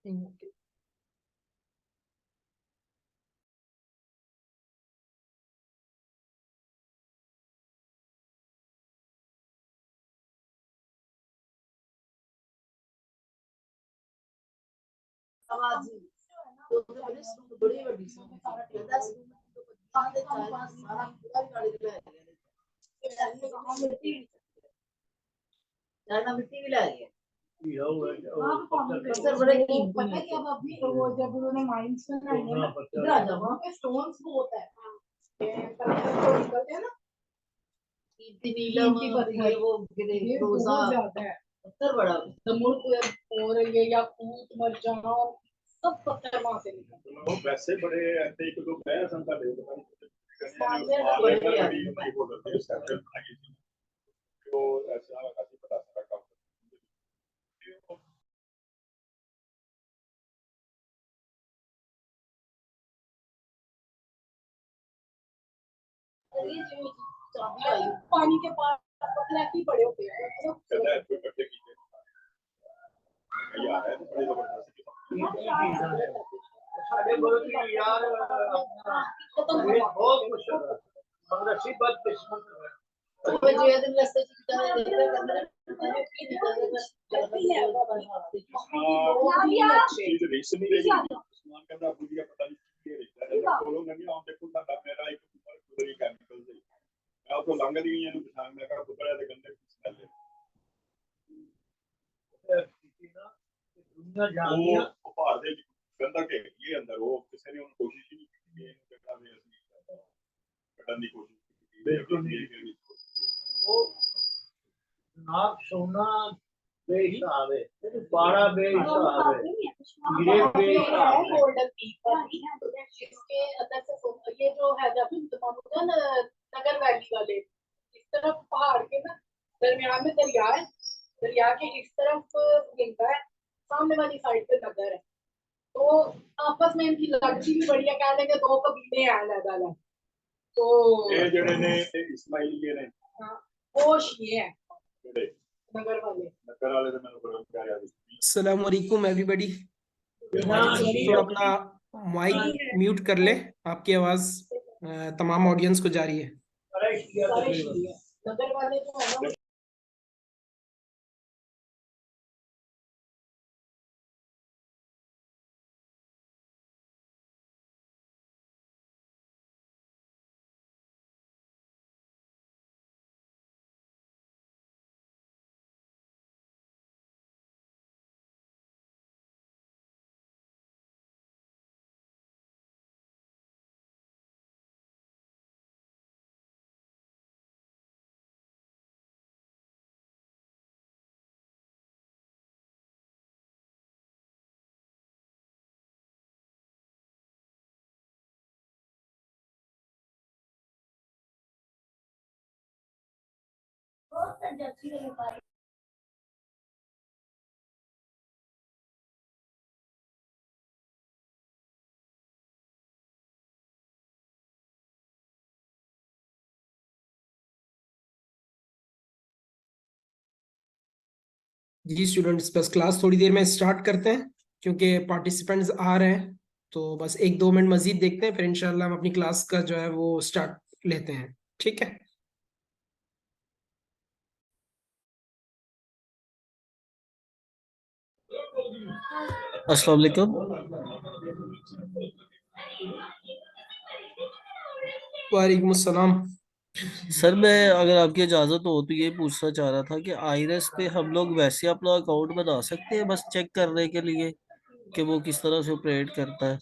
Okay. मिट्टी भी ला रही है। पत्थर बड़े कीमती है। जब अभी वो जब उन्होंने माइंस बनाई है ना, इधर आ जाओ, वहाँ पे स्टोन्स बहुत है। पत्थर जो निकलते हैं ना, कीमती नीलम, ये वो रोजा ज्यादा है। पत्थर बड़ा तमुल और ये याकूत मरजान सब पत्थर वहाँ से निकलते हैं। वो वैसे बड़े ऐसे एक दो है संता दे तो ऐसा काफी पता चला काम पानी के पास ही पड़े होते हैं। सोना बेहिसाब है, बाड़ा बेहिसाब है, हीरे बेहिसाब है। गोल्डन पीक इसके अंदर से ये जो है नगर वैली वाले इस तरफ पहाड़ के ना दरमियान में दरिया है, दरिया के इस तरफ गिरता है, सामने वाली साइड पे नगर है। तो आपस में इनकी लड़की भी बढ़िया कह देंगे, दो कबीले हैं अलग अलग। तो ये जड़े ने इस्माइलिये ने वो शिए हैं नगर वाले तो मैंने बड़ा प्यार याद है। अस्सलाम वालेकुम एवरीबॉडी। थोड़ा अपना माइक म्यूट कर ले, आपकी आवाज तमाम ऑडियंस को जा रही है। नगर वाले जो है ना जी स्टूडेंट्स, बस क्लास थोड़ी देर में स्टार्ट करते हैं क्योंकि पार्टिसिपेंट्स आ रहे हैं। तो बस एक दो मिनट मजीद देखते हैं, फिर इंशाल्लाह हम अपनी क्लास का जो है वो स्टार्ट लेते हैं। ठीक है। अस्सलाम वालेकुम। वालेकुम अस्सलाम। सर मैं अगर आपकी इजाज़त हो तो ये पूछना चाह रहा था कि आईरेस पे हम लोग वैसे अपना अकाउंट बना सकते हैं बस चेक करने के लिए कि वो किस तरह से ऑपरेट करता है।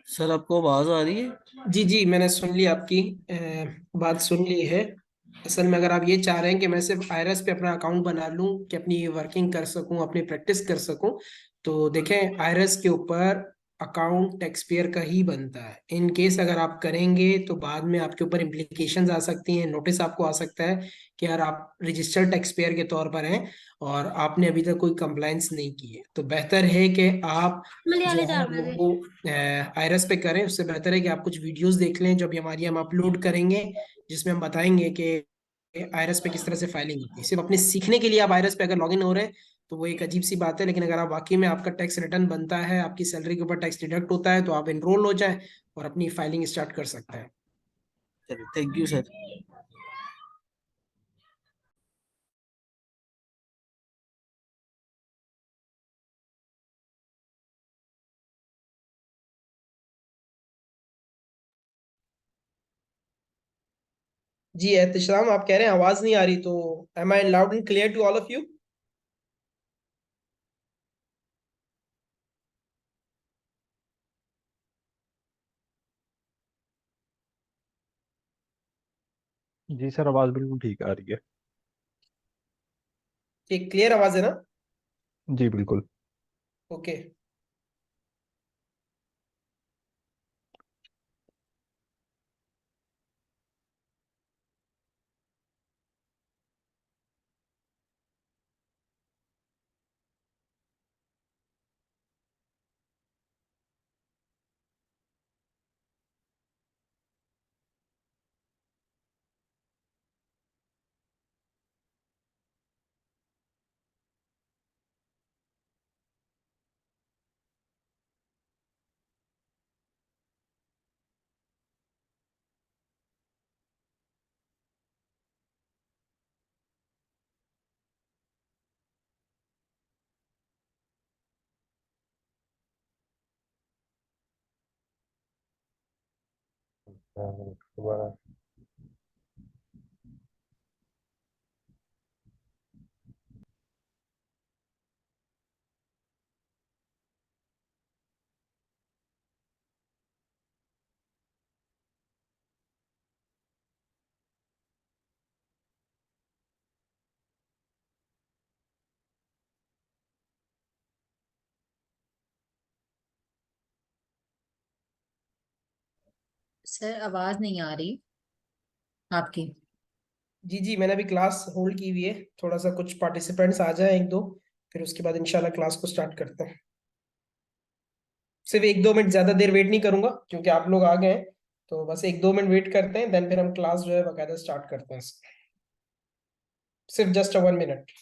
सर आपको आवाज आ रही है? जी जी, मैंने सुन ली आपकी बात सुन ली है। असल में अगर आप ये चाह रहे हैं कि मैं सिर्फ आयरस पे अपना अकाउंट बना लूं कि अपनी वर्किंग कर सकूं, अपनी प्रैक्टिस कर सकूं, तो देखें आयरस के ऊपर अकाउंट टैक्स पेयर का ही बनता है। इन केस अगर आप करेंगे तो बाद में आपके ऊपर इम्प्लीकेशंस आ सकती हैं, नोटिस आपको आ सकता है कि यार आप रजिस्टर्ड टैक्स पेयर के तौर पर हैं और आपने अभी तक कोई कंप्लाइंस नहीं की है। तो बेहतर है कि आप जो है वो आयरस पे करें। उससे बेहतर है कि आप कुछ वीडियोस देख लें जो भी हम अपलोड करेंगे, जिसमें हम बताएंगे कि आईआरएस पे किस तरह से फाइलिंग होती है। सिर्फ अपने सीखने के लिए आप आईआरएस पे अगर लॉगिन हो रहे हैं तो वो एक अजीब सी बात है, लेकिन अगर आप वाकई में आपका टैक्स रिटर्न बनता है, आपकी सैलरी के ऊपर टैक्स डिडक्ट होता है, तो आप एनरोल हो जाए और अपनी फाइलिंग स्टार्ट कर सकते हैं। चलिए, थैंक यू सर। जी एहतशाम, आप कह रहे हैं आवाज नहीं आ रही, तो am I loud and clear to all of you? जी सर, आवाज़ बिल्कुल ठीक आ रही है। ठीक, क्लियर आवाज है ना? जी बिल्कुल। ओके। दोबारा। सर आवाज नहीं आ रही आपकी। जी जी, मैंने अभी क्लास होल्ड की हुई है, थोड़ा सा कुछ पार्टिसिपेंट्स आ जाए एक दो, फिर उसके बाद इंशाल्लाह क्लास को स्टार्ट करते हैं। सिर्फ एक दो मिनट, ज्यादा देर वेट नहीं करूंगा क्योंकि आप लोग आ गए हैं, तो बस एक दो मिनट वेट करते हैं, देन फिर हम क्लास जो है बाकायदा स्टार्ट करते हैं। सिर्फ जस्ट 1 मिनट।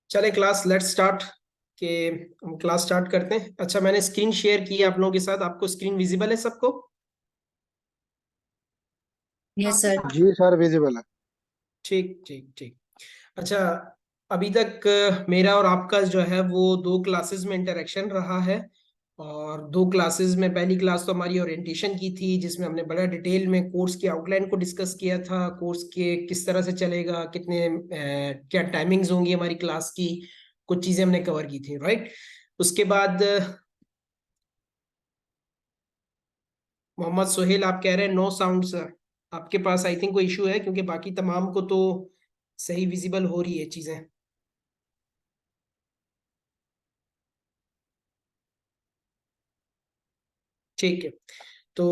चले क्लास लेट्स स्टार्ट, के हम क्लास स्टार्ट करते हैं। अच्छा, मैंने स्क्रीन शेयर की है आप लोगों के साथ, आपको स्क्रीन विजिबल है सबको? Yes sir. जी सर, विजिबल है। ठीक ठीक ठीक। अच्छा, अभी तक मेरा और आपका जो है वो दो क्लासेस में इंटरेक्शन रहा है, और दो क्लासेस में पहली क्लास तो हमारी ओरिएंटेशन की थी, जिसमें हमने बड़ा डिटेल में कोर्स की आउटलाइन को डिस्कस किया था, कोर्स के किस तरह से चलेगा, कितने क्या टाइमिंग्स होंगी हमारी क्लास की, कुछ चीजें हमने कवर की थी, राइट। उसके बाद मोहम्मद सोहेल, आप कह रहे हैं नो साउंड सर। आपके पास आई थिंक कोई इशू है, क्योंकि बाकी तमाम को तो सही विजिबल हो रही है चीजें। ठीक है, तो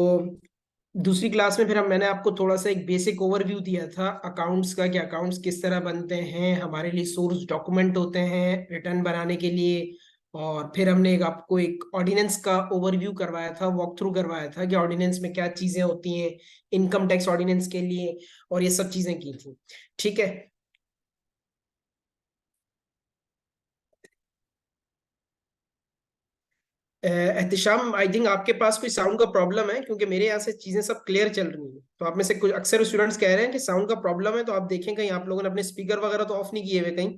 दूसरी क्लास में फिर हम मैंने आपको थोड़ा सा एक बेसिक ओवरव्यू दिया था अकाउंट्स का, कि अकाउंट्स किस तरह बनते हैं, हमारे लिए सोर्स डॉक्यूमेंट होते हैं रिटर्न बनाने के लिए। और फिर हमने आपको एक ऑर्डिनेंस का ओवरव्यू करवाया था, वॉक थ्रू करवाया था कि ऑर्डिनेंस में क्या चीजें होती हैं, इनकम टैक्स ऑर्डिनेंस के लिए, और ये सब चीजें की थी। ठीक है। एहतिशाम, आई थिंक आपके पास कोई साउंड का प्रॉब्लम है, क्योंकि मेरे यहाँ से चीजें सब क्लियर चल रही हैं। तो आप में से कुछ अक्सर स्टूडेंट्स कह रहे हैं कि साउंड का प्रॉब्लम है, तो आप देखें कहीं आप लोगों ने अपने स्पीकर वगैरह तो ऑफ नहीं किए हुए कहीं।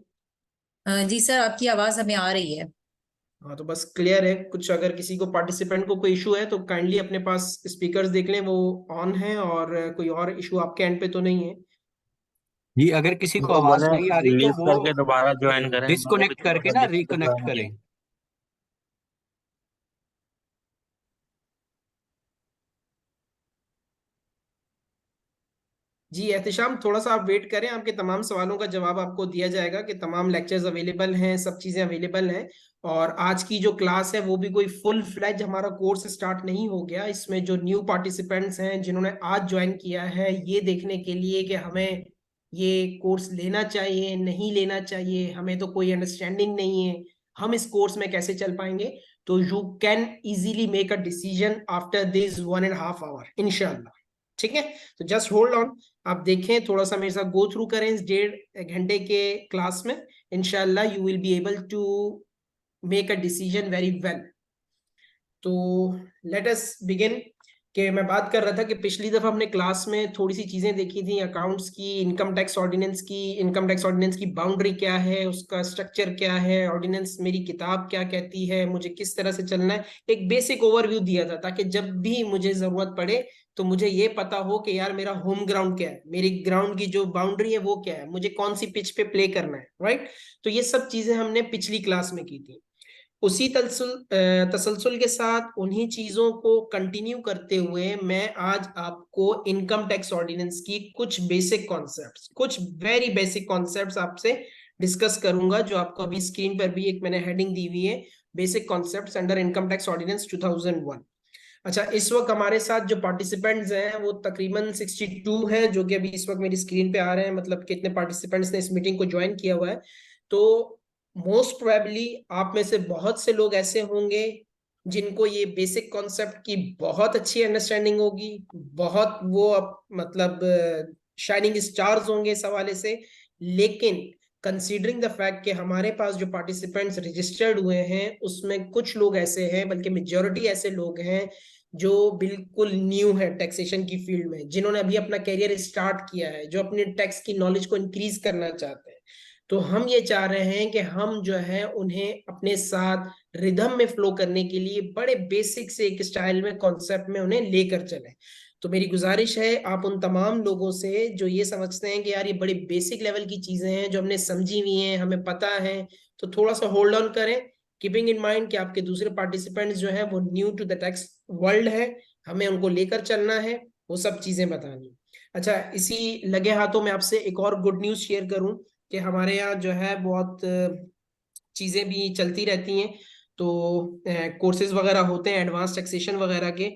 जी सर, आपकी आवाज हमें आ रही है। हाँ तो बस क्लियर है। कुछ अगर किसी को पार्टिसिपेंट को कोई इशू है तो काइंडली अपने पास स्पीकर्स देख लें, वो ऑन है, और कोई और इशू आपके एंड पे तो नहीं है। जी अगर किसी को उनको आवाज बोले नहीं आ रही तो लीव वो करके दोबारा ज्वाइन करें, उन्होंने भी डिस्कनेक्ट तो करके बोला ना दिक्कत रिकनेक्ट आएंगी। करें। जी एहतिशाम, थोड़ा सा आप वेट करें, आपके तमाम सवालों का जवाब आपको दिया जाएगा कि तमाम लेक्चर्स अवेलेबल हैं, सब चीज़ें अवेलेबल हैं। और आज की जो क्लास है वो भी कोई फुल फ्लैज हमारा कोर्स स्टार्ट नहीं हो गया। इसमें जो न्यू पार्टिसिपेंट्स हैं जिन्होंने आज ज्वाइन किया है, ये देखने के लिए कि हमें ये कोर्स लेना चाहिए नहीं लेना चाहिए, हमें तो कोई अंडरस्टैंडिंग नहीं है, हम इस कोर्स में कैसे चल पाएंगे। तो you can easily make a decision after this 1.5 hour इंशाल्लाह। ठीक है, तो जस्ट होल्ड ऑन। आप देखें, थोड़ा सा मेरे साथ गो थ्रू करें इस 1.5 घंटे के क्लास में। इंशाल्लाह you will be able to make a decision very well. तो लेट अस बिगिन। कि मैं बात कर रहा था कि पिछली दफा हमने क्लास में थोड़ी सी चीजें देखी थी, अकाउंट्स की, इनकम टैक्स ऑर्डिनेंस की। इनकम टैक्स ऑर्डिनेंस की बाउंड्री क्या है, उसका स्ट्रक्चर क्या है, ऑर्डिनेंस मेरी किताब क्या कहती है, मुझे किस तरह से चलना है। एक बेसिक ओवरव्यू दिया था ताकि जब भी मुझे जरूरत पड़े तो मुझे ये पता हो कि यार मेरा होम ग्राउंड क्या है, मेरी ग्राउंड की जो बाउंड्री है वो क्या है, मुझे कौन सी पिच पे प्ले करना है, राइट। तो ये सब चीजें हमने पिछली क्लास में की थी। उसी तसलसल के साथ उन्हीं चीजों को कंटिन्यू करते हुए मैं आज आपको इनकम टैक्स ऑर्डिनेंस की कुछ बेसिक कॉन्सेप्ट्स, कुछ वेरी बेसिक कॉन्सेप्ट्स आपसे डिस्कस करूंगा, जो आपको अभी स्क्रीन पर भी एक मैंने हेडिंग दी हुई है, basic concepts under income tax ordinance 2001। अच्छा, इस वक्त हमारे साथ जो पार्टिसिपेंट्स हैं वो तकरीबन 62 हैं, जो कि अभी इस वक्त मेरी स्क्रीन पे आ रहे हैं, मतलब कितने पार्टिसिपेंट्स ने इस मीटिंग को ज्वाइन किया हुआ है। तो मोस्ट प्रोबेबली आप में से बहुत से लोग ऐसे होंगे जिनको ये बेसिक कॉन्सेप्ट की बहुत अच्छी अंडरस्टैंडिंग होगी, बहुत वो मतलब शाइनिंग स्टार्स होंगे इस हवाले से। लेकिन कंसीडरिंग द फैक्ट कि हमारे पास जो पार्टिसिपेंट्स रजिस्टर्ड हुए हैं उसमें कुछ लोग ऐसे हैं, बल्कि मेजॉरिटी ऐसे लोग हैं जो बिल्कुल न्यू है टैक्सेशन की फील्ड में, जिन्होंने अभी अपना करियर स्टार्ट किया है, जो अपने टैक्स की नॉलेज को इंक्रीज करना चाहते हैं। तो हम ये चाह रहे हैं कि हम जो है उन्हें अपने साथ रिदम में फ्लो करने के लिए बड़े बेसिक से एक स्टाइल में, कॉन्सेप्ट में उन्हें लेकर चलें। तो मेरी गुजारिश है आप उन तमाम लोगों से जो ये समझते हैं कि यार ये बड़ी बेसिक लेवल की चीजें हैं जो हमने समझी हुई हैं, हमें पता है, तो थोड़ा सा होल्ड ऑन करें, कीपिंग इन माइंड कि आपके दूसरे पार्टिसिपेंट्स जो है वो new to the tax world है, हमें उनको लेकर चलना है, वो सब चीजें बतानी। अच्छा, इसी लगे हाथों में आपसे एक और गुड न्यूज शेयर करूं कि हमारे यहाँ जो है बहुत चीजें भी चलती रहती हैं। तो कोर्सेज वगैरह होते हैं एडवांस टैक्सेशन वगैरह के।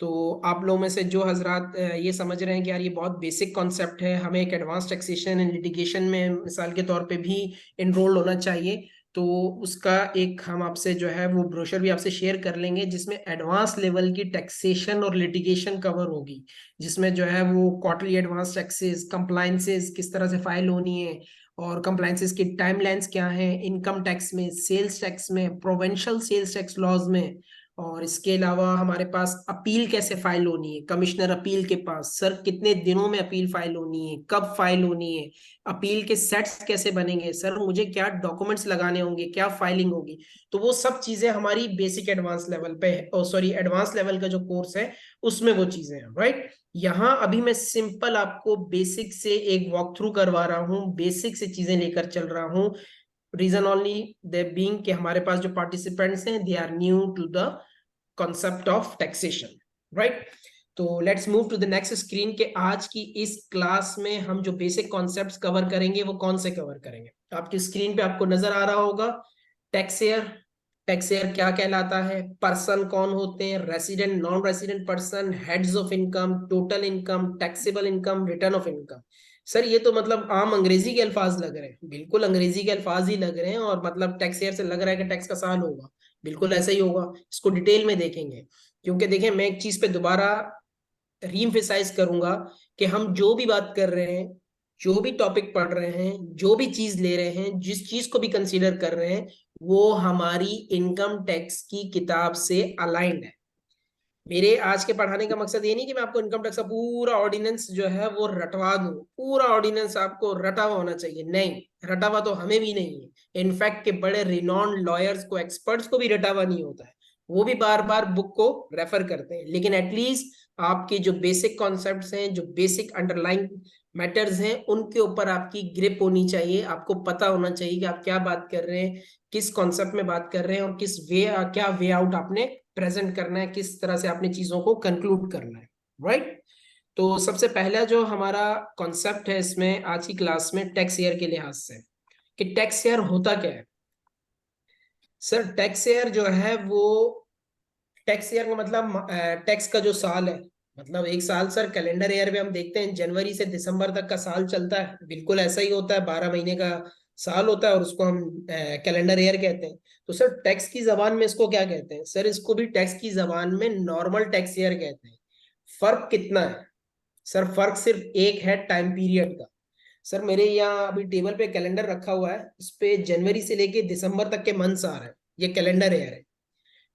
तो आप लोगों में से जो हजरात ये समझ रहे हैं कि यार ये बहुत बेसिक कॉन्सेप्ट है, हमें एक एडवांस टैक्सेशन एंड लिटिगेशन में मिसाल के तौर पे भी इनरोल होना चाहिए, तो उसका एक हम आपसे जो है वो ब्रोशर भी आपसे शेयर कर लेंगे, जिसमें एडवांस लेवल की टैक्सेशन और लिटिगेशन कवर होगी, जिसमें जो है वो क्वार्टरली एडवांस टैक्सेस, कंप्लायंसेस किस तरह से फाइल होनी है, और कंप्लायंसेस की टाइमलाइंस क्या है, इनकम टैक्स में, सेल्स टैक्स में, प्रोविंशियल सेल्स टैक्स लॉज में। और इसके अलावा हमारे पास अपील कैसे फाइल होनी है, कमिश्नर अपील के पास सर कितने दिनों में अपील फाइल होनी है, कब फाइल होनी है, अपील के सेट्स कैसे बनेंगे, सर मुझे क्या डॉक्यूमेंट्स लगाने होंगे, क्या फाइलिंग होगी। तो वो सब चीजें हमारी बेसिक एडवांस लेवल पे है, सॉरी एडवांस लेवल का जो कोर्स है उसमें वो चीजें हैं, राइट। यहाँ अभी मैं सिंपल आपको बेसिक से एक वॉक थ्रू करवा रहा हूँ, बेसिक से चीजें लेकर चल रहा हूँ। रीजन ओनली दे बीइंग कि हमारे पास जो पार्टिसिपेंट्स हैं they are new to the concept of taxation, right. तो let's move to the next screen के आज की इस क्लास में हम जो बेसिक कॉन्सेप्ट्स कवर करेंगे वो कौन से कवर करेंगे। आपकी स्क्रीन पे आपको नजर आ रहा होगा टैक्सेयर। टैक्सेयर क्या कहलाता है, पर्सन कौन होते हैं, resident, non resident person, heads of income, total income, taxable income, return of income. Sir ये तो मतलब आम अंग्रेजी के अल्फाज लग रहे हैं, बिल्कुल अंग्रेजी के अल्फाज ही लग रहे हैं, और मतलब टैक्सेयर से लग रहा है कि टैक्स का साल होगा, बिल्कुल ऐसा ही होगा। इसको डिटेल में देखेंगे, क्योंकि देखें मैं एक चीज पे दोबारा रीएम्फेसाइज करूंगा कि हम जो भी बात कर रहे हैं, जो भी टॉपिक पढ़ रहे हैं, जो भी चीज ले रहे हैं, जिस चीज को भी कंसीडर कर रहे हैं, वो हमारी इनकम टैक्स की किताब से अलाइंड है। मेरे आज के पढ़ाने का मकसद ये नहीं कि मैं आपको इनकम टैक्स का पूरा ऑर्डिनेंस जो है वो रटवा दूं, पूरा ऑर्डिनेंस आपको रटा हुआ होना चाहिए, नहीं, रटा हुआ तो हमें भी नहीं है। इनफैक्ट के बड़े रिनॉन्ड लॉयर्स को, एक्सपर्ट्स को भी रटा हुआ नहीं होता है, वो भी बार बार बुक को रेफर करते हैं। लेकिन एटलीस्ट आपके जो बेसिक कॉन्सेप्ट्स हैं, जो बेसिक अंडरलाइंग मैटर्स हैं, उनके ऊपर आपकी ग्रिप होनी चाहिए, आपको पता होना चाहिए कि आप क्या बात कर रहे हैं, किस कॉन्सेप्ट में बात कर रहे हैं, और किस वे, क्या वे आउट आपने प्रेजेंट करना है, किस तरह से आपने चीजों को कंक्लूड करना है, राइट। तो सबसे पहला जो हमारा कॉन्सेप्ट है इसमें आज की क्लास में टैक्स ईयर के लिहाज से, कि टैक्स ईयर होता क्या है। सर टैक्स ईयर जो है वो, टैक्स ईयर का मतलब टैक्स का जो साल है, मतलब एक साल सर कैलेंडर ईयर में हम देखते हैं जनवरी से दिसंबर तक का साल चलता है, बिल्कुल ऐसा ही होता है, 12 महीने का साल होता है और उसको हम कैलेंडर ईयर कहते हैं। तो सर टैक्स की जबान में इसको क्या कहते हैं? सर इसको भी टैक्स की जबान में नॉर्मल टैक्स ईयर कहते हैं। फर्क कितना है? सर फर्क सिर्फ एक है, टाइम पीरियड का। सर मेरे यहाँ अभी टेबल पे कैलेंडर रखा हुआ है, इस पे जनवरी से लेके दिसंबर तक के मंथ्स आ रहे हैं, ये कैलेंडर ईयर है।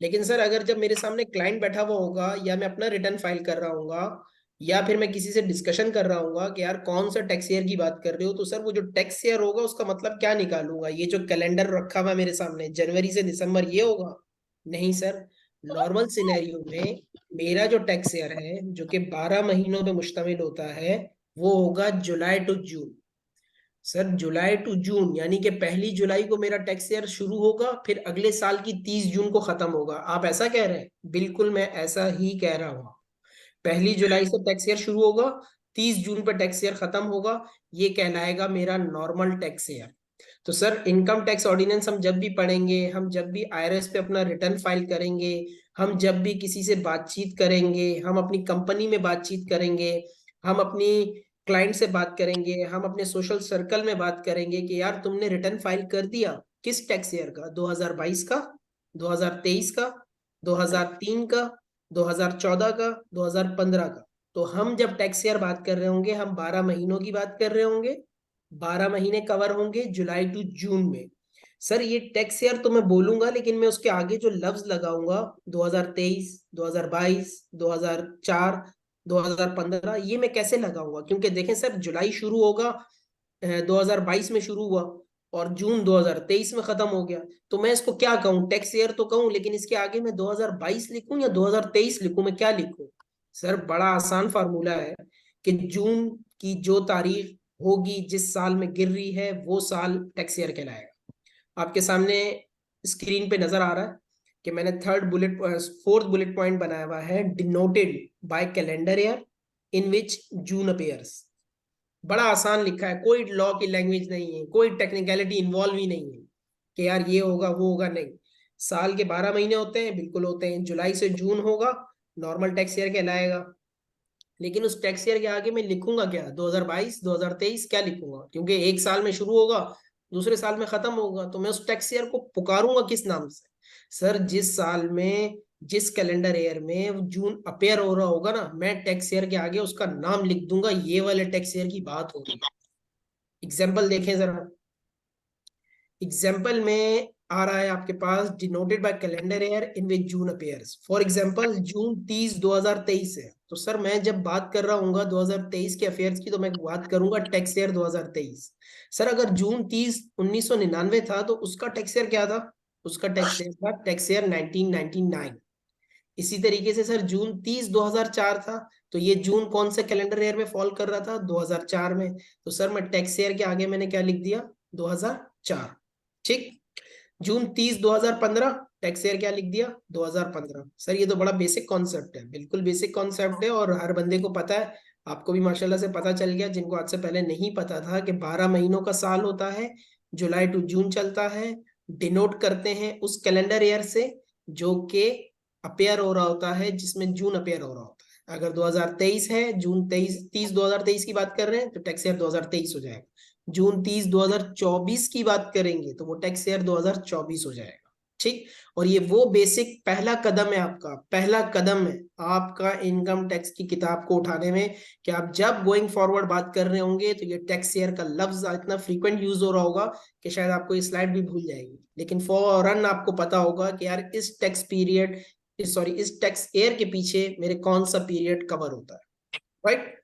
लेकिन सर अगर जब मेरे सामने क्लाइंट बैठा हुआ होगा, या मैं अपना रिटर्न फाइल कर रहा हूँ, या फिर मैं किसी से डिस्कशन कर रहा हूँ कि यार कौन सा टैक्स ईयर की बात कर रहे हो, तो सर वो जो टैक्स ईयर होगा उसका मतलब क्या निकालूंगा? ये जो कैलेंडर रखा हुआ है मेरे सामने जनवरी से दिसंबर, ये होगा? नहीं सर, नॉर्मल सिनेरियो में मेरा जो टैक्स ईयर है, जो कि 12 महीनों पे मुश्तमिल होता है, वो होगा July to June. Sir July to June यानी कि 1 जुलाई को मेरा टैक्स ईयर शुरू होगा, फिर अगले साल की 30 जून को खत्म होगा। आप ऐसा कह रहे हैं? बिल्कुल मैं ऐसा ही कह रहा हूँ। 1 जुलाई से टैक्स ईयर शुरू होगा, 30 जून पर टैक्स ईयर खत्म होगा, ये कहलाएगा मेरा नॉर्मल टैक्स ईयर। तो सर इनकम टैक्स ऑर्डिनेंस हम जब भी पढ़ेंगे, हम जब भी आईआरएस पे अपना रिटर्न फाइल करेंगे, हम जब भी किसी से बातचीत करेंगे, हम अपनी कंपनी में बातचीत करेंगे, हम अपनी क्लाइंट से बात करेंगे, हम अपने सोशल सर्कल में बात करेंगे कि यार तुमने रिटर्न फाइल कर दिया किस टैक्स ईयर का? 2022 का, 2023 का, 2003 का, 2014 का, 2015 का। तो हम जब टैक्स ईयर बात कर रहे होंगे, हम 12 महीनों की बात कर रहे होंगे, 12 महीने कवर होंगे जुलाई टू जून में। सर ये टैक्स ईयर तो मैं बोलूंगा, लेकिन मैं उसके आगे जो लफ्ज लगाऊंगा, 2023, 2022, 2004, 2015, ये मैं कैसे लगाऊंगा? क्योंकि देखें सर, जुलाई शुरू होगा 2022 में शुरू हुआ, और जून 2023 में खत्म हो गया। तो मैं इसको क्या कहूँ? टैक्स ईयर तो कहूँ, लेकिन इसके आगे मैं 2022 लिखूं या 2023 लिखूं? मैं क्या लिखूं? सर बड़ा आसान फार्मूला है कि जून की जो तारीख होगी जिस साल में गिर रही है, वो साल टैक्स ईयर कहलाएगा। आपके सामने स्क्रीन पे नजर आ रहा है कि मैंने फोर्थ बुलेट पॉइंट बनाया हुआ है, denoted by calendar year in which June appears. बड़ा आसान लिखा है, कोई लॉ की लैंग्वेज नहीं है, कोई टेक्निकलिटी इन्वॉल्व ही नहीं है कि यार ये होगा वो होगा, नहीं। साल के 12 महीने होते हैं, बिल्कुल होते हैं, जुलाई से जून होगा, नॉर्मल टैक्स ईयर कहलाएगा। लेकिन उस टैक्स ईयर के आगे मैं लिखूंगा क्या? 2022, 2023 क्या लिखूंगा? क्योंकि एक साल में शुरू होगा, दूसरे साल में खत्म होगा, तो मैं उस टैक्स ईयर को पुकारूंगा किस नाम से? सर जिस साल में, जिस कैलेंडर ईयर में जून अपेयर हो रहा होगा ना, मैं टैक्स ईयर के आगे उसका नाम लिख दूंगा, ये वाले टैक्स ईयर की बात होगी। एग्जाम्पल देखें जरा। एग्जाम्पल में आ रहा है आपके पास, denoted by calendar year in which June appears. For example June 30 2023 है, तो सर मैं जब बात कर रहा हूँ 2023 के अफेयर्स की, तो मैं बात करूंगा टैक्स ईयर 2023। सर अगर जून 30 1999 था, तो उसका टैक्स ईयर क्या था? उसका टैक्स ईयर था टैक्स ईयर 1999। इसी तरीके से सर जून 30 2004 था, तो ये जून कौन से कैलेंडर ईयर में फॉल कर रहा था? 2004 में। तो सर मैं टैक्स ईयर के आगे मैंने क्या लिख दिया? 2004। ठीक। जून 30 2015, टैक्स ईयर क्या लिख दिया? 2015। सर ये तो बड़ा बेसिक कॉन्सेप्ट है, बिल्कुल बेसिक कॉन्सेप्ट है, और हर बंदे को पता है। आपको भी माशाल्लाह से पता चल गया, जिनको आज से पहले नहीं पता था, कि 12 महीनों का साल होता है, जुलाई टू जून चलता है, डिनोट करते हैं उस कैलेंडर ईयर से जो कि अपेयर हो रहा होता है, जिसमें जून अपेयर हो रहा होता है। अगर 2023 है, जून 30 2023 की बात कर रहे हैं, तो टैक्स ईयर 2023 हो जाएगा। जून 30 2024 की बात करेंगे, तो वो टैक्स ईयर 2024 हो जाएगा। ठीक। और ये वो बेसिक पहला कदम है, आपका पहला कदम है आपका इनकम टैक्स की किताब को उठाने में, कि आप जब गोइंग फॉरवर्ड बात कर रहे होंगे, तो ये टैक्स ईयर का लफ्ज इतना फ्रीक्वेंट यूज हो रहा होगा कि शायद आपको ये स्लाइड भी भूल जाएगी, लेकिन फौरन आपको पता होगा कि यार इस टैक्स पीरियड सॉरी इस टैक्स ईयर के पीछे मेरे कौन सा पीरियड कवर होता है, राइट।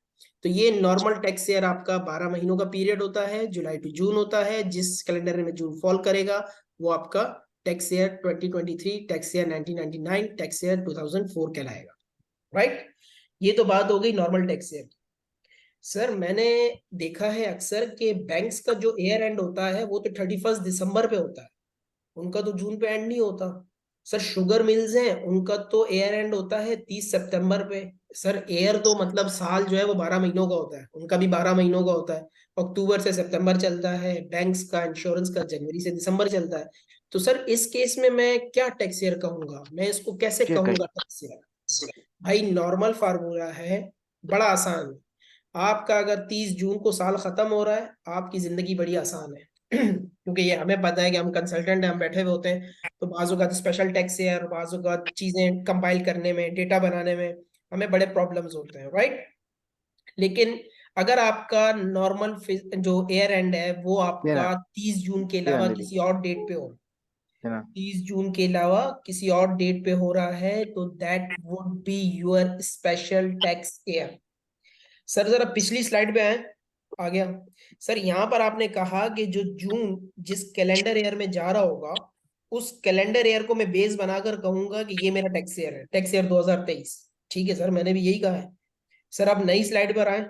तो ये नॉर्मल टैक्स ईयर आपका 12 महीनों का पीरियड होता है, जुलाई टू जून होता है। जिस कैलेंडर में जून फॉल करेगा वो आपका tax year 2023, tax year 1999, tax year 2004 कहलाएगा, राइट। ये तो बात हो गई नॉर्मल टैक्स ईयर की। सर मैंने देखा है अक्सर कि बैंक्स का जो ईयर एंड होता है वो तो 31 दिसंबर पे होता है, उनका तो जून पे एंड नहीं होता। सर शुगर मिल्स हैं, उनका तो एयर एंड होता है 30 सितंबर पे। सर एयर तो मतलब साल जो है वो 12 महीनों का होता है, उनका भी 12 महीनों का होता है। अक्टूबर से सितंबर चलता है, बैंक्स का इंश्योरेंस का जनवरी से दिसंबर चलता है। तो सर इस केस में मैं क्या टैक्स ईयर कहूंगा, मैं इसको कैसे कहूंगा टैक्स ईयर? भाई नॉर्मल फार्मूला है, बड़ा आसान है। आपका अगर 30 जून को साल खत्म हो रहा है, आपकी जिंदगी बड़ी आसान है क्योंकि ये हमें पता है कि हम कंसल्टेंट हैं, हम बैठे हुए होते हैं, तो बाजू का स्पेशल टैक्स है और बाजू का चीजें कंपाइल करने में, डेटा बनाने में हमें बड़े प्रॉब्लम्स होते हैं, राइट। लेकिन अगर आपका नॉर्मल जो ईयर एंड है वो आपका 30 जून के अलावा किसी और डेट पे हो, 30 जून के अलावा किसी और डेट पे हो रहा है, तो that would be your special tax year. Sir जरा पिछली स्लाइड पे आए, आ गया। सर यहाँ पर आपने कहा कि जो जून जिस कैलेंडर ईयर में जा रहा होगा उस कैलेंडर ईयर को मैं बेस बनाकर कहूंगा कि ये मेरा टैक्स ईयर है, टैक्स ईयर 2023। ठीक है सर, मैंने भी यही कहा है। सर आप नई स्लाइड पर आए।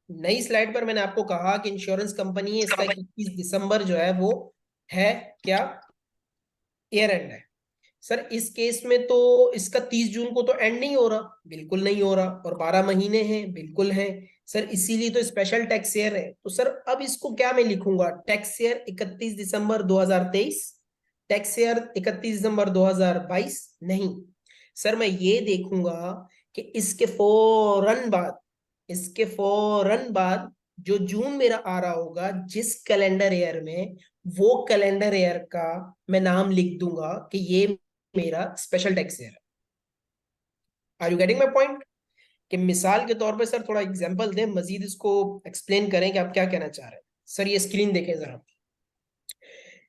नई स्लाइड पर मैंने आपको कहा कि इंश्योरेंस कंपनी है, इसका 21 दिसंबर जो है वो है क्या, ईयर एंड है। सर इस केस में तो इसका 30 जून को तो एंड नहीं हो रहा, बिल्कुल नहीं हो रहा, और 12 महीने हैं, बिल्कुल है। सर इसीलिए तो स्पेशल टैक्स ईयर है। तो सर अब इसको क्या मैं लिखूंगा, टैक्स ईयर 31 दिसंबर 2023, टैक्स ईयर 31 दिसंबर 2022? नहीं सर, मैं ये देखूंगा कि इसके फौरन बाद जो जून मेरा आ रहा होगा जिस कैलेंडर ईयर में, वो कैलेंडर ईयर का मैं नाम लिख दूंगा कि ये मेरा स्पेशल टैक्स ईयर है। Are you getting my point? कि मिसाल के तौर पे सर थोड़ा एग्जांपल दें, मजीद इसको एक्सप्लेन करें कि आप क्या कहना चाह रहे हैं। सर ये स्क्रीन देखें जरा,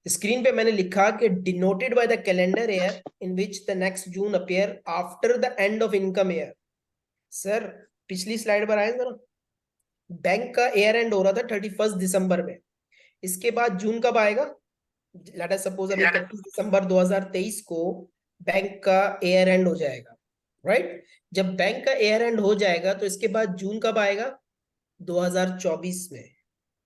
स्क्रीन पे मैंने लिखा कि denoted by the calendar year in which the next June appear after the end of income year. Sir पिछली स्लाइड पर आए जरा, बैंक का ईयर एंड हो रहा था 31 दिसंबर में, इसके बाद जून कब आएगा? लेट अस सपोज अभी 31 दिसंबर 2023 को बैंक का ईयर एंड हो जाएगा, राइट। जब बैंक का ईयर एंड हो जाएगा तो इसके बाद जून कब आएगा? 2024 में,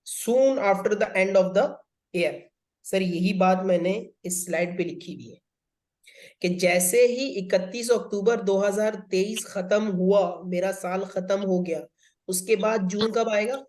soon after the end of the year. Sir यही बात मैंने इस स्लाइड पे लिखी हुई है कि जैसे ही 31 अक्टूबर 2023 खत्म हुआ, मेरा साल खत्म हो गया, उसके बाद जून कब आएगा?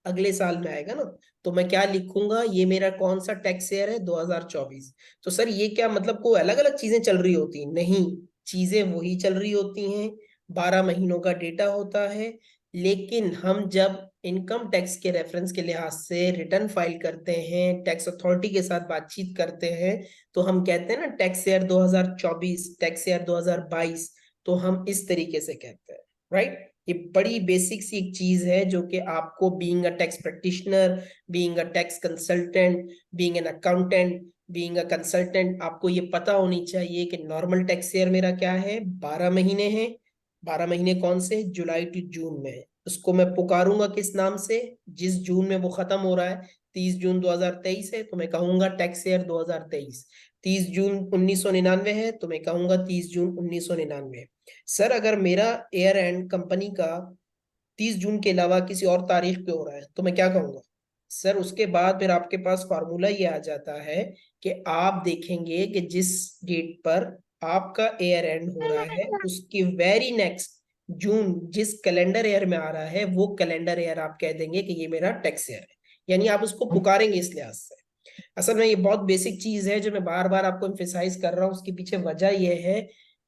अगले साल में आएगा ना। तो मैं क्या लिखूंगा, ये मेरा कौन सा टैक्स ईयर है? 2024। तो सर ये क्या मतलब कोई अलग अलग चीजें चल रही होती? नहीं, चीजें वही चल रही होती हैं, 12 महीनों का डेटा होता है। लेकिन हम जब इनकम टैक्स के रेफरेंस के लिहाज से रिटर्न फाइल करते हैं, टैक्स अथॉरिटी के साथ बातचीत करते हैं, तो हम कहते हैं ना टैक्स ईयर 2024, टैक्स ईयर 2022, तो हम इस तरीके से कहते हैं, राइट। ये बड़ी बेसिक सी एक चीज है जो कि आपको being a tax practitioner, being a tax consultant, being an accountant, being a consultant, आपको ये पता होनी चाहिए कि नॉर्मल टैक्स ईयर मेरा क्या है, 12 महीने हैं। 12 महीने कौन से? जुलाई टू जून में। उसको मैं पुकारूंगा किस नाम से? जिस जून में वो खत्म हो रहा है, 30 जून 2023 है तो मैं कहूंगा टैक्स ईयर 2023। 30 जून 1999 है तो मैं कहूंगा 30 जून 1999। सर अगर मेरा एयर एंड कंपनी का 30 जून के अलावा किसी और तारीख पे हो रहा है तो मैं क्या कहूंगा? सर उसके बाद फिर आपके पास फार्मूला ये आ जाता है कि आप देखेंगे कि जिस डेट पर आपका एयर एंड हो रहा है उसके वेरी नेक्स्ट जून जिस कैलेंडर ईयर में आ रहा है, वो कैलेंडर ईयर आप कह देंगे कि ये मेरा टैक्स ईयर है, यानी आप उसको पुकारेंगे इस लिहाज से। असल में ये बहुत बेसिक चीज है जो मैं बार बार आपको एम्फेसाइज कर रहा हूँ, उसके पीछे वजह यह है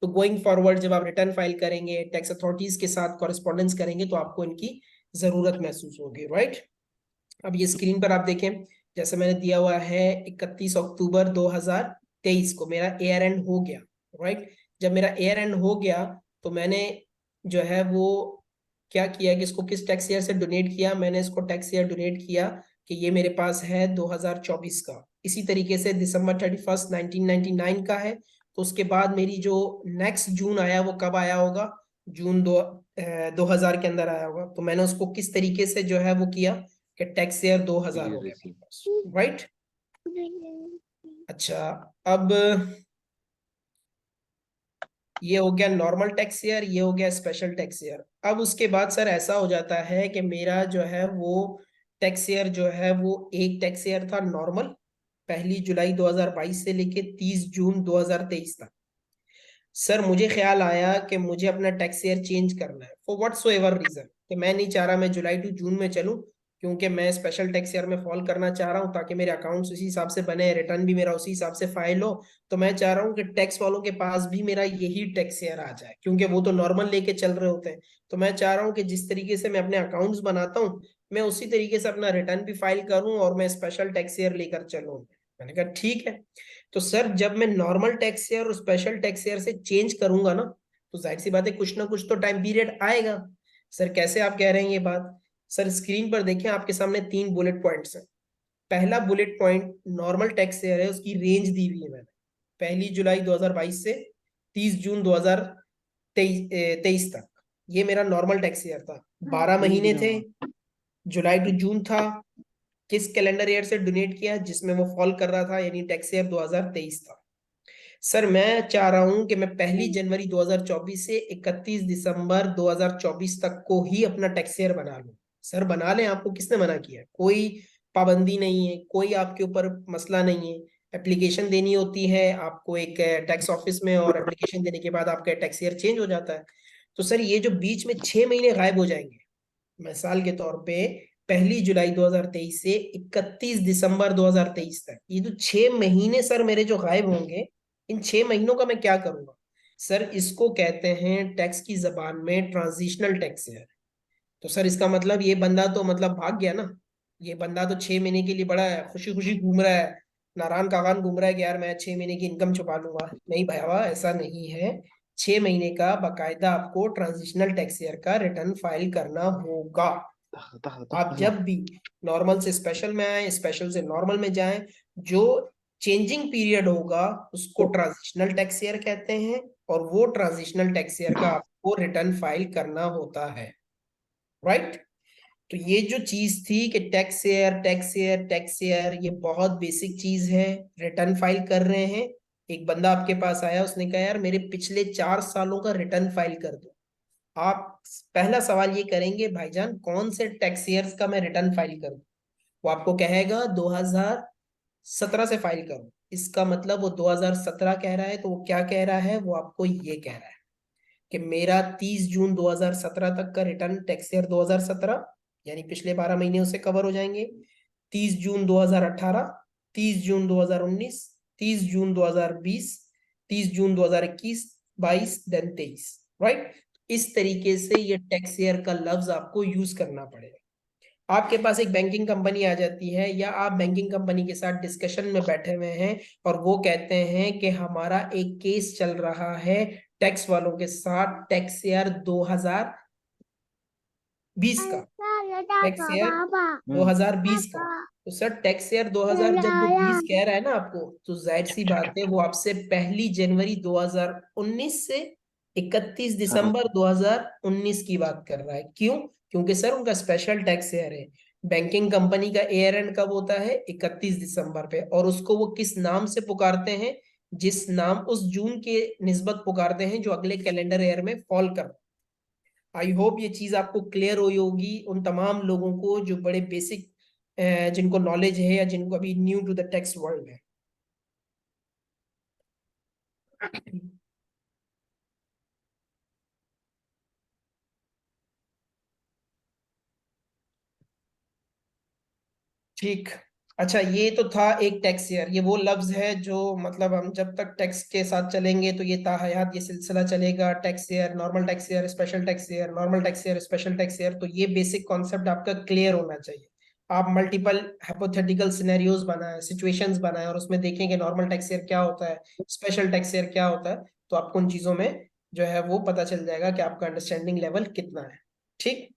तो गोइंग फॉरवर्ड जब आप रिटर्न फाइल करेंगे, टैक्स अथॉरिटीज के साथ कॉरेस्पॉन्डेंस करेंगे, तो आपको इनकी जरूरत महसूस होगी, राइट। अब ये स्क्रीन पर आप देखें, जैसे मैंने दिया हुआ है 31 अक्टूबर 2023 को मेरा एयर एंड हो गया, राइट। जब मेरा एयर एंड हो गया तो मैंने जो है वो क्या किया कि इसको किस टैक्स ईयर से डोनेट किया, मैंने इसको टैक्स ईयर डोनेट किया कि ये मेरे पास है 2024 का। इसी तरीके से दिसंबर 31 1999 का है, तो उसके बाद मेरी जो नेक्स्ट जून आया वो कब आया होगा, जून 2000 के अंदर आया होगा। तो मैंने उसको किस तरीके से जो है वो किया कि टैक्स ईयर 2000 हो गया मेरे पास, राइट। अच्छा, अब ये हो गया नॉर्मल टैक्स ईयर, ये हो गया स्पेशल टैक्स ईयर। अब उसके बाद सर ऐसा हो जाता है कि मेरा जो है वो टैक्स ईयर जो है वो एक टैक्स ईयर था नॉर्मल, 1 जुलाई 2022 से लेके 30 जून 2023 तक। सर मुझे ख्याल आया कि मुझे अपना टैक्स ईयर चेंज करना है फॉर व्हाट्सो एवर रीजन, कि मैं नहीं चाह रहा मैं जुलाई टू जून में चलूं, क्योंकि मैं स्पेशल टैक्स ईयर में फॉल करना चाह रहा हूं ताकि मेरे अकाउंट्स उसी हिसाब से बने, रिटर्न भी मेरा उसी हिसाब से फाइल हो। तो मैं चाह रहा हूँ कि टैक्स वालों के पास भी मेरा यही टैक्स ईयर आ जाए, क्योंकि वो तो नॉर्मल लेके चल रहे होते हैं। तो मैं चाह रहा हूँ कि जिस तरीके से मैं अपने अकाउंट्स बनाता हूँ, मैं उसी तरीके से अपना रिटर्न भी फाइल करूँ और मैं स्पेशल टैक्स ईयर लेकर चलूँ। मैंने कहा ठीक है। तो सर जब मैं नॉर्मल टैक्स ईयर और स्पेशल टैक्स ईयर से चेंज करूंगा ना, तो जाहिर सी बात है कुछ ना कुछ तो टाइम पीरियड आएगा। सर कैसे आप कह रहे हैं ये बात? सर स्क्रीन पर देखें, आपके सामने 3 बुलेट पॉइंट्स हैं। पहला bullet point normal tax year है, उसकी रेंज दी हुई है मैंने, 1 जुलाई 2022 से 30 जून 2023 तक। ये मेरा नॉर्मल टैक्स ईयर था, 12 महीने थे, जुलाई टू जून था। किस कैलेंडर ईयर से डोनेट किया जिसमें वो फॉल कर रहा था, यानी टैक्स ईयर 2023 था। सर मैं चाह रहा हूं कि मैं 1 जनवरी 2024 से 31 दिसंबर 2024 तक को ही अपना टैक्स ईयर बना लूं। सर बना लें, आपको किसने मना किया है? कोई पाबंदी नहीं है, कोई आपके ऊपर मसला नहीं है। एप्लीकेशन देनी होती है आपको एक टैक्स ऑफिस में, और एप्लीकेशन देने के बाद आपका टैक्स ईयर चेंज हो जाता है। तो सर ये जो बीच में 6 महीने गायब हो जाएंगे, मिसाल के तौर पे 1 जुलाई 2023 से 31 दिसंबर 2023 तक, ये जो 6 महीने सर मेरे जो गायब होंगे, इन 6 महीनों का मैं क्या करूंगा? सर इसको कहते हैं टैक्स की जबान में ट्रांजिशनल टैक्स है। तो सर इसका मतलब ये बंदा तो मतलब भाग गया ना। ये बंदा तो 6 महीने के लिए बड़ा खुशी खुशी घूम रहा है, नारायण कागान घूम रहा है कि यार मैं 6 महीने की इनकम छुपा लूंगा। नहीं भाई, ऐसा नहीं है। 6 महीने का बाकायदा आपको ट्रांजिशनल टैक्स ईयर का रिटर्न फाइल करना होगा। आप जब भी नॉर्मल से स्पेशल में आए, स्पेशल से नॉर्मल में जाएं, जो चेंजिंग पीरियड होगा उसको ट्रांजिशनल टैक्स ईयर कहते हैं, और वो ट्रांजिशनल टैक्स ईयर का आपको रिटर्न फाइल करना होता है, राइट। तो ये जो चीज थी कि tax year tax year tax year, ये बहुत बेसिक चीज है। रिटर्न फाइल कर रहे हैं, एक बंदा आपके पास आया, उसने कहा यार मेरे पिछले 4 सालों का रिटर्न फाइल कर दो। आप पहला सवाल ये करेंगे, भाईजान कौन से टैक्स ईयर्स का मैं रिटर्न फाइल करूं? वो आपको कहेगा 2017 से फाइल करो। इसका मतलब वो 2017 कह रहा है, तो वो क्या कह रहा है? वो आपको ये कह रहा है कि मेरा 30 जून 2017 तक का रिटर्न टैक्स ईयर 2017, यानी पिछले 12 महीने उससे कवर हो जाएंगे। 30 जून 2018, 30 जून 2019, 30 जून 2020, 30 जून 2021, 22 देन 23, राइट। इस तरीके से ये टैक्स ईयर का लफ्ज आपको यूज करना पड़ेगा। आपके पास एक बैंकिंग कंपनी आ जाती है, या आप बैंकिंग कंपनी के साथ डिस्कशन में बैठे हुए हैं, और वो कहते हैं कि हमारा एक केस चल रहा है टैक्स वालों के साथ, टैक्स ईयर 2020 का, टैक्स ईयर 2020 का। तो सर टैक्स ईयर 2000 जब वो 20 कह रहा है ना आपको, तो जाहिर सी बात है वो आपसे 1 जनवरी 2019 से 31 दिसंबर 2019 की बात कर रहा है। क्यों? क्योंकि सर उनका स्पेशल टैक्स ईयर है। बैंकिंग कंपनी का ईयर एंड कब होता है? 31 दिसंबर पे। और उसको वो किस नाम से पुकारते हैं? जिस नाम उस जून के निस्बत पुकारते हैं जो अगले कैलेंडर ईयर में फॉल कर। आई होप ये चीज आपको क्लियर हुई होगी उन तमाम लोगों को जो बड़े बेसिक, जिनको नॉलेज है या जिनको अभी new to the text world है। ठीक। अच्छा, ये तो था एक टैक्स ईयर, ये वो लफ्ज है जो मतलब हम जब तक टैक्स के साथ चलेंगे तो ये ताहयात ये सिलसिला चलेगा। Tax year, normal tax year, special tax year, normal tax year, special tax year. तो ये बेसिक कॉन्सेप्ट आपका क्लियर होना चाहिए। आप मल्टीपल हाइपोथेटिकल सिनेरियोज बनाएं, सिचुएशंस बनाएं, और उसमें देखें कि नॉर्मल टैक्स ईयर क्या होता है, स्पेशल टैक्स ईयर क्या होता है। तो आपको उन चीजों में जो है वो पता चल जाएगा कि आपका अंडरस्टैंडिंग लेवल कितना है। ठीक।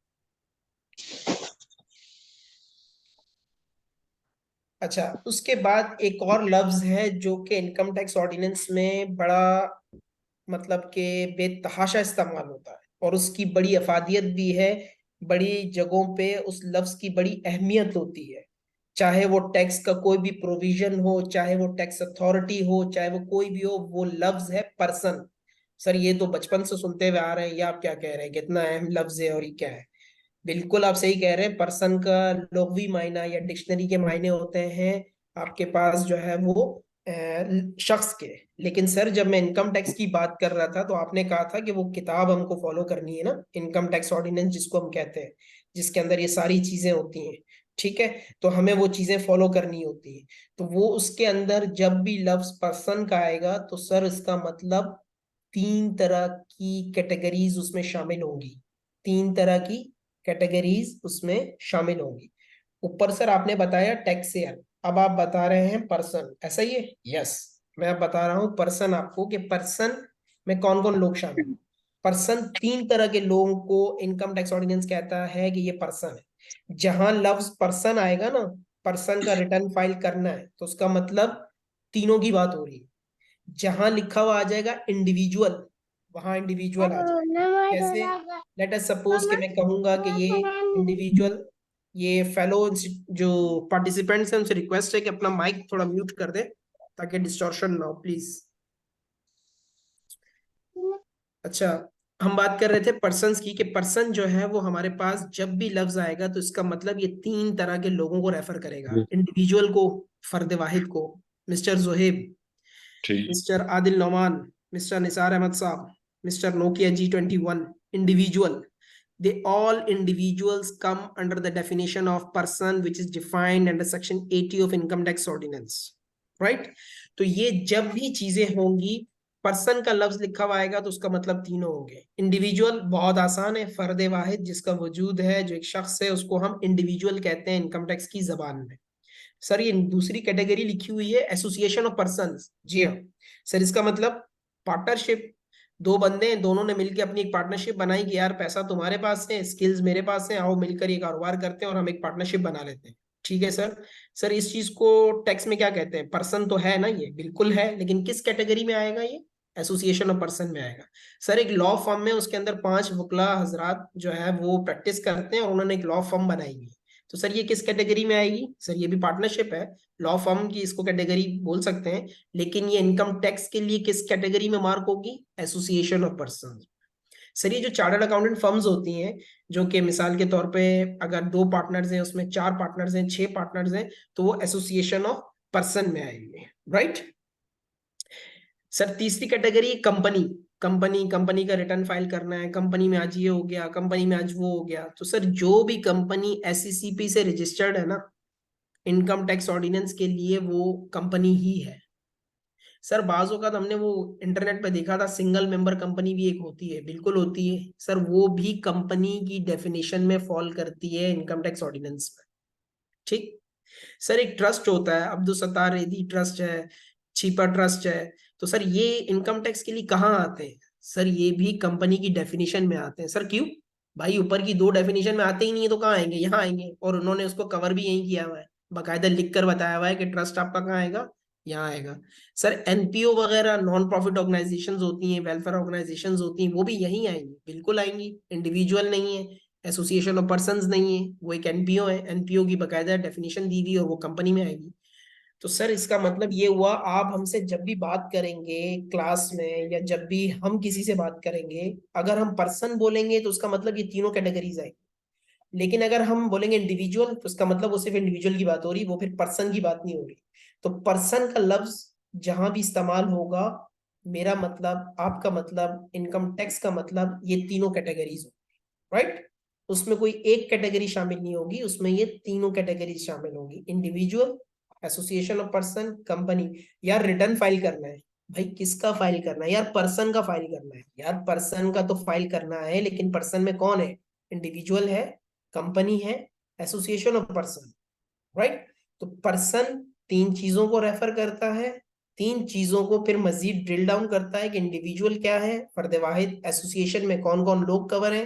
अच्छा, उसके बाद एक और लफ्ज है जो कि इनकम टैक्स ऑर्डिनेंस में बड़ा मतलब कि बेतहाशा इस्तेमाल होता है और उसकी बड़ी अफादियत भी है। बड़ी जगहों पे उस लफ्ज की बड़ी अहमियत होती है। चाहे वो टैक्स का कोई भी प्रोविजन हो, चाहे वो टैक्स अथॉरिटी हो, चाहे वो कोई भी हो, वो लफ्ज है पर्सन। सर ये तो बचपन से सुनते हुए आ रहे हैं, ये आप क्या कह रहे हैं, कितना अहम लफ्ज है और ये क्या है। बिल्कुल आप सही कह रहे हैं। पर्सन का लुग़वी मायना या डिक्शनरी के मायने होते हैं आपके पास जो है वो शख्स के। लेकिन सर जब मैं इनकम टैक्स की बात कर रहा था तो आपने कहा था कि वो किताब हमको फॉलो करनी है ना, इनकम टैक्स ऑर्डिनेंस जिसको हम कहते हैं, जिसके अंदर ये सारी चीजें होती हैं। ठीक है, तो हमें वो चीजें फॉलो करनी होती है। तो वो उसके अंदर जब भी लफ्ज पर्सन का आएगा तो सर इसका मतलब 3 तरह की कैटेगरीज उसमें शामिल होंगी। 3 तरह की कैटेगरीज उसमें शामिल होंगी। ऊपर सर आपने बताया टैक्सेयर, अब आप बता रहे हैं पर्सन, ऐसा ही है? यस, मैं अब बता रहा हूं पर्सन आपको कि पर्सन में कौन कौन लोग शामिल हैं। पर्सन 3 तरह के लोगों को इनकम टैक्स ऑर्डिनेंस कहता है कि ये पर्सन है। जहां लफ्ज पर्सन आएगा ना, पर्सन का रिटर्न फाइल करना है, तो उसका मतलब तीनों की बात हो रही है। जहां लिखा हुआ आ जाएगा इंडिविजुअल, वहां इंडिविजुअल आ जाएगा। कैसे? लेट अस सपोज कि मैं कहूंगा कि ये इंडिविजुअल, ये फेलो जो पार्टिसिपेंट्स हैं उनसे रिक्वेस्ट है कि अपना माइक थोड़ा म्यूट कर दे ताकि डिस्टॉर्शन ना हो प्लीज। अच्छा, हम बात कर रहे थे पर्सन्स की कि पर्सन जो है वो हमारे पास जब भी लफ्ज आएगा तो इसका मतलब ये 3 तरह के लोगों को रेफर करेगा। इंडिविजुअल को, फर्द वाहिद को, mister Zoheb, mister Adil Noman, mister Nisar Ahmad साहब, mister Nokia G21, individual. They all individuals come under the definition of person which is defined under section 80 of income tax ordinance, right? तो ये जब भी चीजें होंगी, पर्सन का लफ्ज लिखा हुआ आएगा तो उसका मतलब तीनों होंगे। इंडिविजुअल बहुत आसान है, फर्द वाहिद जिसका वजूद है, जो एक शख्स है, उसको हम इंडिविजुअल कहते हैं इनकम टैक्स की जबान में। सर ये दूसरी कैटेगरी लिखी हुई है एसोसिएशन ऑफ पर्संस। जी हाँ सर, इसका मतलब पार्टनरशिप। दो बंदे हैं, दोनों ने मिलकर अपनी एक पार्टनरशिप बनाई कि यार पैसा तुम्हारे पास है, स्किल्स मेरे पास है, आओ मिलकर ये कारोबार करते हैं और हम एक पार्टनरशिप बना लेते हैं। ठीक है सर। सर इस चीज को टैक्स में क्या कहते हैं? पर्सन तो है ना, ये बिल्कुल है, लेकिन किस कैटेगरी में आएगा ये? एसोसिएशन ऑफ पर्सन में आएगा। सर एक लॉ फर्म में, उसके अंदर 5 वकला हजरात जो है वो प्रैक्टिस करते हैं और उन्होंने एक लॉ फर्म बनाई हुई है। तो सर ये किस कैटेगरी में आएगी? सर ये भी पार्टनरशिप है, लॉ फर्म की इसको कैटेगरी बोल सकते हैं, लेकिन ये इनकम टैक्स के लिए किस कैटेगरी में मार्क होगी? Association of person. सर ये जो चार्टर्ड अकाउंटेंट फर्म्स होती हैं, जो कि मिसाल के तौर पे अगर 2 पार्टनर्स हैं, उसमें 4 पार्टनर्स हैं, 6 पार्टनर्स हैं, तो वो एसोसिएशन ऑफ पर्सन में आएंगे, राइट? सर तीसरी कैटेगरी कंपनी। कंपनी का रिटर्न फाइल करना है, कंपनी में आज ये हो गया, कंपनी में आज वो हो गया। तो सर जो भी कंपनी SECP से रजिस्टर्ड है ना इनकम टैक्स ऑर्डिनेंस के लिए, वो कंपनी ही है। सर बाज औक़ात हमने वो इंटरनेट पे देखा था, सिंगल मेंबर कंपनी भी एक होती है, बिल्कुल होती है सर, वो भी कंपनी की डेफिनेशन में फॉल करती है इनकम टैक्स ऑर्डिनेंस में। ठीक। सर एक ट्रस्ट होता है, अब्दुल सत्तार रेदी ट्रस्ट है, छिपा ट्रस्ट है, तो सर ये इनकम टैक्स के लिए कहाँ आते हैं? सर ये भी कंपनी की डेफिनेशन में आते हैं। सर क्यों भाई? ऊपर की 2 डेफिनेशन में आते ही नहीं है तो कहाँ आएंगे? यहाँ आएंगे, और उन्होंने उसको कवर भी यही किया हुआ है, बाकायदा लिख कर बताया हुआ है कि ट्रस्ट आपका कहाँ आएगा, यहाँ आएगा। सर NPO वगैरह नॉन प्रॉफिट ऑर्गेनाइजेशंस होती हैं, वेलफेयर ऑर्गेनाइजेशंस होती हैं, वो भी यहीं आएंगी, बिल्कुल आएंगी। इंडिविजुअल नहीं है, एसोसिएशन ऑफ पर्संस नहीं है, वो एक NPO है, NPO की बाकायदा डेफिनेशन दी हुई और वो कंपनी में आएगी। तो सर इसका मतलब ये हुआ, आप हमसे जब भी बात करेंगे क्लास में या जब भी हम किसी से बात करेंगे, अगर हम पर्सन बोलेंगे तो उसका मतलब ये तीनों कैटेगरीज आएगी। लेकिन अगर हम बोलेंगे इंडिविजुअल तो उसका मतलब वो सिर्फ इंडिविजुअल की बात हो रही, वो फिर पर्सन की बात नहीं हो रही। तो पर्सन का लफ्ज जहां भी इस्तेमाल होगा, मेरा मतलब, आपका मतलब, इनकम टैक्स का मतलब, ये तीनों कैटेगरीज होगी, राइट? उसमें कोई एक कैटेगरी शामिल नहीं होगी, उसमें ये तीनों कैटेगरीज शामिल होगी, individual, association of person, company. यार रिटर्न फाइल करना है, भाई किसका फाइल करना है? यार पर्सन का फाइल करना है। यार पर्सन का तो फाइल करना है, लेकिन पर्सन में कौन है? इंडिविजुअल है, कंपनी है, एसोसिएशन ऑफ पर्सन, राइट? तो पर्सन 3 चीजों को रेफर करता है, 3 चीजों को फिर मजीद ड्रिल डाउन करता है कि इंडिविजुअल क्या है, फर्द वाहिद, एसोसिएशन में कौन कौन लोग कवर है,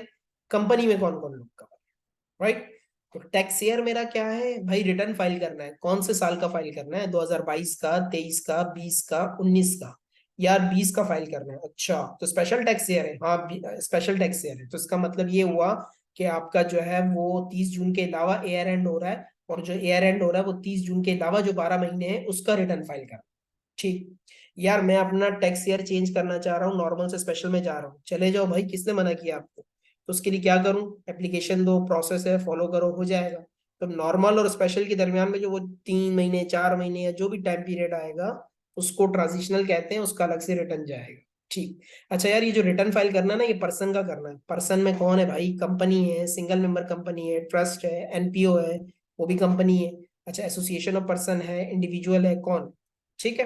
कंपनी में कौन कौन लोग कवर है, राइट? तो टैक्स ईयर मेरा क्या है भाई, रिटर्न फाइल करना है। कौन से साल का फाइल करना है, 2022 का, 23 का, 20 का, 19 का? यार 20 का फाइल करना है। अच्छा, तो स्पेशल टैक्स ईयर है। हाँ, स्पेशल टैक्स ईयर है, तो इसका मतलब ये हुआ कि आपका जो है वो 30 जून के अलावा ईयर एंड हो रहा है, और जो ईयर एंड हो रहा है वो 30 जून के अलावा जो 12 महीने हैं उसका रिटर्न फाइल करना। ठीक। यार मैं अपना टैक्स ईयर चेंज करना चाह रहा हूँ, नॉर्मल से स्पेशल में जा रहा हूँ। चले जाओ भाई, किसने मना किया आपको? तो उसके लिए क्या करूँ? एप्लीकेशन दो, प्रोसेस है, फॉलो करो, हो जाएगा। तो नॉर्मल और स्पेशल के दरमियान में जो वो 3 महीने, 4 महीने या जो भी टाइम पीरियड आएगा उसको ट्रांजिशनल कहते हैं, उसका अलग से रिटर्न जाएगा। ठीक। अच्छा यार, ये जो रिटर्न फाइल करना है ना, ये पर्सन का करना है। पर्सन में कौन है भाई? कंपनी है, सिंगल मेंबर कंपनी है, ट्रस्ट है, एनपीओ है, वो भी कंपनी है। अच्छा, एसोसिएशन ऑफ पर्सन है, इंडिविजुअल है, कौन? ठीक है।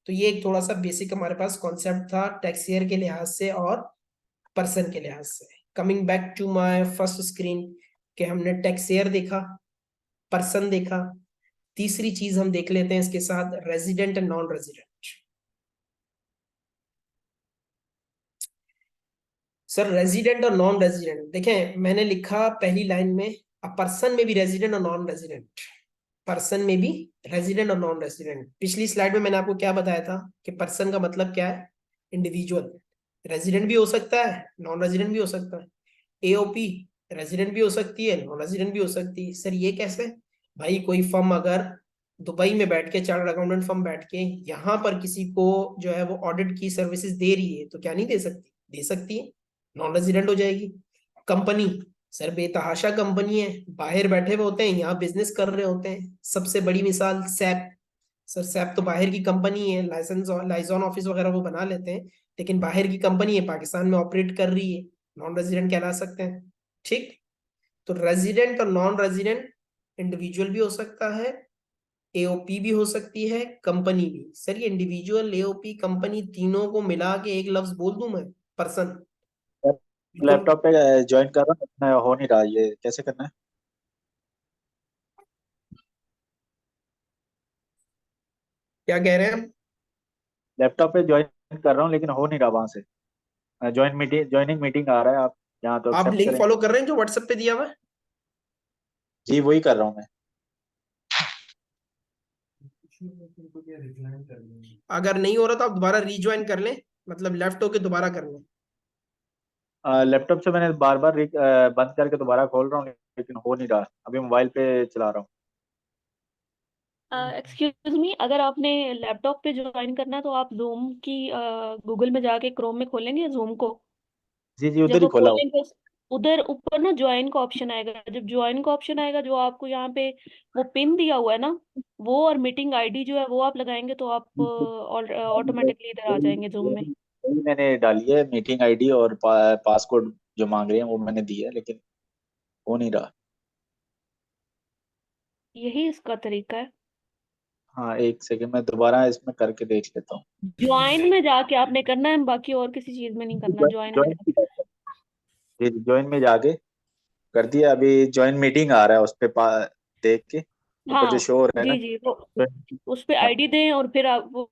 तो ये एक थोड़ा सा बेसिक हमारे पास कॉन्सेप्ट था टैक्स ईयर के लिहाज से और पर्सन के लिहाज से। Coming back to my first screen, कि हमने टैक्स ईयर देखा, पर्सन देखा, तीसरी चीज हम देख लेते हैं इसके साथ, resident and non resident. Sir resident और नॉन रेजिडेंट, देखें मैंने लिखा पहली लाइन में, अ पर्सन में भी रेजिडेंट और नॉन रेजिडेंट। पर्सन में भी रेजिडेंट और नॉन रेजिडेंट। पिछली स्लाइड में मैंने आपको क्या बताया था कि पर्सन का मतलब क्या है? इंडिविजुअल। रेजिडेंट भी हो सकता है, नॉन रेजिडेंट भी हो सकता है। एओपी रेजिडेंट भी हो सकती है, नॉन रेजिडेंट भी हो सकती है। सर ये कैसे? भाई कोई फर्म अगर दुबई में बैठ के, चार्टर्ड अकाउंटेंट फर्म बैठ के यहाँ पर किसी को जो है वो ऑडिट की सर्विसेज दे रही है, तो क्या नहीं दे सकती? दे सकती है, नॉन रेजिडेंट हो जाएगी। कंपनी, सर बेतहाशा कंपनी है, बाहर बैठे हुए होते हैं, यहाँ बिजनेस कर रहे होते हैं। सबसे बड़ी मिसाल सैप। सर सैप तो बाहर की कंपनी है, लाइसेंस लाइजॉन ऑफिस वगैरह वो बना लेते हैं, लेकिन बाहर की कंपनी है, पाकिस्तान में ऑपरेट कर रही है, नॉन रेजिडेंट कहला सकते हैं। ठीक। तो रेजिडेंट और नॉन रेजिडेंट, इंडिविजुअल भी हो सकता है, एओपी भी हो सकती है, कंपनी भी। सर ये इंडिविजुअल, एओपी, कंपनी तीनों को मिला के एक लफ्ज बोल दूं मैं? पर्सन। बिल्कुल। लैपटॉप पे ज्वाइन कर रहा हूँ अपना हो नहीं रहा, ये कैसे करना है? क्या कह रहे हैं हम? लैपटॉप पे ज्वाइन कर रहा हूँ लेकिन हो नहीं रहा वहां से। ज्वाइनिंग मीटिंग आ रहा है, आप यहाँ तो आप एक्सेप्ट लिंक करें। फॉलो कर रहे हैं जो व्हाट्सएप पे दिया हुआ है? जी वही कर रहा हूँ मैं। अगर नहीं हो रहा तो आप दोबारा रीज्वाइन कर लें, मतलब लेफ्ट होके दोबारा कर लें। लैपटॉप से मैंने बार बार बंद करके दोबारा खोल रहा हूँ लेकिन हो नहीं रहा, अभी मोबाइल पे चला रहा हूँ। एक्सक्यूज मी, अगर आपने लैपटॉप पे ज्वाइन करना है तो आप जूम की गूगल में जाके क्रोम में खोलेंगे जूम को। जी जी उधर जब ही वो खोला हुआ। खोलेंगे उधर ऊपर ना ज्वाइन का ऑप्शन आएगा। जब ज्वाइन का ऑप्शन आएगा, जो आपको यहाँ पे वो पिन दिया हुआ है ना, वो और मीटिंग आईडी जो है वो आप लगाएंगे तो आप ऑटोमेटिकली इधर आ जाएंगे जूम में। वही मैंने डाली है मीटिंग आईडी और पासकोड जो मांग रहे हैं वो मैंने दिया है, लेकिन हो नहीं रहा। यही इसका तरीका है। हाँ एक सेकंड मैं दोबारा इसमें करके देख लेता हूँ। ज्वाइन में जाके आपने करना है, बाकी और किसी चीज में नहीं करना, ज्वाइन में ज्वाइन जाके। जी ज्वाइन में जाके कर दिया, अभी ज्वाइन मीटिंग आ रहा है उस पे देख के ऊपर जो हाँ शो हो रहा है जी ना। जी, तो उस पे आईडी दें और फिर आप वो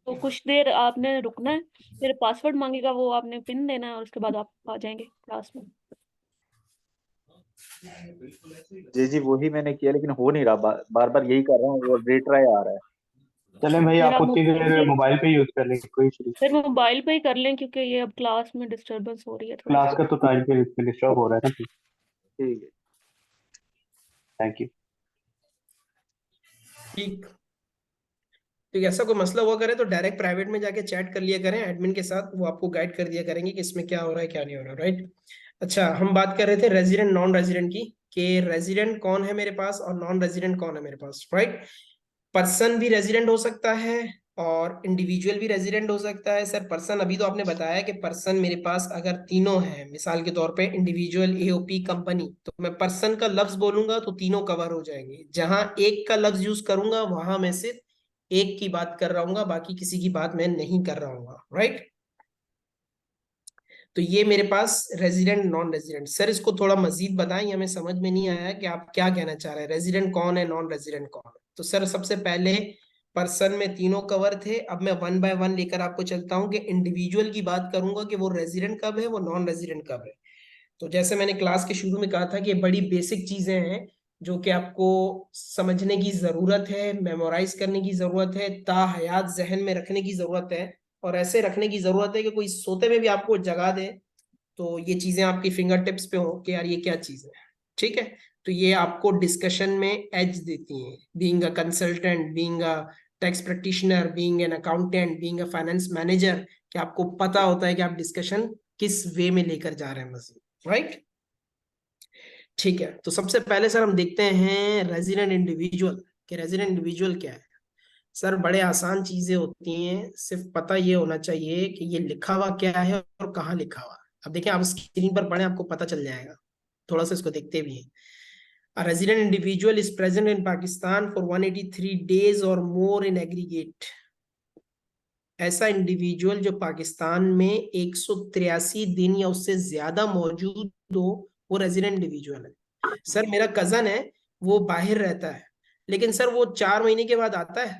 तो कुछ देर आपने रुकना है, फिर पासवर्ड मांगेगा, वो आपने पिन देना है और उसके बाद आप आ जाएंगे क्लास में। जी जी वही मैंने किया लेकिन हो नहीं रहा, बार बार यही कर रहा हूँ और रिट्राई आ रहा है। चलें भाई, फिर आप आप उतनी मोबाइल देर पे मोबाइल पे यूज कर लें, कोई इशू नहीं। फिर मोबाइल पे ही कर लें, क्योंकि ये अब क्लास में डिस्टरबेंस हो रही है थोड़ी क्लास सी। का तो टाइम पे डिस्टर्ब हो रहा है ना। ठीक है। Thank you. ठीक। तो ऐसा कोई मसला हुआ करे तो डायरेक्ट प्राइवेट में जाके चैट कर लिया करें एडमिन के साथ, वो आपको गाइड कर दिया करेंगे कि इसमें क्या हो रहा है क्या नहीं हो रहा, राइट? अच्छा, हम बात कर रहे थे रेजिडेंट नॉन रेजिडेंट की, कि रेजिडेंट कौन है मेरे पास और नॉन रेजिडेंट कौन है मेरे पास, राइट? पर्सन भी रेजिडेंट हो सकता है और इंडिविजुअल भी रेजिडेंट हो सकता है। सर पर्सन अभी तो आपने बताया कि पर्सन मेरे पास अगर तीनों हैं, मिसाल के तौर पे इंडिविजुअल, एओपी, कंपनी, तो मैं पर्सन का लफ्ज बोलूंगा तो तीनों कवर हो जाएंगे। जहां एक का लफ्ज यूज करूंगा वहां मैं सिर्फ एक की बात कर रहा हूँ, बाकी किसी की बात मैं नहीं कर रहा हूँ, राइट? तो ये मेरे पास रेजिडेंट नॉन रेजिडेंट। सर इसको थोड़ा मजीद बताएं, हमें समझ में नहीं आया कि आप क्या कहना चाह रहे हैं, रेजिडेंट कौन है, नॉन रेजिडेंट कौन है? तो सर सबसे पहले पर्सन में तीनों कवर थे, अब मैं वन बाय वन लेकर आपको चलता हूं कि इंडिविजुअल की बात करूंगा कि वो रेजिडेंट कब है, वो नॉन रेजिडेंट कब है। तो जैसे मैंने क्लास के शुरू में कहा था कि ये बड़ी बेसिक चीजें हैं जो कि आपको समझने की जरूरत है, मेमोराइज करने की जरूरत है, ताहयात जहन में रखने की जरूरत है, और ऐसे रखने की जरूरत है कि कोई सोते में भी आपको जगा दे तो ये चीजें आपकी फिंगर टिप्स पे हो कि यार ये क्या चीज है। ठीक है, तो ये आपको डिस्कशन में एज देती हैं, being a consultant, being a tax practitioner, being an accountant, being a finance manager, कि आपको पता होता है कि आप डिस्कशन किस वे में लेकर जा रहे हैं मजीद, राइट। ठीक है, तो सबसे पहले सर हम देखते हैं रेजिडेंट इंडिविजुअल, कि रेजिडेंट इंडिविजुअल क्या है। सर बड़े आसान चीजें होती हैं, सिर्फ पता ये होना चाहिए कि ये लिखा हुआ क्या है और कहाँ लिखा हुआ है। अब देखिए, आप स्क्रीन पर पढ़ें, आपको पता चल जाएगा, थोड़ा सा इसको देखते भी हैं। A resident individual is present in Pakistan for 183 days or more in aggregate. ऐसा इंडिविजुअल जो पाकिस्तान में 183 दिन या उससे ज्यादा मौजूद हो, वो रेजिडेंट इंडिविजुअल है। सर मेरा कजन है, वो बाहर रहता है, लेकिन सर वो 4 महीने के बाद आता है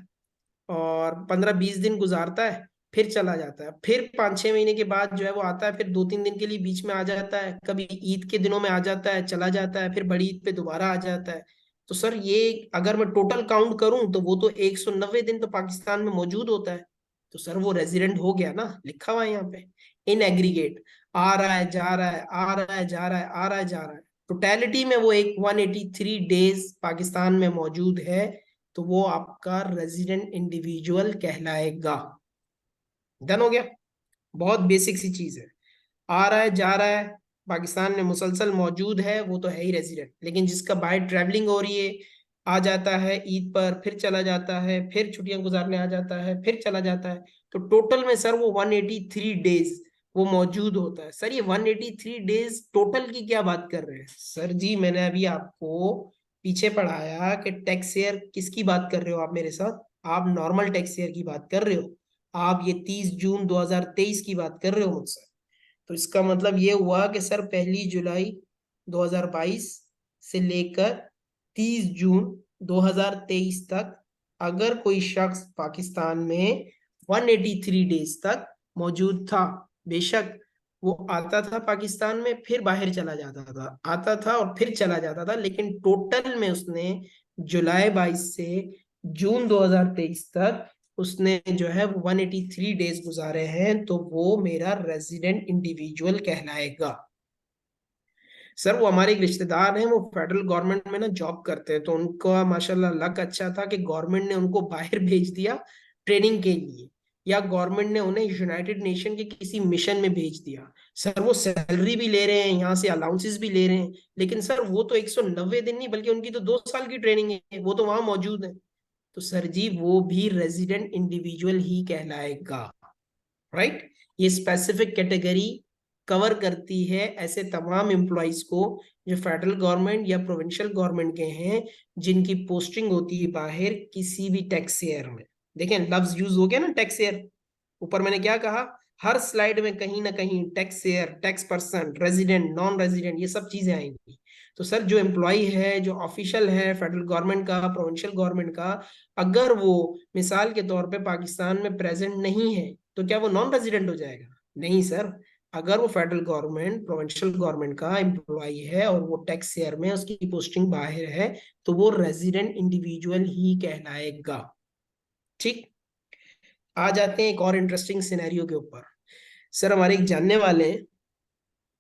और 15-20 दिन गुजारता है, फिर चला जाता है, फिर 5-6 महीने के बाद जो है वो आता है, फिर 2-3 दिन के लिए बीच में आ जाता है, कभी ईद के दिनों में आ जाता है, चला जाता है, फिर बड़ी ईद पे दोबारा आ जाता है। तो सर ये अगर मैं टोटल काउंट करूं तो वो तो 190 दिन तो पाकिस्तान में मौजूद होता है। तो सर वो रेजिडेंट हो गया ना, लिखा हुआ है यहाँ पे इन एग्रीगेट, आ रहा है जा रहा है, आ रहा है जा रहा है, आ रहा है जा रहा है, टोटलिटी में वो एक 183 डेज पाकिस्तान में मौजूद है, तो वो आपका रेजिडेंट इंडिविजुअल कहलाएगा। डन हो गया, बहुत बेसिक सी चीज है। आ रहा है जा रहा है, पाकिस्तान में मुसलसल मौजूद है, वो तो है ही रेजिडेंट। लेकिन जिसका बाहर ट्रैवलिंग हो रही है, आ जाता है ईद पर, फिर चला जाता है, फिर छुट्टियां गुजारने आ जाता है, फिर चला जाता है, तो टोटल में सर वो 183 डेज वो मौजूद होता है। सर ये 183 डेज टोटल की क्या बात कर रहे हैं सर जी? मैंने अभी आपको पीछे पढ़ाया कि टैक्स ईयर किसकी बात कर रहे हो आप मेरे साथ, आप नॉर्मल टैक्स ईयर की बात कर रहे हो, आप ये 30 जून 2023 की बात कर रहे हो मुझसे। तो इसका मतलब ये हुआ कि सर 1 जुलाई 2022 से लेकर 30 जून 2023 तक अगर कोई शख्स पाकिस्तान में 183 डेज तक मौजूद था, बेशक वो आता था पाकिस्तान में, फिर बाहर चला जाता था, आता था और फिर चला जाता था, लेकिन टोटल में उसने जुलाई 22 से जून 2023 तक उसने जो है 183 डेज गुजारे हैं, तो वो मेरा रेजिडेंट इंडिविजुअल कहलाएगा। सर वो हमारे एक रिश्तेदार हैं, वो फेडरल गवर्नमेंट में ना जॉब करते हैं, तो उनका माशाल्लाह लक अच्छा था कि गवर्नमेंट ने उनको बाहर भेज दिया ट्रेनिंग के लिए, या गवर्नमेंट ने उन्हें यूनाइटेड नेशन के किसी मिशन में भेज दिया। सर वो सैलरी भी ले रहे हैं, यहाँ से अलाउंसेस भी ले रहे हैं, लेकिन सर वो तो 190 दिन नहीं बल्कि उनकी तो 2 साल की ट्रेनिंग है, वो तो वहां मौजूद है। तो सर जी वो भी रेजिडेंट इंडिविजुअल ही कहलाएगा, राइट। ये स्पेसिफिक कैटेगरी कवर करती है ऐसे तमाम एम्प्लॉइज को जो फेडरल गवर्नमेंट या प्रोविंशियल गवर्नमेंट के हैं, जिनकी पोस्टिंग होती है बाहर किसी भी टैक्स ईयर में। देखें लफ्ज यूज हो गया ना टैक्स ईयर, ऊपर मैंने क्या कहा, हर स्लाइड में कहीं ना कहीं tax year, tax person, resident, non resident, ये सब चीजें आएंगी। तो सर जो एम्प्लॉय है, जो ऑफिशियल है फेडरल गवर्नमेंट का, प्रोविंशियल गवर्नमेंट का, अगर वो मिसाल के तौर पे पाकिस्तान में प्रेजेंट नहीं है, तो क्या वो नॉन रेजिडेंट हो जाएगा? नहीं सर, अगर वो फेडरल गवर्नमेंट, प्रोविंशियल गवर्नमेंट का एम्प्लॉय है और वो टैक्स ईयर में उसकी पोस्टिंग बाहर है, तो वो रेजिडेंट इंडिविजुअल ही कहलाएगा। ठीक, आ जाते हैं एक और इंटरेस्टिंग सिनेरियो के ऊपर। सर हमारे एक जानने वाले हैं,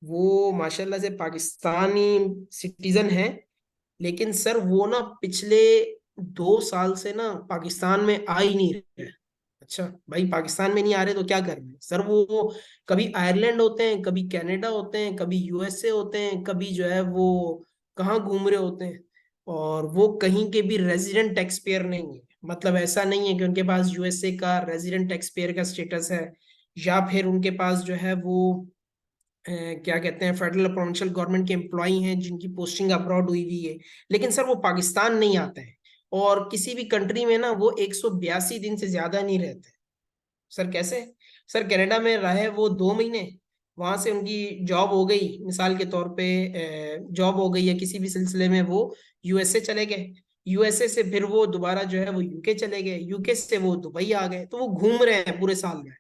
वो माशाल्लाह से पाकिस्तानी सिटीजन है, लेकिन सर वो ना पिछले 2 साल से ना पाकिस्तान में आ ही नहीं रहे। अच्छा भाई, पाकिस्तान में नहीं आ रहे तो क्या कर रहे हैं सर? वो कभी आयरलैंड होते हैं, कभी कनाडा होते हैं, कभी यूएसए होते हैं, कभी जो है वो कहाँ घूम रहे होते हैं, और वो कहीं के भी रेजिडेंट टैक्स पेयर नहीं है। मतलब ऐसा नहीं है कि उनके पास यूएसए का रेजिडेंट टैक्स पेयर का स्टेटस है, या फिर उनके पास जो है वो क्या कहते हैं फेडरल प्रोविंशियल गवर्नमेंट के एम्प्लॉई हैं जिनकी पोस्टिंग अब्रॉड हुई हुई है, लेकिन सर वो पाकिस्तान नहीं आते हैं, और किसी भी कंट्री में ना वो 182 दिन से ज्यादा नहीं रहते। सर कैसे? सर कनाडा में रहे वो 2 महीने, वहां से उनकी जॉब हो गई, मिसाल के तौर पे जॉब हो गई या किसी भी सिलसिले में वो यूएसए चले गए, यूएसए से फिर वो दोबारा जो है वो यूके चले गए, यूके से वो दुबई आ गए, तो वो घूम रहे हैं पूरे साल में।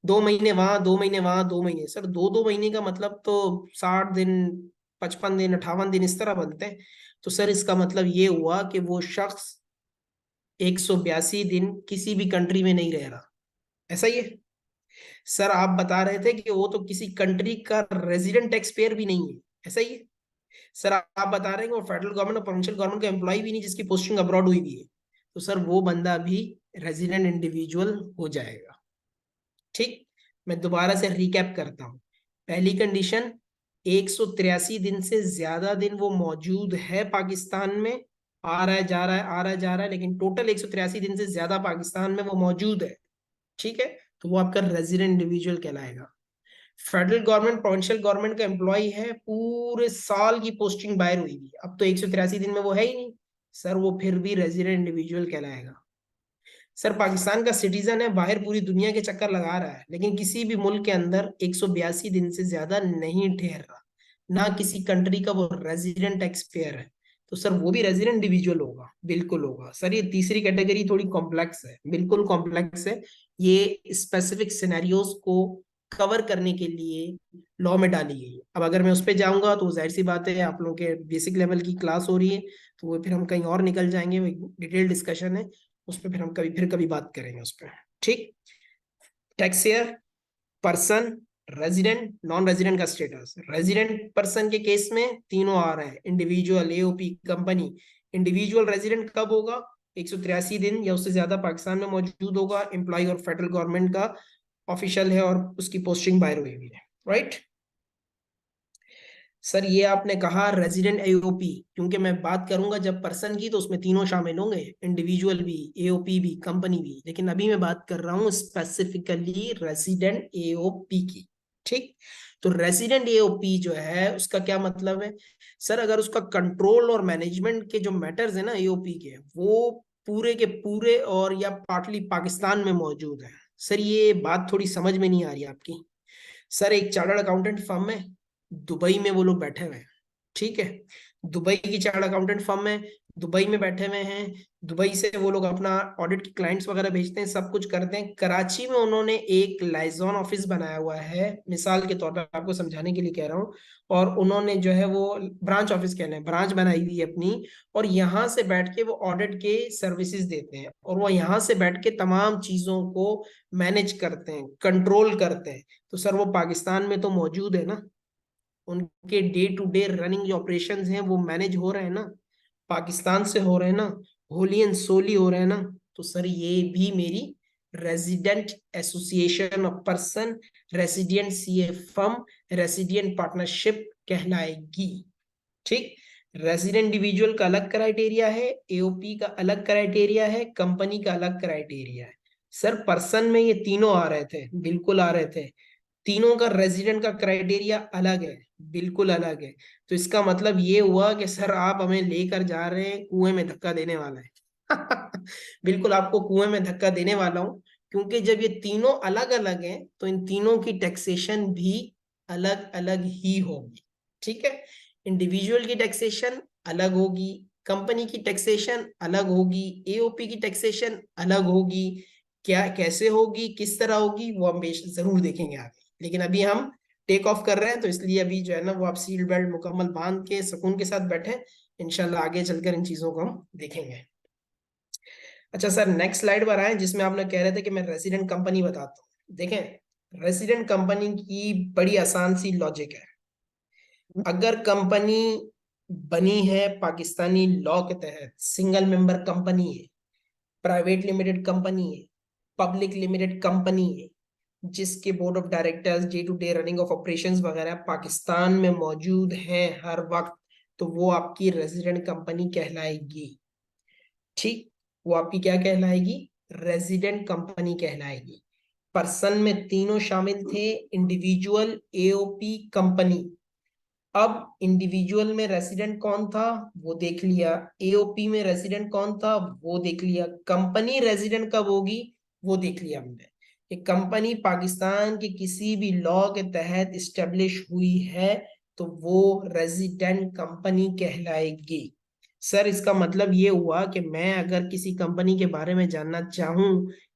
2 महीने वहां, 2 महीने वहां, 2 महीने। सर 2-2 महीने का मतलब तो 60 दिन, 55 दिन, 58 दिन इस तरह बनते हैं। तो सर इसका मतलब ये हुआ कि वो शख्स 182 दिन किसी भी कंट्री में नहीं रह रहा, ऐसा ही है। सर आप बता रहे थे कि वो तो किसी कंट्री का रेजिडेंट टैक्स पेयर भी नहीं है, ऐसा ही है। सर आप बता रहे हैं कि वो फेडरल गवर्नमेंट और प्रोविंशियल गवर्नमेंट का एम्प्लॉय भी नहीं जिसकी पोस्टिंग अब्रॉड हुई भी है, तो सर वो बंदा भी रेजिडेंट इंडिविजुअल हो जाएगा। ठीक, मैं दोबारा से रिकैप करता हूँ। पहली कंडीशन, 183 दिन से ज्यादा दिन वो मौजूद है पाकिस्तान में, आ रहा है जा रहा है, आ रहा है जा रहा है, लेकिन टोटल 183 दिन से ज्यादा पाकिस्तान में वो मौजूद है, ठीक है, तो वो आपका रेजिडेंट इंडिविजुअल कहलाएगा। फेडरल गवर्नमेंट प्रोविंशियल गवर्नमेंट का एम्प्लॉय है, पूरे साल की पोस्टिंग बाहर हुई भी, अब तो 183 दिन में वो है ही नहीं, सर वो फिर भी रेजिडेंट इंडिविजुअल कहलाएगा। सर पाकिस्तान का सिटीजन है, बाहर पूरी दुनिया के चक्कर लगा रहा है, लेकिन किसी भी मुल्क के अंदर 182 दिन से ज्यादा नहीं ठहर रहा, ना किसी कंट्री का वो रेजिडेंट टैक्स पेयर है, तो सर वो भी रेजिडेंट इंडिविजुअल होगा, बिल्कुल होगा। सर ये तीसरी कैटेगरी थोड़ी कॉम्प्लेक्स है, बिल्कुल कॉम्प्लेक्स है, ये स्पेसिफिक सिनेरियोज को कवर करने के लिए लॉ में डाली गई है। अब अगर मैं उस पर जाऊंगा तो जाहिर सी बात है, आप लोगों के बेसिक लेवल की क्लास हो रही है, तो वो फिर हम कहीं और निकल जाएंगे, डिटेल डिस्कशन है उस पर, फिर हम कभी बात करेंगे उस पर। ठीक, taxpayer, person, resident, non resident का स्टेटस। रेजिडेंट पर्सन के केस में तीनों आ रहा है, individual, AOP, company. Individual resident कब होगा? 183 दिन या उससे ज्यादा पाकिस्तान में मौजूद होगा, एम्प्लॉय और फेडरल गवर्नमेंट का ऑफिशियल है और उसकी पोस्टिंग बाहर हुई हुई है, राइट। सर ये आपने कहा रेजिडेंट एओपी, क्योंकि मैं बात करूंगा जब पर्सन की तो उसमें तीनों शामिल होंगे, इंडिविजुअल भी, एओपी भी, कंपनी भी, लेकिन अभी मैं बात कर रहा हूं स्पेसिफिकली रेजिडेंट एओपी की। ठीक, तो रेजिडेंट एओपी जो है उसका क्या मतलब है? सर अगर उसका कंट्रोल और मैनेजमेंट के जो मैटर्स है ना एओपी के, वो पूरे के पूरे और या पार्टली पाकिस्तान में मौजूद है। सर ये बात थोड़ी समझ में नहीं आ रही आपकी। सर एक चार्टर्ड अकाउंटेंट फर्म है, दुबई में वो लोग बैठे हुए हैं, ठीक है, दुबई की चार्टर्ड अकाउंटेंट फर्म है, दुबई में बैठे हुए हैं, दुबई से वो लोग अपना ऑडिट की क्लाइंट्स वगैरह भेजते हैं, सब कुछ करते हैं। कराची में उन्होंने एक लाइजॉन ऑफिस बनाया हुआ है, मिसाल के तौर पर आपको समझाने के लिए कह रहा हूँ, और उन्होंने जो है वो ब्रांच ऑफिस कह लें, ब्रांच बनाई हुई है अपनी, और यहाँ से बैठ के वो ऑडिट के सर्विसेज देते हैं, और वो यहाँ से बैठ के तमाम चीजों को मैनेज करते हैं, कंट्रोल करते हैं। तो सर वो पाकिस्तान में तो मौजूद है ना, उनके डे टू डे रनिंग जो ऑपरेशंस हैं वो मैनेज हो रहे हैं ना, पाकिस्तान से हो रहे हैं ना, होली एंड सोली हो रहे हैं ना, तो सर ये भी मेरी resident association of person, resident CA firm, resident partnership कहलाएगी। ठीक, रेजिडेंट इंडिविजुअल का अलग क्राइटेरिया है, एओपी का अलग क्राइटेरिया है, कंपनी का अलग क्राइटेरिया है। सर पर्सन में ये तीनों आ रहे थे, बिल्कुल आ रहे थे, तीनों का रेजिडेंट का क्राइटेरिया अलग है, बिल्कुल अलग है। तो इसका मतलब ये हुआ कि सर आप हमें लेकर जा रहे हैं कुएं में धक्का देने वाला है। बिल्कुल आपको कुएं में धक्का देने वाला हूं, क्योंकि जब ये तीनों अलग अलग हैं तो इन तीनों की टैक्सेशन भी अलग अलग ही होगी। ठीक है, इंडिविजुअल की टैक्सेशन अलग होगी, कंपनी की टैक्सेशन अलग होगी, एओपी की टैक्सेशन अलग होगी। क्या कैसे होगी, किस तरह होगी, वो हम जरूर देखेंगे आगे, लेकिन अभी हम टेक ऑफ कर रहे हैं, तो इसलिए अभी जो है ना वो आप सीट बेल्ट मुकम्मल बांध के सुकून के साथ बैठे, इंशाल्लाह आगे चलकर इन चीजों को हम देखेंगे। अच्छा सर नेक्स्ट स्लाइड पर आए, जिसमें आपने कह रहे थे कि मैं रेसिडेंट कंपनी बताता हूँ। देखें रेसिडेंट कंपनी की बड़ी आसान सी लॉजिक है, अगर कंपनी बनी है पाकिस्तानी लॉ के तहत, सिंगल मेंबर कंपनी है, प्राइवेट लिमिटेड कंपनी है, पब्लिक लिमिटेड कंपनी है, जिसके board of directors, day to day running of operations वगैरह पाकिस्तान में मौजूद हैं हर वक्त, तो वो आपकी रेजिडेंट कंपनी कहलाएगी। ठीक, वो आपकी क्या कहलाएगी? रेजिडेंट कंपनी कहलाएगी। पर्सन में तीनों शामिल थे, इंडिविजुअल, एओपी, कंपनी। अब इंडिविजुअल में रेसिडेंट कौन था वो देख लिया, एओपी में रेसिडेंट कौन था वो देख लिया, कंपनी रेसिडेंट कब होगी वो देख लिया हमने। कि कंपनी पाकिस्तान के किसी भी लॉ के तहत इस्टेब्लिश हुई है तो वो रेजिडेंट कंपनी कहलाएगी। सर इसका मतलब ये हुआ कि मैं अगर किसी कंपनी के बारे में जानना चाहूं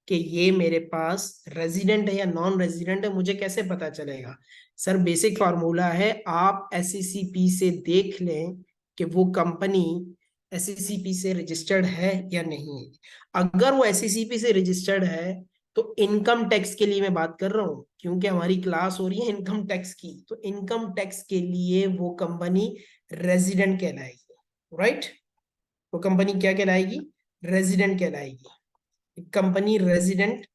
कि ये मेरे पास रेजिडेंट है या नॉन रेजिडेंट है, मुझे कैसे पता चलेगा? सर बेसिक फार्मूला है, आप एसईसीपी से देख लें कि वो कंपनी एसईसीपी से रजिस्टर्ड है या नहीं है। अगर वो एसईसीपी से रजिस्टर्ड है तो इनकम टैक्स के लिए मैं बात कर रहा हूँ, क्योंकि हमारी क्लास हो रही है इनकम टैक्स की, तो इनकम टैक्स के लिए वो कंपनी रेजिडेंट कहलाएगी, राइट? वो कंपनी क्या कहलाएगी? रेजिडेंट कहलाएगी। कंपनी रेजिडेंट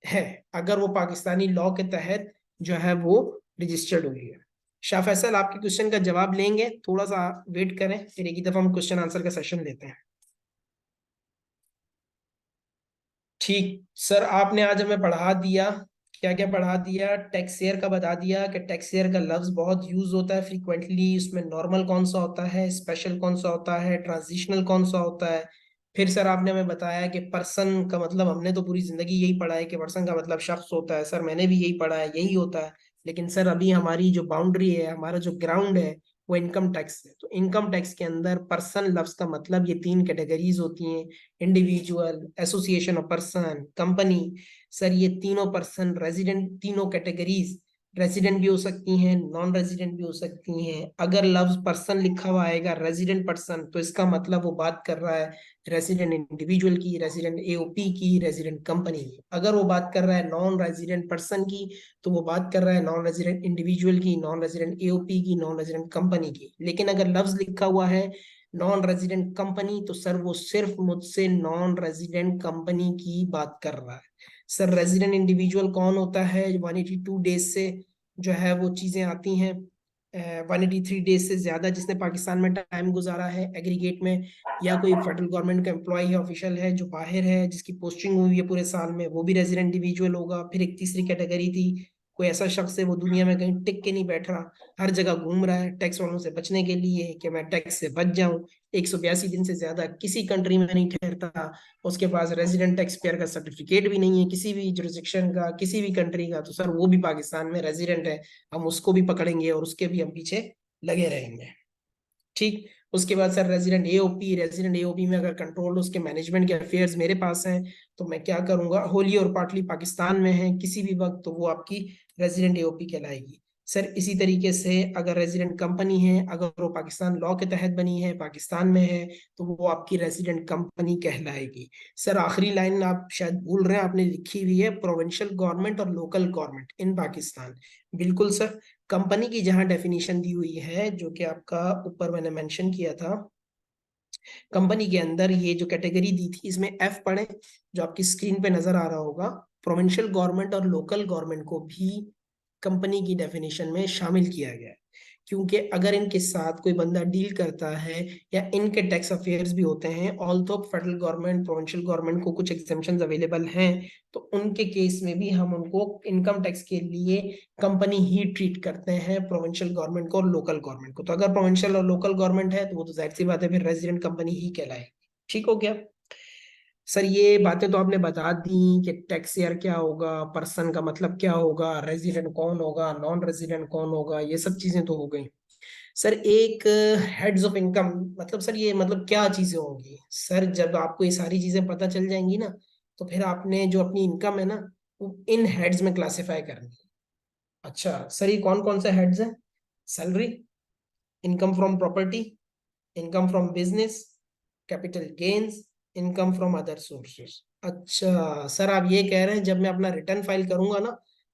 है अगर वो पाकिस्तानी लॉ के तहत जो है वो रजिस्टर्ड हुई है। शाह फैसल, आपके क्वेश्चन का जवाब लेंगे, थोड़ा सा वेट करें, फिर एक ही दफा हम क्वेश्चन आंसर का सेशन लेते हैं। ठीक सर, आपने आज हमें पढ़ा दिया, क्या क्या पढ़ा दिया? टैक्स शेयर का बता दिया कि टैक्स शेयर का लफ्ज बहुत यूज होता है फ्रीक्वेंटली, उसमें नॉर्मल कौन सा होता है, स्पेशल कौन सा होता है, ट्रांजिशनल कौन सा होता है। फिर सर आपने हमें बताया कि पर्सन का मतलब, हमने तो पूरी जिंदगी यही पढ़ा है कि पर्सन का मतलब शख्स होता है, सर मैंने भी यही पढ़ा है, यही होता है। लेकिन सर अभी हमारी जो बाउंड्री है, हमारा जो ग्राउंड है, वो इनकम टैक्स है। तो इनकम टैक्स के अंदर पर्सन लफ्ज का मतलब ये 3 कैटेगरीज होती हैं, individual, association of person, company. Sir ये तीनों पर्सन रेजिडेंट, तीनों कैटेगरीज रेजिडेंट भी हो सकती हैं, नॉन रेजिडेंट भी हो सकती हैं। अगर लफ्ज पर्सन लिखा हुआ आएगा, रेजिडेंट पर्सन, तो इसका मतलब वो बात कर रहा है रेजिडेंट इंडिविजुअल की, रेजिडेंट एओपी की, रेजिडेंट कंपनी की। अगर वो बात कर रहा है नॉन रेजिडेंट पर्सन की, तो वो बात कर रहा है नॉन रेजिडेंट इंडिविजुअल की, नॉन रेजिडेंट एओपी की, नॉन रेजिडेंट कंपनी की। लेकिन अगर लफ्ज लिखा हुआ है नॉन रेजिडेंट कंपनी, तो सर वो सिर्फ मुझसे नॉन रेजिडेंट कंपनी की बात कर रहा है। सर रेजिडेंट इंडिविजुअल कौन होता है? 182 डेज से जो है वो चीजें आती हैं, 183 डेज से ज्यादा जिसने पाकिस्तान में टाइम गुजारा है एग्रीगेट में, या कोई फेडरल गवर्नमेंट का एम्प्लॉय है, ऑफिशियल है जो बाहर है, जिसकी पोस्टिंग हुई है पूरे साल में, वो भी रेजिडेंट इंडिविजुअल होगा। फिर एक तीसरी कैटेगरी थी, कोई ऐसा शख्स है वो दुनिया में कहीं टिक के नहीं बैठ रहा, हर जगह घूम रहा है टैक्स वालों से बचने के लिए कि मैं टैक्स से बच जाऊं, 182 दिन से ज्यादा किसी कंट्री में नहीं ठहरता, उसके पास रेजिडेंट टैक्स पेयर का सर्टिफिकेट भी नहीं है किसी भी जुरिस्डिक्शन का, किसी भी कंट्री का, तो सर वो भी पाकिस्तान में रेजिडेंट है, हम उसको भी पकड़ेंगे और उसके भी हम पीछे लगे रहेंगे। ठीक, उसके बाद sir resident AOP, resident AOP में अगर कंट्रोल उसके मैनेजमेंट के अफेयर्स मेरे पास हैं, तो मैं क्या करूंगा, होली और पार्टली पाकिस्तान में है किसी भी वक्त, तो वो आपकी रेजिडेंट एओपी कहलाएगी। सर इसी तरीके से अगर रेजिडेंट कंपनी है, अगर वो पाकिस्तान लॉ के तहत बनी है, पाकिस्तान में है, तो वो आपकी रेजिडेंट कंपनी कहलाएगी। सर आखिरी लाइन आप शायद भूल रहे हैं, आपने लिखी हुई है प्रोविंशियल गवर्नमेंट और लोकल गवर्नमेंट इन पाकिस्तान। बिल्कुल सर, कंपनी की जहां डेफिनेशन दी हुई है, जो कि आपका ऊपर मैंने मेंशन किया था, कंपनी के अंदर ये जो कैटेगरी दी थी, इसमें एफ पढ़े जो आपकी स्क्रीन पे नजर आ रहा होगा, प्रोविंशियल गवर्नमेंट और लोकल गवर्नमेंट को भी कंपनी की डेफिनेशन में शामिल किया गया है। क्योंकि अगर इनके साथ कोई बंदा डील करता है या इनके टैक्स अफेयर्स भी होते हैं, ऑल तो फेडरल गवर्नमेंट प्रोविंशियल गवर्नमेंट को कुछ एग्जेम्पशंस अवेलेबल हैं, तो उनके केस में भी हम उनको इनकम टैक्स के लिए कंपनी ही ट्रीट करते हैं, प्रोविंशियल गवर्नमेंट को और लोकल गवर्नमेंट को। तो अगर प्रोविंशियल और लोकल गवर्नमेंट है तो वो तो जाहिर सी बात है फिर रेजिडेंट कंपनी ही कहलाएगी। ठीक हो गया सर? ये बातें तो आपने बता दी कि टैक्स ईयर क्या होगा, पर्सन का मतलब क्या होगा, रेजिडेंट कौन होगा, नॉन रेजिडेंट कौन होगा, ये सब चीजें तो हो गई। सर एक हेड्स ऑफ इनकम मतलब, सर ये मतलब क्या चीजें होंगी? सर जब आपको ये सारी चीजें पता चल जाएंगी ना, तो फिर आपने जो अपनी इनकम है ना, वो इन हेड्स में क्लासिफाई करनी है। अच्छा सर, ये कौन कौन से हेड्स हैं? Salary, income from property, income from business, capital gains, income from other sources. अच्छा सर, आप ये कह रहे हैं जब मैं अपना रिटर्न फाइल करूंगा ना,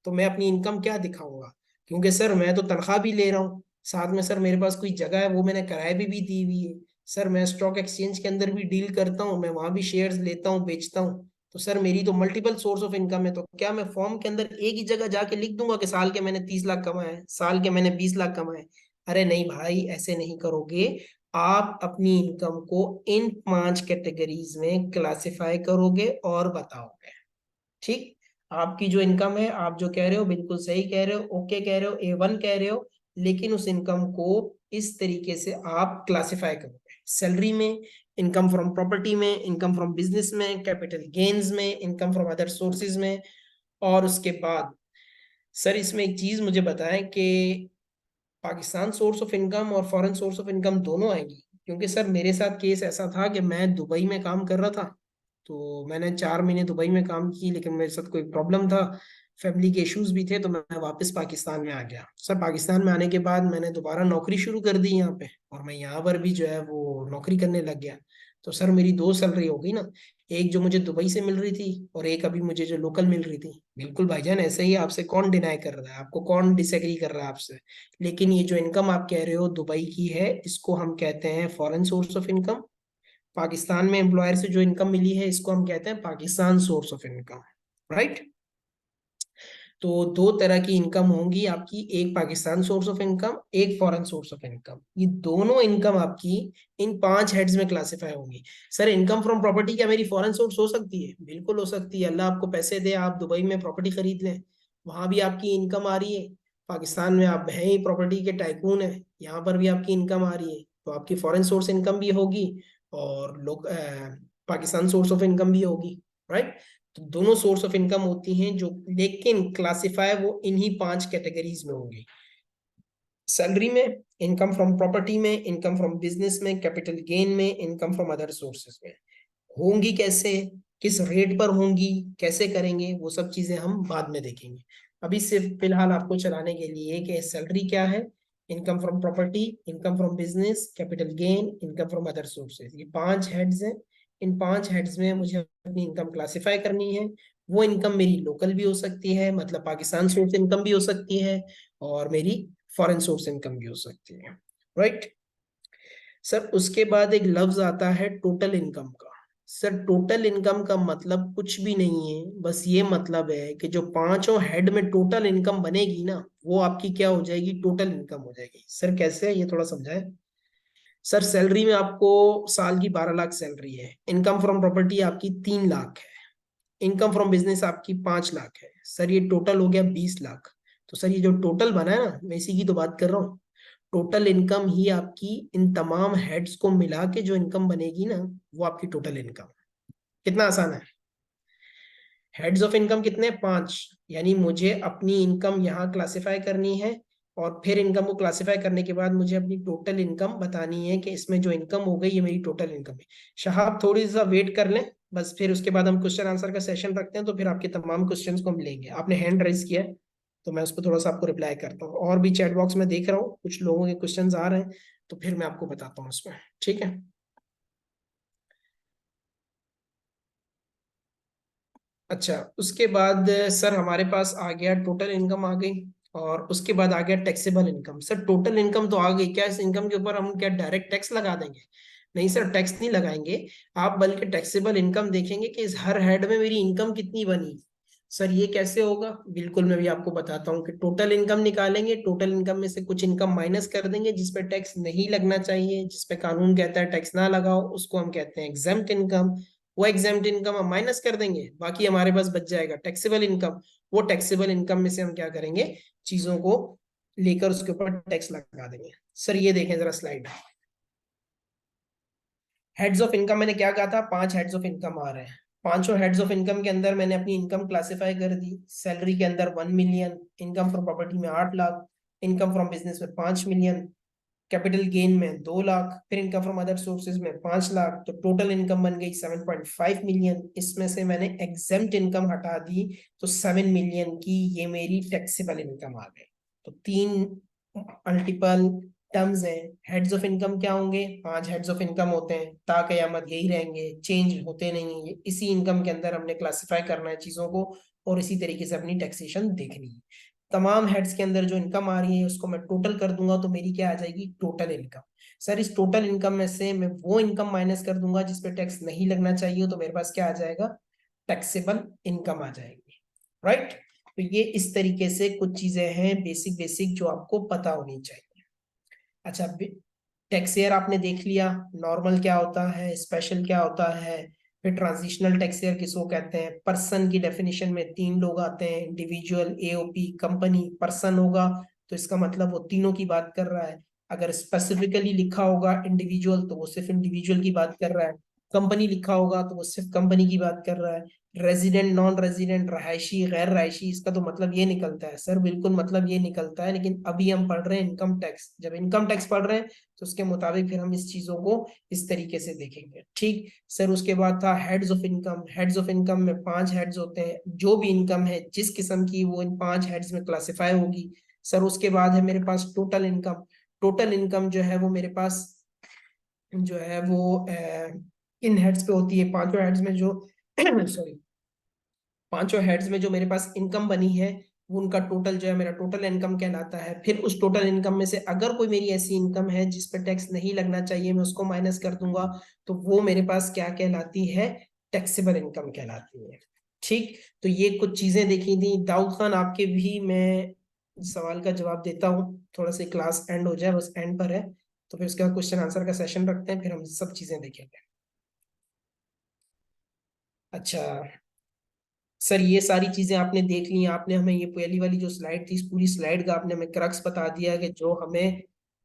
तो मैं अपनी इनकम क्या दिखाऊंगा? क्योंकि सर मैं तो तनख्वाह भी ले रहा हूँ, साथ में सर मेरे पास कोई जगह है वो मैंने किराए भी दी हुई है, सर मैं स्टॉक एक्सचेंज के अंदर भी डील करता हूँ, मैं वहां भी शेयर्स लेता हूँ बेचता हूँ, तो सर मेरी तो मल्टीपल सोर्स ऑफ इनकम है। तो क्या मैं फॉर्म के अंदर एक ही जगह जाके लिख दूंगा कि साल के मैंने 30 लाख कमाए, साल के मैंने 20 लाख कमाए? अरे नहीं भाई, ऐसे नहीं करोगे। आप अपनी इनकम को इन 5 कैटेगरीज में क्लासिफाई करोगे और बताओगे। ठीक, आपकी जो इनकम है, आप जो कह रहे हो बिल्कुल सही कह रहे हो, ओके कह रहे हो, A1 कह रहे हो, लेकिन उस इनकम को इस तरीके से आप क्लासिफाई करोगे, सैलरी में, इनकम फ्रॉम प्रॉपर्टी में, इनकम फ्रॉम बिजनेस में, कैपिटल गेन्स में, इनकम फ्रॉम अदर सोर्सेज में। और उसके बाद सर इसमें एक चीज मुझे बताएं कि पाकिस्तान सोर्स ऑफ इनकम और फॉरेन सोर्स ऑफ इनकम दोनों आएंगी? क्योंकि सर मेरे साथ केस ऐसा था कि मैं दुबई में काम कर रहा था, तो मैंने 4 महीने दुबई में काम की, लेकिन मेरे साथ कोई प्रॉब्लम था, फैमिली के इश्यूज भी थे, तो मैं वापस पाकिस्तान में आ गया। सर पाकिस्तान में आने के बाद मैंने दोबारा नौकरी शुरू कर दी यहाँ पे, और मैं यहाँ पर भी जो है वो नौकरी करने लग गया। तो सर मेरी 2 सैलरी हो गई ना, एक जो मुझे दुबई से मिल रही थी और एक अभी मुझे जो लोकल मिल रही थी। बिल्कुल भाईजान ऐसे ही, आपसे कौन डिनाई कर रहा है, आपको कौन डिसएग्री कर रहा है आपसे। लेकिन ये जो इनकम आप कह रहे हो दुबई की है, इसको हम कहते हैं foreign source of income. Pakistan में एम्प्लॉयर से जो इनकम मिली है, इसको हम कहते हैं Pakistan source of income, right. तो 2 तरह की इनकम होंगी आपकी, एक पाकिस्तान सोर्स ऑफ इनकम, एक फॉरेन सोर्स ऑफ इनकम। ये दोनों इनकम आपकी इन 5 हेड्स में क्लासिफाई होंगी। सर इनकम फ्रॉम प्रॉपर्टी क्या मेरी फॉरेन सोर्स हो सकती है? बिल्कुल हो सकती है। अल्लाह आपको पैसे दे, आप दुबई में प्रॉपर्टी खरीद लें, वहां भी आपकी इनकम आ रही है। पाकिस्तान में आप हैं ही प्रॉपर्टी के टाइकून है, यहाँ पर भी आपकी इनकम आ रही है, तो आपकी फॉरेन सोर्स इनकम भी होगी और लोग पाकिस्तान सोर्स ऑफ इनकम भी होगी, राइट। तो दोनों सोर्स ऑफ इनकम होती हैं जो, लेकिन क्लासिफाई वो इन्हीं 5 कैटेगरीज में होंगी। सैलरी में, इनकम फ्रॉम प्रॉपर्टी में, इनकम फ्रॉम बिजनेस में, कैपिटल गेन में, इनकम फ्रॉम अदर सोर्सेज में। होंगी कैसे, किस रेट पर होंगी, कैसे करेंगे, वो सब चीजें हम बाद में देखेंगे। अभी सिर्फ फिलहाल आपको चलाने के लिए कि सैलरी क्या है, income from property, income from business, capital gain, income from other sources, ये 5 हेड्स हैं। इन 5 हेड्स में मुझे अपनी इनकम क्लासिफाई करनी है। वो इनकम मेरी लोकल भी हो सकती है, मतलब पाकिस्तान सोर्स इनकम भी हो सकती है, और मेरी फॉरेन सोर्स इनकम भी हो सकती है, राइट। सर उसके बाद एक लफ्ज आता है टोटल इनकम का। सर टोटल इनकम का मतलब कुछ भी नहीं है, बस ये मतलब है कि जो 5 हेड में टोटल इनकम बनेगी ना, वो आपकी क्या हो जाएगी, टोटल इनकम हो जाएगी। सर कैसे है ये थोड़ा समझाएं। सर सैलरी में आपको साल की 12 लाख सैलरी है, इनकम फ्रॉम प्रॉपर्टी आपकी 3 लाख है, इनकम फ्रॉम बिजनेस आपकी 5 लाख है। सर ये टोटल हो गया 20 लाख। तो सर ये जो टोटल बना है ना, मैं इसी की तो बात कर रहा हूँ। टोटल इनकम ही आपकी इन तमाम हेड्स को मिला के जो इनकम बनेगी ना, वो आपकी टोटल इनकम। कितना आसान है। हेड्स ऑफ इनकम कितने, 5। यानी मुझे अपनी इनकम यहाँ क्लासिफाई करनी है, और फिर इनकम को क्लासिफाई करने के बाद मुझे अपनी टोटल इनकम बतानी है कि इसमें जो इनकम हो गई ये मेरी टोटल इनकम है। शहाब थोड़ी सा वेट कर लें, बस फिर उसके बाद हम क्वेश्चन आंसर का सेशन रखते हैं, तो फिर आपके तमाम क्वेश्चंस को हम लेंगे। आपने हैंड रेज किया है, तो मैं उस पर थोड़ा सा आपको रिप्लाई करता हूँ। और भी चैट बॉक्स में देख रहा हूँ कुछ लोगों के क्वेश्चन आ रहे हैं, तो फिर मैं आपको बताता हूँ उसमें, ठीक है। अच्छा उसके बाद सर हमारे पास आ गया टोटल इनकम आ गई, और उसके बाद आ गया taxable income. Sir total income तो आ गई, क्या इस इनकम के ऊपर हम क्या डायरेक्ट टैक्स लगा देंगे? नहीं सर, टैक्स नहीं लगाएंगे आप, बल्कि टैक्सेबल इनकम देखेंगे कि इस हर हेड में मेरी इनकम कितनी बनी। सर ये कैसे होगा, बिल्कुल मैं भी आपको बताता हूँ कि टोटल इनकम निकालेंगे, टोटल इनकम में से कुछ इनकम माइनस कर देंगे जिसपे टैक्स नहीं लगना चाहिए, जिसपे कानून कहता है टैक्स ना लगाओ, उसको हम कहते हैं एग्जेम्प्ट इनकम। वो एग्जेम्प्ट इनकम हम माइनस कर देंगे, बाकी हमारे पास बच जाएगा टैक्सेबल इनकम। वो टैक्सेबल इनकम में से हम क्या करेंगे, चीजों को लेकर उसके ऊपर टैक्स लगा देंगे। सर ये देखें जरा स्लाइड, हेड्स ऑफ इनकम मैंने क्या कहा था, 5 हेड्स ऑफ इनकम आ रहे हैं। 5 हेड्स ऑफ इनकम के अंदर मैंने अपनी इनकम क्लासिफाई कर दी। सैलरी के अंदर 1 मिलियन, इनकम फ्रॉम प्रॉपर्टी में 8 लाख, इनकम फ्रॉम बिजनेस में 5 मिलियन, कैपिटल गेन में 2 लाख, फिर इनकम फ्रॉम अदर सोर्सेज में 5 लाख। तो टोटल इनकम बन गई 7.5 मिलियन। इसमें से मैंने एग्जेम्प्ट इनकम हटा दी, तो 7 मिलियन की ये मेरी टैक्सेबल इनकम आ गई। तो 3 मल्टीपल टर्म्स हैं। हेड्स ऑफ इनकम क्या होंगे, 5 हेड्स ऑफ इनकम होते हैं, ता कयामत यही रहेंगे, चेंज होते नहीं है। इसी इनकम के अंदर हमने क्लासिफाई करना है चीजों को, और इसी तरीके से अपनी टैक्सेशन देखनी है। तमाम हेड्स के अंदर जो इनकम आ रही है उसको मैं टोटल कर दूंगा, तो मेरी क्या आ जाएगी, टोटल इनकम। सर इस टोटल इनकम में से मैं वो इनकम माइनस कर दूंगा जिसपे टैक्स नहीं लगना चाहिए, तो मेरे पास क्या आ जाएगा, टैक्सेबल इनकम आ जाएगी, राइट। तो ये इस तरीके से कुछ चीजें हैं बेसिक बेसिक जो आपको पता होनी चाहिए। अच्छा टैक्स ईयर आपने देख लिया, नॉर्मल क्या होता है, स्पेशल क्या होता है, फिर ट्रांजिशनल टैक्स ईयर किसको कहते हैं। पर्सन की डेफिनेशन में 3 लोग आते हैं, इंडिविजुअल, एओपी, कंपनी। पर्सन होगा तो इसका मतलब वो तीनों की बात कर रहा है। अगर स्पेसिफिकली लिखा होगा इंडिविजुअल, तो वो सिर्फ इंडिविजुअल की बात कर रहा है। कंपनी लिखा होगा तो वो सिर्फ कंपनी की बात कर रहा है। रेजिडेंट, नॉन रेजिडेंट, रहायशी, गैर रहायशी, इसका तो मतलब ये निकलता है सर, बिल्कुल मतलब ये निकलता है। लेकिन अभी हम पढ़ रहे हैं इनकम टैक्स, जब इनकम टैक्स पढ़ रहे हैं तो उसके मुताबिक फिर हम इस चीजों को इस तरीके से देखेंगे। ठीक सर, उसके बाद था heads of income. Heads of income में 5 हेड्स होते हैं, जो भी इनकम है जिस किस्म की वो इन 5 हेड्स में क्लासिफाई होगी। सर उसके बाद है मेरे पास टोटल इनकम। टोटल इनकम जो है वो मेरे पास जो है वो इन हेड्स पे होती है, पांचों हेड्स में जो सॉरी, पांचों हेड्स में जो मेरे पास इनकम बनी है वो उनका टोटल जो है मेरा टोटल इनकम कहलाता है। फिर उस टोटल इनकम में से अगर कोई मेरी ऐसी इनकम है जिस पर टैक्स नहीं लगना चाहिए, मैं उसको माइनस कर दूंगा, तो वो मेरे पास क्या कहलाती है, टैक्सेबल इनकम कहलाती है। ठीक, तो ये कुछ चीजें देखी थी। दाऊद खान आपके भी मैं सवाल का जवाब देता हूँ, थोड़ा सा क्लास एंड हो जाए, बस एंड पर है, तो फिर उसके बाद क्वेश्चन आंसर का सेशन रखते हैं, फिर हम सब चीजें देखेंगे। अच्छा सर, ये सारी चीजें आपने देख ली, आपने हमें ये पहली वाली जो स्लाइड थी, इस पूरी स्लाइड का आपने हमें क्रक्स बता दिया कि जो हमें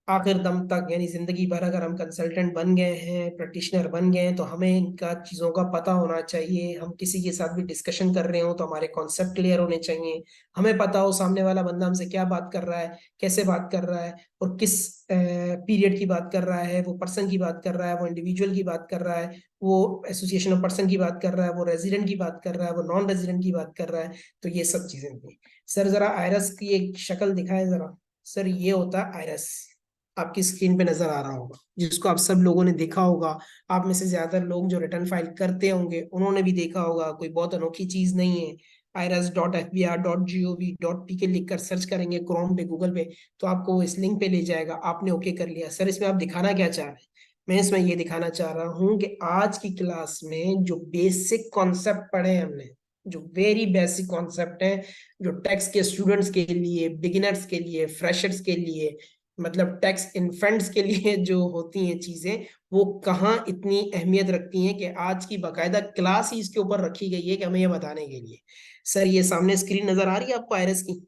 आखिर दम तक, यानी जिंदगी भर अगर हम कंसल्टेंट बन गए हैं, प्रैक्टिशनर बन गए हैं, तो हमें इनका चीजों का पता होना चाहिए। हम किसी के साथ भी डिस्कशन कर रहे हो तो हमारे कॉन्सेप्ट क्लियर होने चाहिए, हमें पता हो सामने वाला बंदा हमसे क्या बात कर रहा है, कैसे बात कर रहा है, और किस पीरियड की बात कर रहा है, वो पर्सन की बात कर रहा है, वो इंडिविजुअल की बात कर रहा है, वो एसोसिएशन ऑफ पर्सन की बात कर रहा है, वो रेजिडेंट की बात कर रहा है, वो नॉन रेजिडेंट की बात कर रहा है। तो ये सब चीजें थी। सर जरा आयरस की एक शक्ल दिखाए जरा। सर ये होता है आयरस, आपकी स्क्रीन पे नजर आ रहा होगा, जिसको आप सब लोगों ने देखा होगा। आप में से ज्यादातर लोग जो रिटर्न फाइल करते होंगे उन्होंने भी देखा होगा, कोई बहुत अनोखी चीज नहीं है। irs.fbr.gov.pk लिख कर सर्च करेंगे क्रोम पे, गूगल पे, तो आपको वो इस लिंक पे ले जाएगा। आपने ओके कर लिया। सर इसमें आप दिखाना क्या चाह रहे हैं? मैं इसमें ये दिखाना चाह रहा हूँ कि आज की क्लास में जो बेसिक कॉन्सेप्ट पढ़े हैं हमने, जो वेरी बेसिक कॉन्सेप्ट है, जो टैक्स के स्टूडेंट्स के लिए, बिगिनर्स के लिए, फ्रेशर्स के लिए, मतलब टैक्स इन्फेंट्स के लिए जो होती हैं चीजें, वो कहाँ इतनी अहमियत रखती हैं कि आज की बाकायदा क्लास ही इसके ऊपर रखी गई है कि हमें ये बताने के लिए। सर ये सामने स्क्रीन नजर आ रही है आपको आयरस की?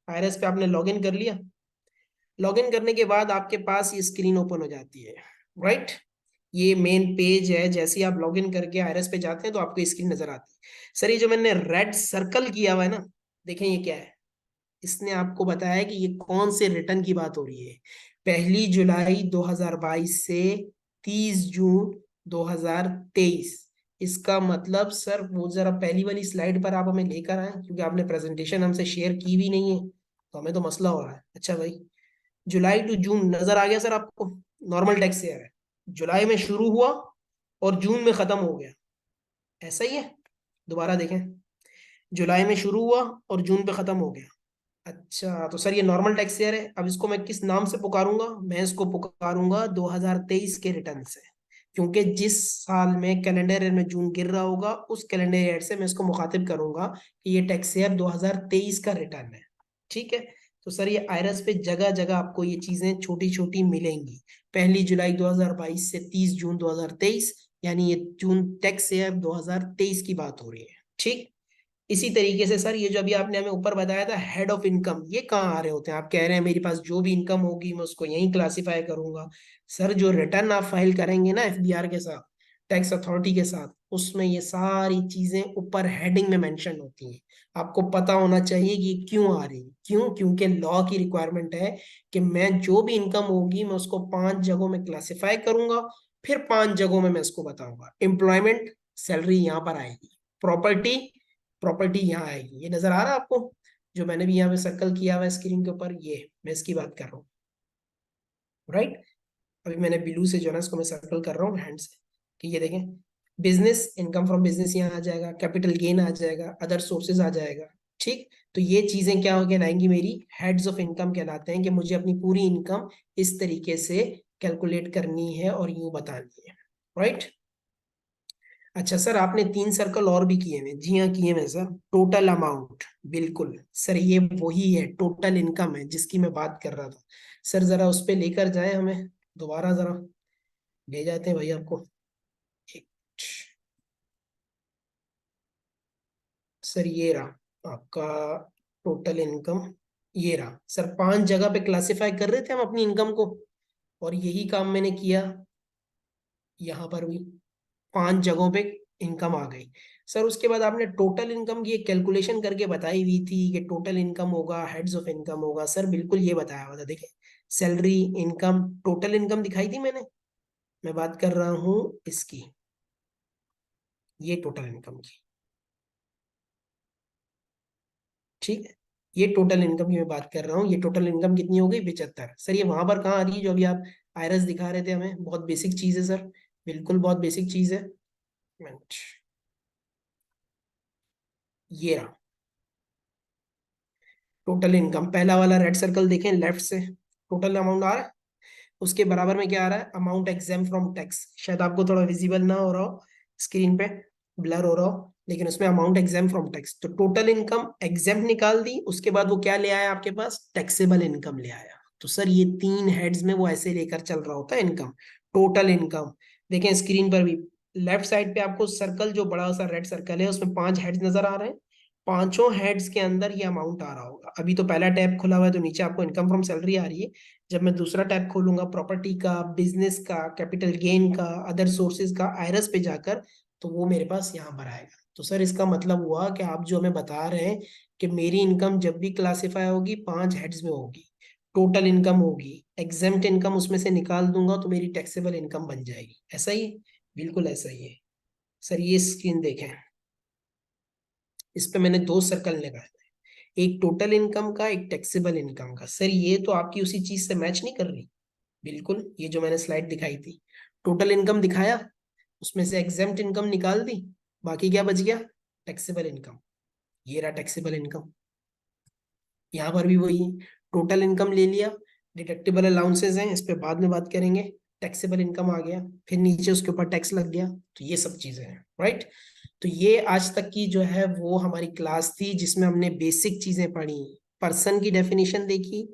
आयरस पे आपने लॉगिन कर लिया? लॉगिन करने के बाद आपके पास ये स्क्रीन ओपन हो जाती है, राइट? ये मेन पेज है। जैसे ही आप लॉगिन करके आयरस पे जाते हैं तो आपको स्क्रीन नजर आती है। सर ये जो मैंने रेड सर्कल किया हुआ है ना, देखें ये क्या है? इसने आपको बताया कि ये कौन से रिटर्न की बात हो रही है। 1 जुलाई 2022 से 30 जून 2023। इसका मतलब सर वो जरा पहली वाली स्लाइड पर आप हमें लेकर आए, क्योंकि आपने प्रेजेंटेशन हमसे शेयर की भी नहीं है, तो हमें तो मसला हो रहा है। अच्छा भाई, जुलाई टू जून नजर आ गया सर आपको? नॉर्मल टैक्स ईयर है, जुलाई में शुरू हुआ और जून में खत्म हो गया, ऐसा ही है? दोबारा देखें, जुलाई में शुरू हुआ और जून पे खत्म हो गया। अच्छा, तो सर ये नॉर्मल टैक्स ईयर है। अब इसको मैं किस नाम से पुकारूंगा? मैं इसको पुकारूंगा 2023 के रिटर्न से, क्योंकि जिस साल में कैलेंडर ईयर में जून गिर रहा होगा उस कैलेंडर ईयर से मैं इसको मुखातिब करूंगा कि ये टैक्स ईयर 2023 का रिटर्न है। ठीक है, तो सर ये आयरस पे जगह जगह आपको ये चीजें छोटी छोटी मिलेंगी। 1 जुलाई 2022 से 30 जून 2023, यानी ये जून टैक्स ईयर 2023 की बात हो रही है। ठीक, इसी तरीके से सर ये जो अभी आपने हमें ऊपर बताया था हेड ऑफ इनकम, ये कहाँ आ रहे होते हैं? आप कह रहे हैं मेरे पास जो भी इनकम होगी मैं उसको यहीं क्लासिफाई करूंगा। सर जो रिटर्न आप फाइल करेंगे ना एफबीआर के साथ, टैक्स अथॉरिटी के साथ, उसमें ये सारी चीजें ऊपर हेडिंग में मेंशन होती हैं। आपको पता होना चाहिए कि ये क्यों आ रही है। क्यों? क्योंकि लॉ की रिक्वायरमेंट है कि मैं जो भी इनकम होगी मैं उसको 5 जगहों में क्लासिफाई करूंगा, फिर 5 जगहों में मैं इसको बताऊंगा। एम्प्लॉयमेंट, सैलरी यहाँ पर आएगी। प्रॉपर्टी, प्रॉपर्टी यहाँ आएगी। ये नजर आ रहा है आपको? जो मैंने भी यहाँ पे सर्कल किया हुआ है स्क्रीन के ऊपर, ये मैं इसकी बात कर रहा हूँ, राइट? अभी मैंने ब्लू से जो है ना इसको मैं सर्कल कर रहा हूँ हैंड से, कि ये देखें, बिजनेस, इनकम फ्रॉम बिजनेस यहाँ आ जाएगा, कैपिटल गेन आ जाएगा, अदर सोर्सेज आ जाएगा। ठीक, तो ये चीजें क्या हो कहलाएंगी? मेरी हेड्स ऑफ इनकम कहलाते हैं, कि मुझे अपनी पूरी इनकम इस तरीके से कैलकुलेट करनी है और यूं बतानी है, राइट? अच्छा सर, आपने 3 सर्कल और भी किए हुए? जी हाँ किए हुए सर। टोटल अमाउंट, बिल्कुल सर, ये वही है, टोटल इनकम है जिसकी मैं बात कर रहा था। सर जरा उस पे लेकर जाए हमें, दोबारा जरा ले जाते हैं भाई आपको। एक सर ये रहा आपका टोटल इनकम, ये रहा सर। 5 जगह पे क्लासिफाई कर रहे थे हम अपनी इनकम को, और यही काम मैंने किया यहाँ पर भी। 5 जगहों पे इनकम आ गई। सर उसके बाद आपने टोटल इनकम की एक कैलकुलेशन करके बताई हुई थी कि टोटल इनकम होगा, हेड्स ऑफ इनकम होगा। सर बिल्कुल ये बताया हुआ था, देखिए सैलरी, इनकम, टोटल इनकम दिखाई थी मैंने। मैं बात कर रहा हूं इसकी, ये टोटल इनकम की, ठीक है। ये टोटल इनकम की मैं बात कर रहा हूँ। ये टोटल इनकम कितनी हो गई? 75। सर ये वहां पर कहाँ आ रही है जो अभी आप आयरस दिखा रहे थे हमें? बहुत बेसिक चीज है सर, बिल्कुल बहुत बेसिक चीज है। मिनट, ये रहा टोटल इनकम, पहला वाला रेड सर्कल देखें लेफ्ट से, टोटल अमाउंट आ रहा है। उसके बराबर में क्या आ रहा है? Amount exam from tax. शायद आपको थोड़ा विजिबल ना हो रहा हो स्क्रीन पे, ब्लर हो रहा हो, लेकिन उसमें अमाउंट एग्जाम फ्रॉम टैक्स। तो टोटल इनकम एग्जाम निकाल दी, उसके बाद वो क्या ले आया आपके पास? टैक्सेबल इनकम ले आया। तो सर ये 3 हेड्स में वो ऐसे लेकर चल रहा होता है इनकम, टोटल इनकम। देखें स्क्रीन पर भी लेफ्ट साइड पे आपको सर्कल, जो बड़ा सा रेड सर्कल है उसमें 5 हेड्स नजर आ रहे हैं। पांचों हेड्स के अंदर ये अमाउंट आ रहा होगा। अभी तो पहला टैब खुला हुआ है तो नीचे आपको इनकम फ्रॉम सैलरी आ रही है। जब मैं दूसरा टैब खोलूंगा, प्रॉपर्टी का, बिजनेस का, कैपिटल गेन का, अदर सोर्सेज का, आयरस पे जाकर, तो वो मेरे पास यहाँ पर आएगा। तो सर इसका मतलब हुआ कि आप जो हमें बता रहे हैं कि मेरी इनकम जब भी क्लासिफाई होगी 5 हेड्स में होगी, टोटल इनकम होगी, एग्जेम्प्ट इनकम उसमें से निकाल दूंगा तो मेरी टैक्सेबल इनकम बन जाएगी। ऐसा ही? बिल्कुल ऐसा ही है सर। ये स्क्रीन देखें, इस पे मैंने 2 सर्कल लगाए, एक टोटल इनकम का, एक टैक्सेबल इनकम का। सर ये तो आपकी उसी चीज से मैच नहीं कर रही। बिल्कुल, ये जो मैंने स्लाइड दिखाई थी, टोटल इनकम दिखाया, उसमें से एग्जेम्प्ट इनकम निकाल दी, बाकी क्या बच गया? Taxable income. ये रहा टैक्सेबल इनकम। यहाँ पर भी वही है, टोटल इनकम ले लिया, डिडक्टेबल अलाउंसेस हैं, इस पे बाद में बात करेंगे, टैक्सेबल इनकम आ गया, फिर नीचे उसके ऊपर टैक्स लग गया। तो ये सब चीजें हैं, राइट। तो ये आज तक की जो है वो हमारी क्लास थी जिसमें हमने बेसिक चीजें पढ़ी। पर्सन की डेफिनेशन देखी,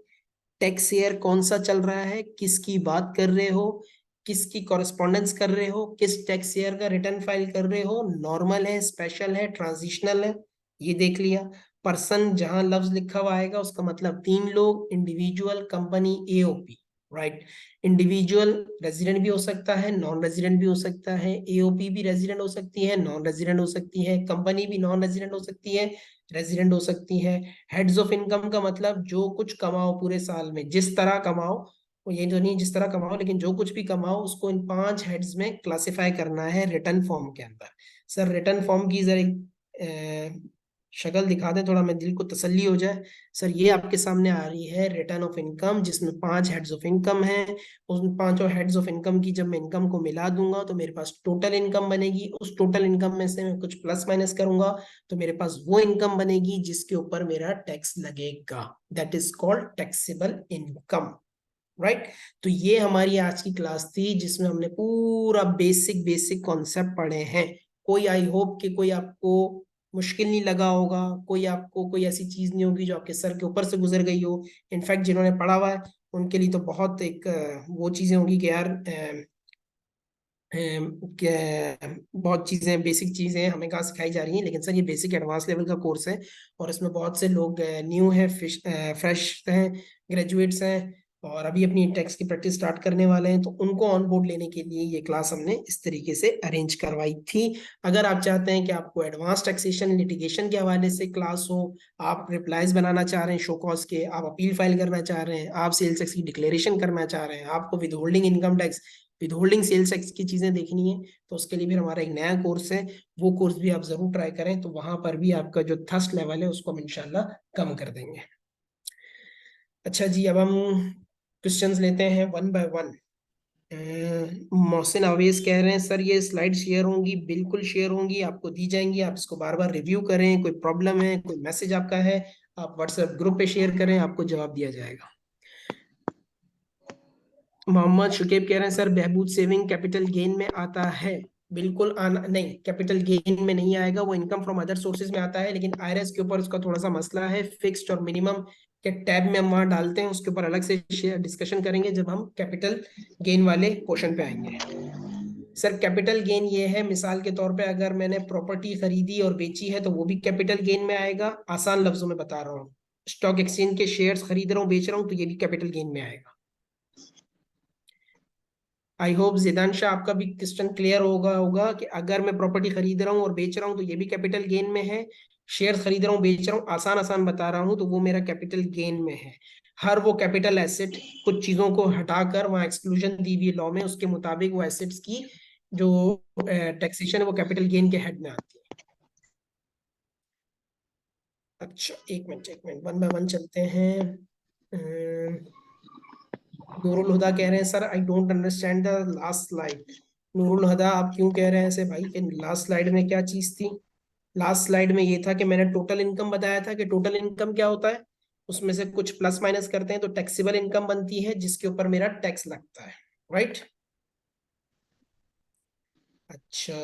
टैक्स ईयर कौन सा चल रहा है, किसकी बात कर रहे हो, किसकी कॉरेस्पॉन्डेंस कर रहे हो, किस टैक्स ईयर का रिटर्न फाइल कर रहे हो, नॉर्मल है, स्पेशल है, ट्रांजिशनल है, ये देख लिया। पर्सन जहां लफ्ज लिखा हुआ आएगा उसका मतलब 3 लोग, individual, company, AOP, right. Individual resident भी हो सकता है, नॉन रेजिडेंट भी हो सकता है, एओपी भी रेजिडेंट हो सकती है, नॉन रेजिडेंट हो सकती है, कंपनी भी नॉन रेजिडेंट हो सकती है, रेजिडेंट हो सकती है। हेड्स ऑफ इनकम का मतलब जो कुछ कमाओ पूरे साल में, जिस तरह कमाओ, वो ये तो नहीं जिस तरह कमाओ, लेकिन जो कुछ भी कमाओ उसको इन 5 हेड्स में क्लासिफाई करना है रिटर्न फॉर्म के अंदर। सर रिटर्न फॉर्म की जरा शक्ल दिखा दें, थोड़ा मैं दिल को तसल्ली हो जाए। सर ये आपके सामने आ रही है रिटर्न ऑफ इनकम, जिसमें 5 हेड्स ऑफ इनकम है। उन 5 हेड्स ऑफ इनकम की जब मैं इनकम को मिला दूंगा तो मेरे पास टोटल इनकम बनेगी। उस टोटल इनकम में से मैं कुछ प्लस माइनस करूंगा तो मेरे पास वो इनकम बनेगी जिसके ऊपर मेरा टैक्स लगेगा। That is called taxable income, right. तो ये हमारी आज की क्लास थी जिसमें हमने पूरा बेसिक बेसिक कॉन्सेप्ट पढ़े हैं। कोई, आई होप कि कोई आपको मुश्किल नहीं लगा होगा, कोई आपको कोई ऐसी चीज नहीं होगी जो आपके सर के ऊपर से गुजर गई हो। इनफैक्ट जिन्होंने पढ़ा हुआ है उनके लिए तो बहुत एक वो चीजें होंगी कि यार बहुत चीजें, बेसिक चीजें हमें कहाँ सिखाई जा रही हैं। लेकिन सर ये बेसिक एडवांस लेवल का कोर्स है और इसमें बहुत से लोग न्यू हैं, फ्रेश हैं, ग्रेजुएट्स हैं और अभी अपनी टैक्स की प्रैक्टिस स्टार्ट करने वाले हैं। तो उनको ऑन बोर्ड लेने के लिए ये क्लास हमने इस तरीके से अरेंज करवाई थी। अगर आप चाहते हैं कि आपको एडवांस टैक्सेशन लिटिगेशन के हवाले से क्लास हो, आप रिप्लाईज बनाना चाह रहे हैं शो कॉज के, आप अपील फाइल करना चाह रहे हैं, आप सेल्स टैक्स की डिक्लेरेशन करना चाह रहे हैं, आपको withholding income tax, withholding sales tax की चीजें देखनी है, तो उसके लिए भी हमारा एक नया कोर्स है। वो कोर्स भी आप जरूर ट्राई करें, तो वहां पर भी आपका जो थर्स्ट लेवल है उसको हम इंशाल्लाह कम कर देंगे। अच्छा जी, अब हम क्वेश्चंस लेते हैं one by one. Mohsin Awez कह रहे हैं सर ये स्लाइड शेयर होंगी? बिल्कुल शेयर होंगी, आपको दी जाएंगी, आप इसको बार बार रिव्यू करें। कोई प्रॉब्लम है, कोई मैसेज आपका है, आप व्हाट्सएप ग्रुप पे शेयर करें, आपको जवाब दिया जाएगा। मोहम्मद शुकेब कह रहे हैं सर बहबूद सेविंग कैपिटल गेन में आता है? बिल्कुल आना नहीं, कैपिटल गेन में नहीं आएगा, वो इनकम फ्रॉम अदर सोर्सेज में आता है। लेकिन आईआरएस के ऊपर उसका थोड़ा सा मसला है, फिक्स्ड और मिनिमम के टैब में हम वहां डालते हैं, उसके ऊपर अलग से डिस्कशन करेंगे जब हम कैपिटल गेन वाले पोर्शन पे आएंगे। सर कैपिटल गेन ये है, मिसाल के तौर पे अगर मैंने प्रॉपर्टी खरीदी और बेची है तो वो भी कैपिटल गेन में आएगा। आसान लफ्जों में बता रहा हूँ, स्टॉक एक्सचेंज के शेयर्स खरीद रहा हूँ, बेच रहा हूँ, तो ये भी कैपिटल गेन में आएगा। आई होप जिदांशा आपका भी क्वेश्चन क्लियर होगा कि अगर मैं प्रॉपर्टी खरीद रहा हूँ और बेच रहा हूँ तो ये भी कैपिटल गेन में है, शेयर खरीद रहा हूँ बेच रहा हूँ, आसान आसान बता रहा हूँ, तो वो मेरा कैपिटल गेन में है। हर वो कैपिटल एसेट, कुछ चीजों को हटाकर वहां एक्सक्लूजन दी हुई लॉ में, उसके मुताबिक वो एसेट्स की जो टैक्सेशन है वो कैपिटल गेन के हेड में आती है। अच्छा एक मिनट वन बाय वन चलते हैं। नूरुल हुदा कह रहे हैं sir I don't understand the last slide. Noorul Huda आप क्यों कह रहे हैं ऐसे भाई कि लास्ट स्लाइड में क्या चीज थी? लास्ट स्लाइड में ये था कि मैंने टोटल इनकम बताया था कि टोटल इनकम क्या होता है, उसमें से कुछ प्लस माइनस करते हैं तो टैक्सेबल इनकम बनती है जिसके ऊपर मेरा टैक्स लगता है, राइट? अच्छा,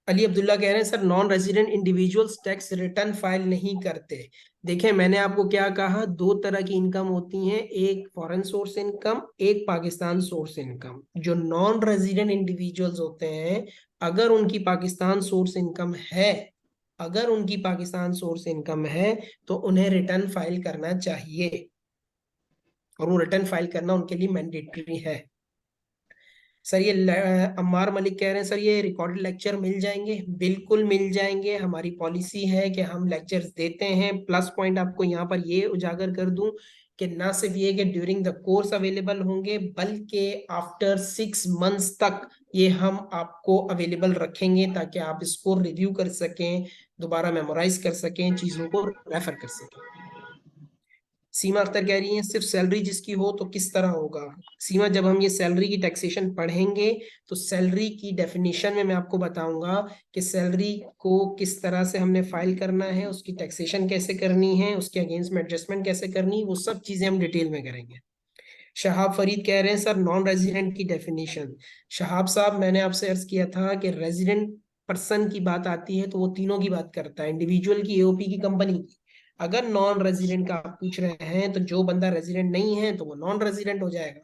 अली अब्दुल्ला कह रहे हैं sir non resident individuals tax return file नहीं करते। देखें मैंने आपको क्या कहा, दो तरह की इनकम होती हैं, एक फॉरेन सोर्स इनकम, एक पाकिस्तान सोर्स इनकम। जो नॉन रेजिडेंट इंडिविजुअल्स होते हैं, अगर उनकी पाकिस्तान सोर्स इनकम है, अगर उनकी पाकिस्तान सोर्स इनकम है तो उन्हें रिटर्न फाइल करना चाहिए, और वो रिटर्न फाइल करना उनके लिए मैंडेटरी है। सर ये अम्मार मलिक कह रहे हैं सर ये रिकॉर्डेड लेक्चर मिल जाएंगे? बिल्कुल मिल जाएंगे, हमारी पॉलिसी है कि हम लेक्चर्स देते हैं। प्लस पॉइंट आपको यहाँ पर ये उजागर कर दूं कि ना सिर्फ ये कि ड्यूरिंग द कोर्स अवेलेबल होंगे, बल्कि आफ्टर 6 मंथ्स तक ये हम आपको अवेलेबल रखेंगे ताकि आप इसको रिव्यू कर सकें, दोबारा मेमोराइज कर सकें, चीजों को रेफर कर सकें। सीमा अख्तर कह रही है सिर्फ सैलरी जिसकी हो तो किस तरह होगा? सीमा, जब हम ये सैलरी की टैक्सेशन पढ़ेंगे तो सैलरी की डेफिनेशन में मैं आपको बताऊंगा कि सैलरी को किस तरह से हमने फाइल करना है, उसकी टैक्सेशन कैसे करनी है, उसके अगेंस्ट में एडजस्टमेंट कैसे करनी, वो सब चीजें हम डिटेल में करेंगे। शहाब फरीद कह रहे हैं सर नॉन रेजिडेंट की डेफिनेशन। शहाब साहब मैंने आपसे अर्ज किया था कि रेजिडेंट पर्सन की बात आती है तो वो तीनों की बात करता है, इंडिविजुअल की, एओपी की, कंपनी की। अगर नॉन रेजिडेंट का आप पूछ रहे हैं तो जो बंदा रेजिडेंट नहीं है तो वो नॉन रेजिडेंट हो जाएगा।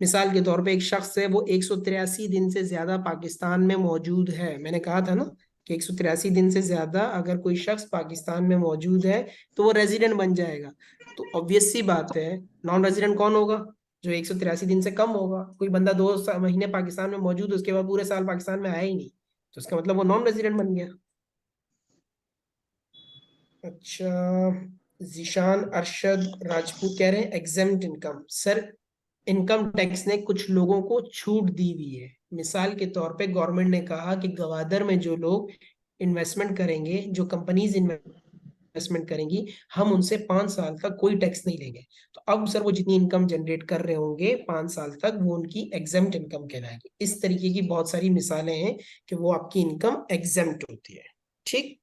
मिसाल के तौर पे एक शख्स है, वो 183 दिन से ज्यादा पाकिस्तान में मौजूद है, मैंने कहा था ना कि 183 दिन से ज्यादा अगर कोई शख्स पाकिस्तान में मौजूद है तो वो रेजिडेंट बन जाएगा। तो ऑब्वियस सी बात है, नॉन रेजिडेंट कौन होगा? जो 183 दिन से कम होगा। कोई बंदा 2 महीने पाकिस्तान में मौजूद, उसके बाद पूरे साल पाकिस्तान में आया ही नहीं, तो उसका मतलब वो नॉन रेजिडेंट बन गया। अच्छा, जीशान अरशद राजपूत कह रहे हैं exempt income. Sir income tax ने कुछ लोगों को छूट दी हुई है। मिसाल के तौर पे गवर्नमेंट ने कहा कि गवादर में जो लोग इन्वेस्टमेंट करेंगे, जो कंपनीज इन्वेस्टमेंट करेंगी, हम उनसे 5 साल तक कोई टैक्स नहीं लेंगे। तो अब सर वो जितनी इनकम जनरेट कर रहे होंगे 5 साल तक, वो उनकी एग्जेम्प्ट इनकम कहलाएगी। इस तरीके की बहुत सारी मिसालें हैं कि वो आपकी इनकम एग्जेम्प्ट होती है। ठीक।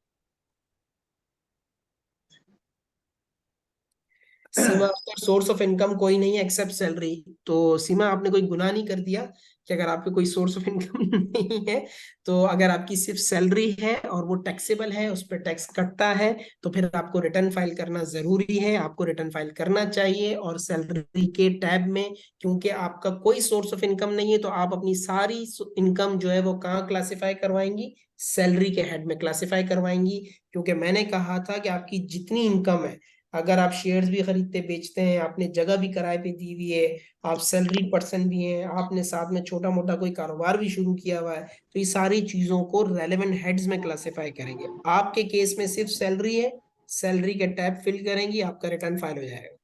सीमा अख्तर सोर्स ऑफ इनकम कोई नहीं है एक्सेप्ट सैलरी। तो सीमा आपने कोई गुनाह नहीं कर दिया कि अगर आपके कोई सोर्स ऑफ इनकम नहीं है, तो अगर आपकी सिर्फ सैलरी है और वो टैक्सेबल है, उस पर टैक्स कटता है, तो फिर आपको रिटर्न फाइल करना जरूरी है, आपको रिटर्न फाइल करना चाहिए। और सैलरी के टैब में, क्योंकि आपका कोई सोर्स ऑफ इनकम नहीं है, तो आप अपनी सारी इनकम जो है वो कहाँ क्लासिफाई करवाएंगी? सैलरी के हेड में क्लासिफाई करवाएंगी। क्योंकि मैंने कहा था कि आपकी जितनी इनकम है, अगर आप शेयर्स भी खरीदते बेचते हैं, आपने जगह भी किराए पे दी हुई है, आप सैलरीड पर्सन भी हैं, आपने साथ में छोटा मोटा कोई कारोबार भी शुरू किया हुआ है, तो ये सारी चीजों को रेलेवेंट हेड्स में क्लासिफाई करेंगे। आपके केस में सिर्फ सैलरी है, सैलरी के टैब फिल करेंगी, आपका रिटर्न फाइल हो जाएगा।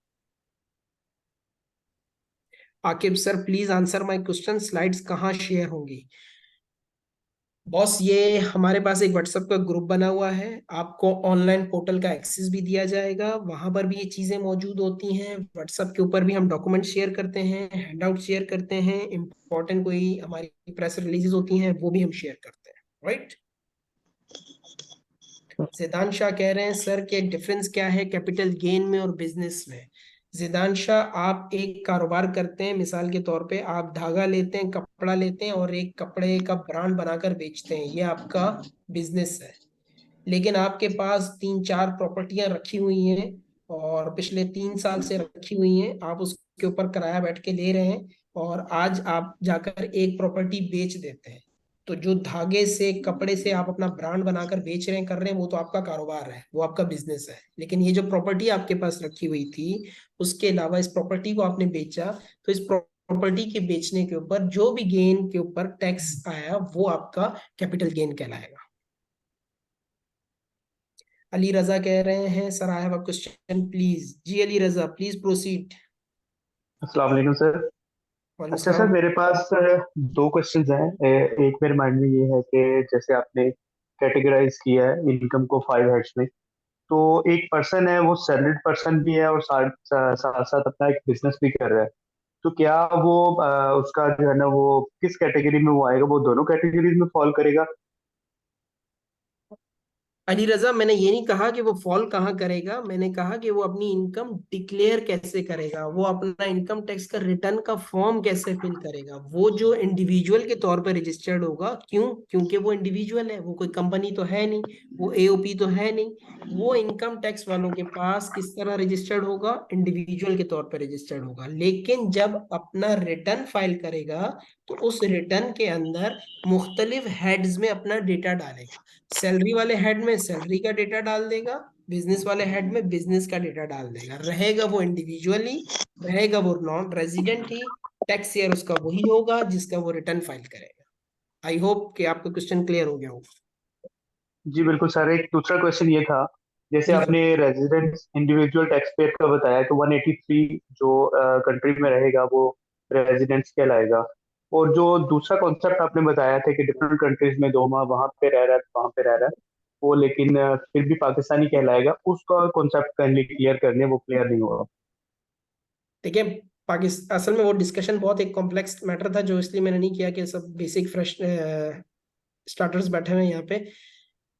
Aqib sir please answer my question, slides कहाँ शेयर होंगी? बॉस ये हमारे पास एक व्हाट्सएप का ग्रुप बना हुआ है, आपको ऑनलाइन पोर्टल का एक्सेस भी दिया जाएगा, वहां पर भी ये चीजें मौजूद होती हैं। व्हाट्सएप के ऊपर भी हम डॉक्यूमेंट शेयर करते हैं, हैंडआउट शेयर करते हैं, इंपॉर्टेंट कोई हमारी प्रेस रिलीजेस होती हैं वो भी हम शेयर करते हैं, राइट? जिदान शाह कह रहे हैं सर के डिफरेंस क्या है कैपिटल गेन में और बिजनेस में? जिदान शाह, आप एक कारोबार करते हैं, मिसाल के तौर पे आप धागा लेते हैं, कपड़ा लेते हैं और एक कपड़े का ब्रांड बनाकर बेचते हैं, ये आपका बिजनेस है। लेकिन आपके पास 3-4 प्रॉपर्टियां रखी हुई हैं और पिछले 3 साल से रखी हुई हैं, आप उसके ऊपर किराया बैठ के ले रहे हैं, और आज आप जाकर एक प्रॉपर्टी बेच देते हैं, तो जो धागे से कपड़े से आप अपना ब्रांड बनाकर बेच रहे हैं कर रहे हैं वो तो आपका कारोबार है, वो आपका बिजनेस है। लेकिन ये जो प्रॉपर्टी आपके पास रखी हुई थी उसके अलावा इस प्रॉपर्टी को आपने बेचा, तो इस प्रॉपर्टी के बेचने के ऊपर जो भी गेन के ऊपर टैक्स आया वो आपका कैपिटल गेन कहलाएगा। अली रजा कह रहे हैं sir I have a question please. जी अली रजा प्लीज प्रोसीड। अस्सलाम वालेकुम सर। वालेकुम अच्छा सर, सलाम। मेरे पास दो क्वेश्चंस हैं। एक मेरे माइंड में ये है कि जैसे आपने कैटेगराइज किया है इनकम को 5 हेड्स में, तो एक पर्सन है वो सैलरीड पर्सन भी है और साथ साथ साथ अपना एक बिजनेस भी कर रहा है। तो क्या वो उसका जो है ना वो किस कैटेगरी में वो आएगा, वो दोनों कैटेगरीज में फॉल करेगा? अली रजा मैंने ये नहीं कहा कि वो फॉल कहाँ करेगा, मैंने कहा कि वो अपनी इनकम डिक्लेयर कैसे करेगा, वो अपना इनकम टैक्स का रिटर्न का फॉर्म कैसे फिल करेगा। वो जो इंडिविजुअल के तौर पर रजिस्टर्ड होगा, क्यों? क्योंकि वो इंडिविजुअल है, वो कोई कंपनी तो है नहीं, वो एओपी तो है नहीं। वो इनकम टैक्स वालों के पास किस तरह रजिस्टर्ड होगा? इंडिविजुअल के तौर पर रजिस्टर्ड होगा। लेकिन जब अपना रिटर्न फाइल करेगा तो उस रिटर्न के अंदर मुख्तलिफ हेड्स में अपना डेटा डालेगा। सैलरी वाले हेड में सैलरी का डेटा डाल देगा, बिजनेस वाले हेड में बिजनेस का डेटा डाल देगा। रहेगा वो इंडिविजुअली, रहेगा वो नॉन रेजिडेंट ही, टैक्स ईयर उसका वही होगा जिसका वो रिटर्न फाइल करेगा। आई होप कि आपका क्वेश्चन क्लियर हो गया होगा। जी बिल्कुल सर। एक दूसरा क्वेश्चन ये था, जैसे जी आपने रेजिडेंट इंडिविजुअल टैक्स पेयर का बताया तो 183 जो कंट्री में रहेगा वो रेजिडेंट्स कहलाएगा। और जो दूसरा कॉन्सेप्ट आपने बताया था कि डिफरेंट कंट्रीज में 2 माह वहाँ पे रह रहा है वहाँ पे रह रहा है, वो लेकिन फिर भी पाकिस्तानी कहलाएगा, उसका कॉन्सेप्ट पहले क्लियर करने, वो क्लियर नहीं हुआ। देखिए, पाकिस्तान असल में वो डिस्कशन बहुत एक कॉम्प्लेक्स मैटर था, जो इसलिए मैंने नहीं किया कि सब बेसिक फ्रेश स्टार्टर्स बैठे हुए हैं यहाँ पे।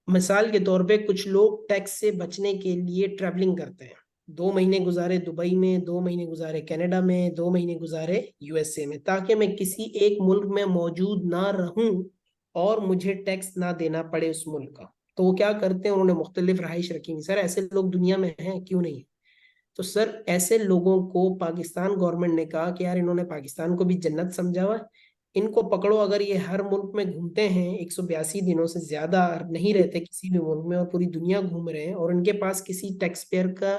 मिसाल के तौर पे कुछ लोग टैक्स से बचने के लिए ट्रैवलिंग करते हैं, 2 महीने गुजारे दुबई में, 2 महीने गुजारे कनाडा में, 2 महीने गुजारे यूएसए में, ताकि मैं किसी एक मुल्क में मौजूद ना रहूं और मुझे टैक्स ना देना पड़े उस मुल्क का। तो वो क्या करते हैं, उन्होंने मुख्तलिफ रहाइश रखी। सर ऐसे लोग दुनिया में हैं, क्यों नहीं? तो सर ऐसे लोगों को पाकिस्तान गवर्नमेंट ने कहा कि यार इन्होंने पाकिस्तान को भी जन्नत समझा हुआ है, इनको पकड़ो। अगर ये हर मुल्क में घूमते हैं, 182 दिनों से ज्यादा नहीं रहते किसी भी मुल्क में और पूरी दुनिया घूम रहे हैं, और इनके पास किसी टैक्स पेयर का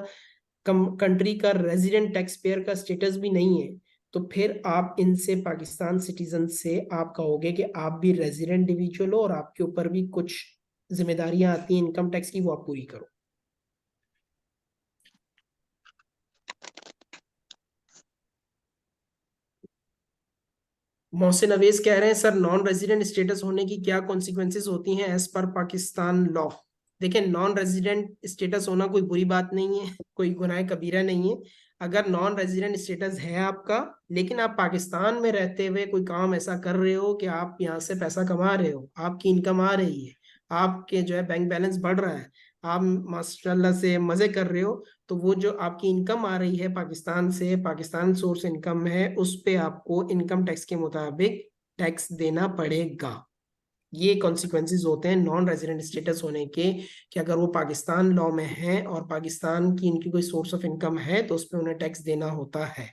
कंट्री का रेजिडेंट टैक्स पेयर का स्टेटस भी नहीं है, तो फिर आप इनसे, पाकिस्तान सिटीजन से आप कहोगे कि आप भी रेजिडेंट इंडिविजुअल हो और आपके ऊपर भी कुछ जिम्मेदारियां आती हैं इनकम टैक्स की, वो आप पूरी करो। मोहसिन अवेज कह रहे हैं सर नॉन रेजिडेंट स्टेटस होने की क्या कॉन्सिक्वेंसेस होती हैं एज पर पाकिस्तान लॉ? देखिए, नॉन रेजिडेंट स्टेटस होना कोई बुरी बात नहीं है, कोई गुनाह कबीरा नहीं है। अगर नॉन रेजिडेंट स्टेटस है आपका, लेकिन आप पाकिस्तान में रहते हुए कोई काम ऐसा कर रहे हो कि आप यहाँ से पैसा कमा रहे हो, आपकी इनकम आ रही है, आपके जो है बैंक बैलेंस बढ़ रहा है, आप माशाल्लाह से मजे कर रहे हो, तो वो जो आपकी इनकम आ रही है पाकिस्तान से, पाकिस्तान सोर्स इनकम है, उस पे आपको इनकम टैक्स के मुताबिक टैक्स देना पड़ेगा। ये कॉन्सिक्वेंसेस होते हैं नॉन रेजिडेंट स्टेटस होने के, कि अगर वो पाकिस्तान लॉ में है और पाकिस्तान की इनकी कोई सोर्स ऑफ इनकम है तो उस पर उन्हें टैक्स देना होता है।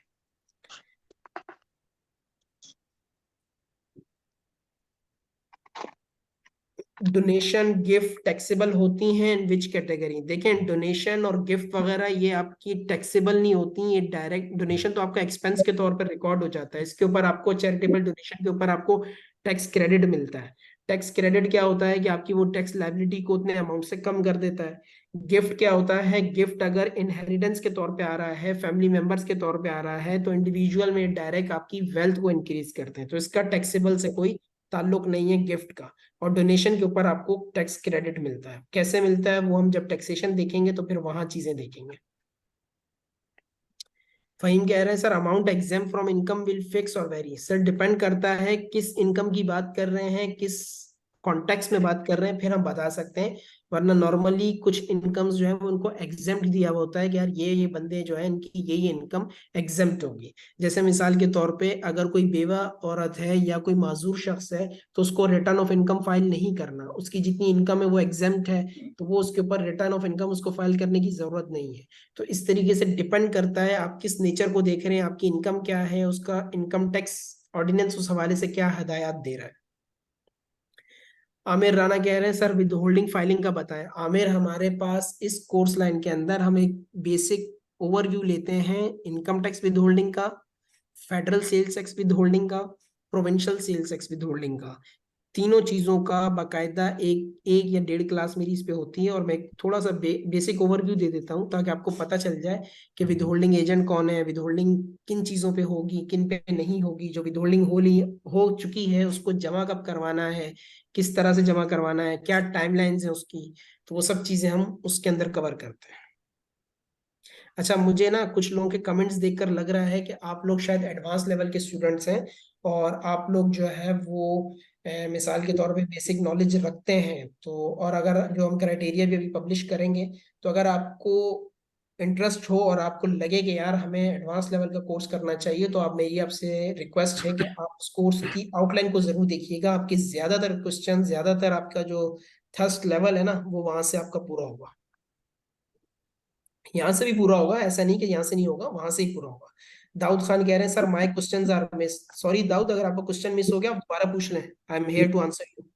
डोनेशन गिफ्ट टैक्सेबल होती हैं इन विच कैटेगरी? देखें, डोनेशन और गिफ्ट वगैरह ये आपकी टैक्सेबल नहीं होती, ये डायरेक्ट डोनेशन तो आपका एक्सपेंस के तौर पर रिकॉर्ड हो जाता है, इसके ऊपर आपको चैरिटेबल डोनेशन के ऊपर आपको टैक्स क्रेडिट मिलता है। टैक्स क्रेडिट क्या होता है कि आपकी वो टैक्स लायबिलिटी को उतने अमाउंट से कम कर देता है। गिफ्ट क्या होता है? गिफ्ट अगर इनहेरिटेंस के तौर पे आ रहा है, फैमिली मेंबर्स के तौर पे आ रहा है, तो इंडिविजुअल में डायरेक्ट आपकी वेल्थ को इंक्रीज करते हैं, तो इसका टैक्सेबल से कोई ताल्लुक नहीं है गिफ्ट का। और डोनेशन के ऊपर आपको टैक्स क्रेडिट मिलता है। कैसे मिलता है वो हम जब टैक्सेशन देखेंगे तो फिर वहां चीजें देखेंगे। फहीम कह रहे हैं sir amount exam from income will fix और वेरी? सर डिपेंड करता है किस इनकम की बात कर रहे हैं, किस कॉन्टेक्स्ट में बात कर रहे हैं, फिर हम बता सकते हैं। वरना नॉर्मली कुछ इनकम्स जो है वो उनको एग्जेम्प्ट दिया हुआ होता है कि यार ये बंदे जो है इनकी ये इनकम एग्जेम्प्ट होगी। जैसे मिसाल के तौर पे अगर कोई बेवा औरत है या कोई माजूर शख्स है तो उसको रिटर्न ऑफ इनकम फाइल नहीं करना, उसकी जितनी इनकम है वो एग्जेम्प्ट है, तो वो उसके ऊपर रिटर्न ऑफ इनकम उसको फाइल करने की जरूरत नहीं है। तो इस तरीके से डिपेंड करता है आप किस नेचर को देख रहे हैं, आपकी इनकम क्या है, उसका इनकम टैक्स ऑर्डिनेंस उस हवाले से क्या हदायत दे रहा है। आमिर राणा कह रहे हैं सर विद होल्डिंग फाइलिंग का बताएं। आमिर, हमारे पास इस कोर्स लाइन के अंदर हम एक बेसिक ओवरव्यू लेते हैं इनकम टैक्स विद होल्डिंग का, federal sales tax withholding का, provincial sales tax withholding का। तीनों चीजों का बकायदा एक एक या डेढ़ क्लास मेरी इस पे होती है, और मैं थोड़ा सा बेसिक ओवरव्यू दे देता हूँ ताकि आपको पता चल जाए कि विद होल्डिंग एजेंट कौन है, विद होल्डिंग किन चीजों पे होगी, किन पे नहीं होगी, जो विद होल्डिंग हो चुकी है उसको जमा कब करवाना है, किस तरह से जमा करवाना है, क्या टाइमलाइंस है उसकी। तो वो सब चीजें हम उसके अंदर कवर करते हैं। अच्छा, मुझे ना कुछ लोगों के कमेंट्स देखकर लग रहा है कि आप लोग शायद एडवांस लेवल के स्टूडेंट्स हैं, और आप लोग जो है वो मिसाल के तौर पे बेसिक नॉलेज रखते हैं। तो और अगर जो हम क्राइटेरिया भी अभी पब्लिश करेंगे, तो अगर आपको इंटरेस्ट हो और आपको लगे कि यार हमें एडवांस लेवल का कोर्स करना चाहिए, तो आप मेरी आपसे रिक्वेस्ट है कि आप उस कोर्स की आउटलाइन को जरूर देखिएगा। आपके ज्यादातर क्वेश्चन, ज्यादातर आपका जो थर्स्ट लेवल है ना, वो वहां से आपका पूरा होगा। यहाँ से भी पूरा होगा, ऐसा नहीं कि यहाँ से नहीं होगा, वहां से ही पूरा होगा। दाऊद खान कह रहे हैं sir my questions are miss. Sorry Dawood, अगर आपका क्वेश्चन मिस हो गया आप दोबारा पूछ लें, I am here to answer you.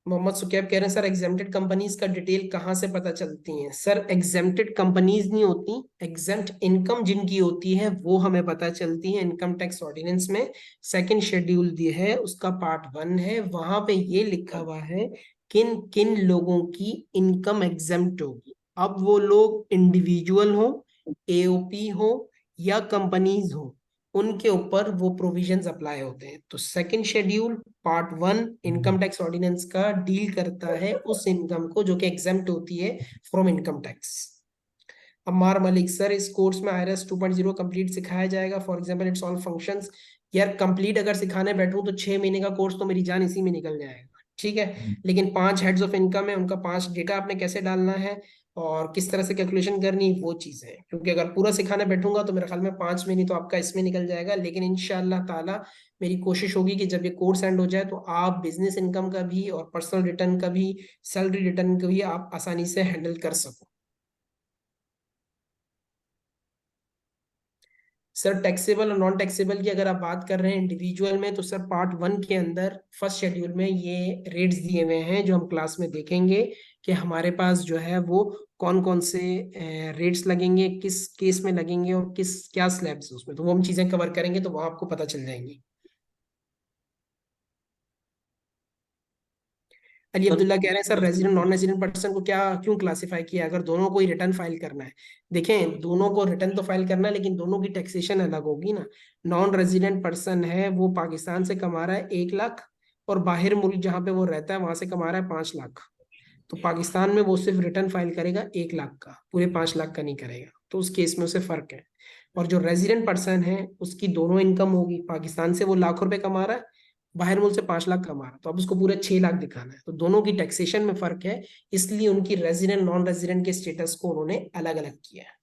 Mohammad Sukaib कह रहे हैं सर एग्जेम्प्टेड कंपनीज का डिटेल कहाँ से पता चलती है। सर एग्जेम्प्टेड कंपनीज नहीं होती, एग्जेम्प्ट इनकम जिनकी होती है वो हमें पता चलती है इनकम टैक्स ऑर्डिनेंस में। सेकंड शेड्यूल दिया है, उसका पार्ट 1 है, वहां पे ये लिखा हुआ है किन किन लोगों की इनकम एग्जेम्प्ट होगी। अब वो लोग इंडिविजुअल हो, एओपी हो, या कंपनीज हो, उनके ऊपर वो प्रोविजंस अप्लाई होते हैं। तो second schedule part 1 income tax ordinance का डील करता है उस इनकम को जो कि एग्जेम्प्ट होती है from income tax. Ammar Malik sir इस कोर्स में आईआरएस 2.0 कंप्लीट सिखाया जाएगा, for example it's all functions. यार कंप्लीट अगर सिखाने बैठूं तो 6 महीने का कोर्स तो मेरी जान इसी में निकल जाएगा, ठीक है। लेकिन 5 हेड्स ऑफ इनकम है, उनका 5 डेटा आपने कैसे डालना है और किस तरह से कैलकुलेशन करनी, वो चीजें हैं। क्योंकि अगर पूरा सिखाने बैठूंगा तो मेरे ख्याल में 5 महीने तो आपका इसमें निकल जाएगा। लेकिन इंशाअल्लाह ताला मेरी कोशिश होगी कि जब ये कोर्स एंड हो जाए तो आप बिजनेस इनकम का भी और पर्सनल रिटर्न का भी, सैलरी रिटर्न का भी आप आसानी से हैंडल कर सको। सर टैक्सेबल और नॉन टैक्सेबल की अगर आप बात कर रहे हैं इंडिविजुअल में, तो सर पार्ट 1 के अंदर फर्स्ट शेड्यूल में ये रेट्स दिए हुए हैं जो हम क्लास में देखेंगे कि हमारे पास जो है वो कौन कौन से रेट्स लगेंगे, किस केस में लगेंगे और किस क्या स्लैब्स उसमें, तो वो हम चीजें कवर करेंगे तो वहां आपको पता चल जाएंगी। अली सर अब्दुल्ला कह रहे हैं sir resident non resident person को क्या क्यों क्लासिफाई किया अगर दोनों को ही रिटर्न फाइल करना है। देखें, दोनों को रिटर्न तो फाइल करना है लेकिन दोनों की टैक्सेशन अलग होगी ना। नॉन रेजिडेंट पर्सन है वो पाकिस्तान से कमा रहा है 1 लाख, और बाहर मुल्क जहाँ पे वो रहता है वहां से कमा रहा है 5 लाख। तो पाकिस्तान में वो सिर्फ रिटर्न फाइल करेगा 1 लाख का, पूरे 5 लाख का नहीं करेगा, तो उस केस में उसे फर्क है। और जो रेजिडेंट पर्सन है उसकी दोनों इनकम होगी, पाकिस्तान से वो लाख रुपए कमा रहा है, बाहर मुल्क से 5 लाख कमा रहा है, तो अब उसको पूरे 6 लाख दिखाना है। तो दोनों की टैक्सेशन में फर्क है, इसलिए उनकी रेजिडेंट नॉन रेजिडेंट के स्टेटस को उन्होंने अलग अलग किया है।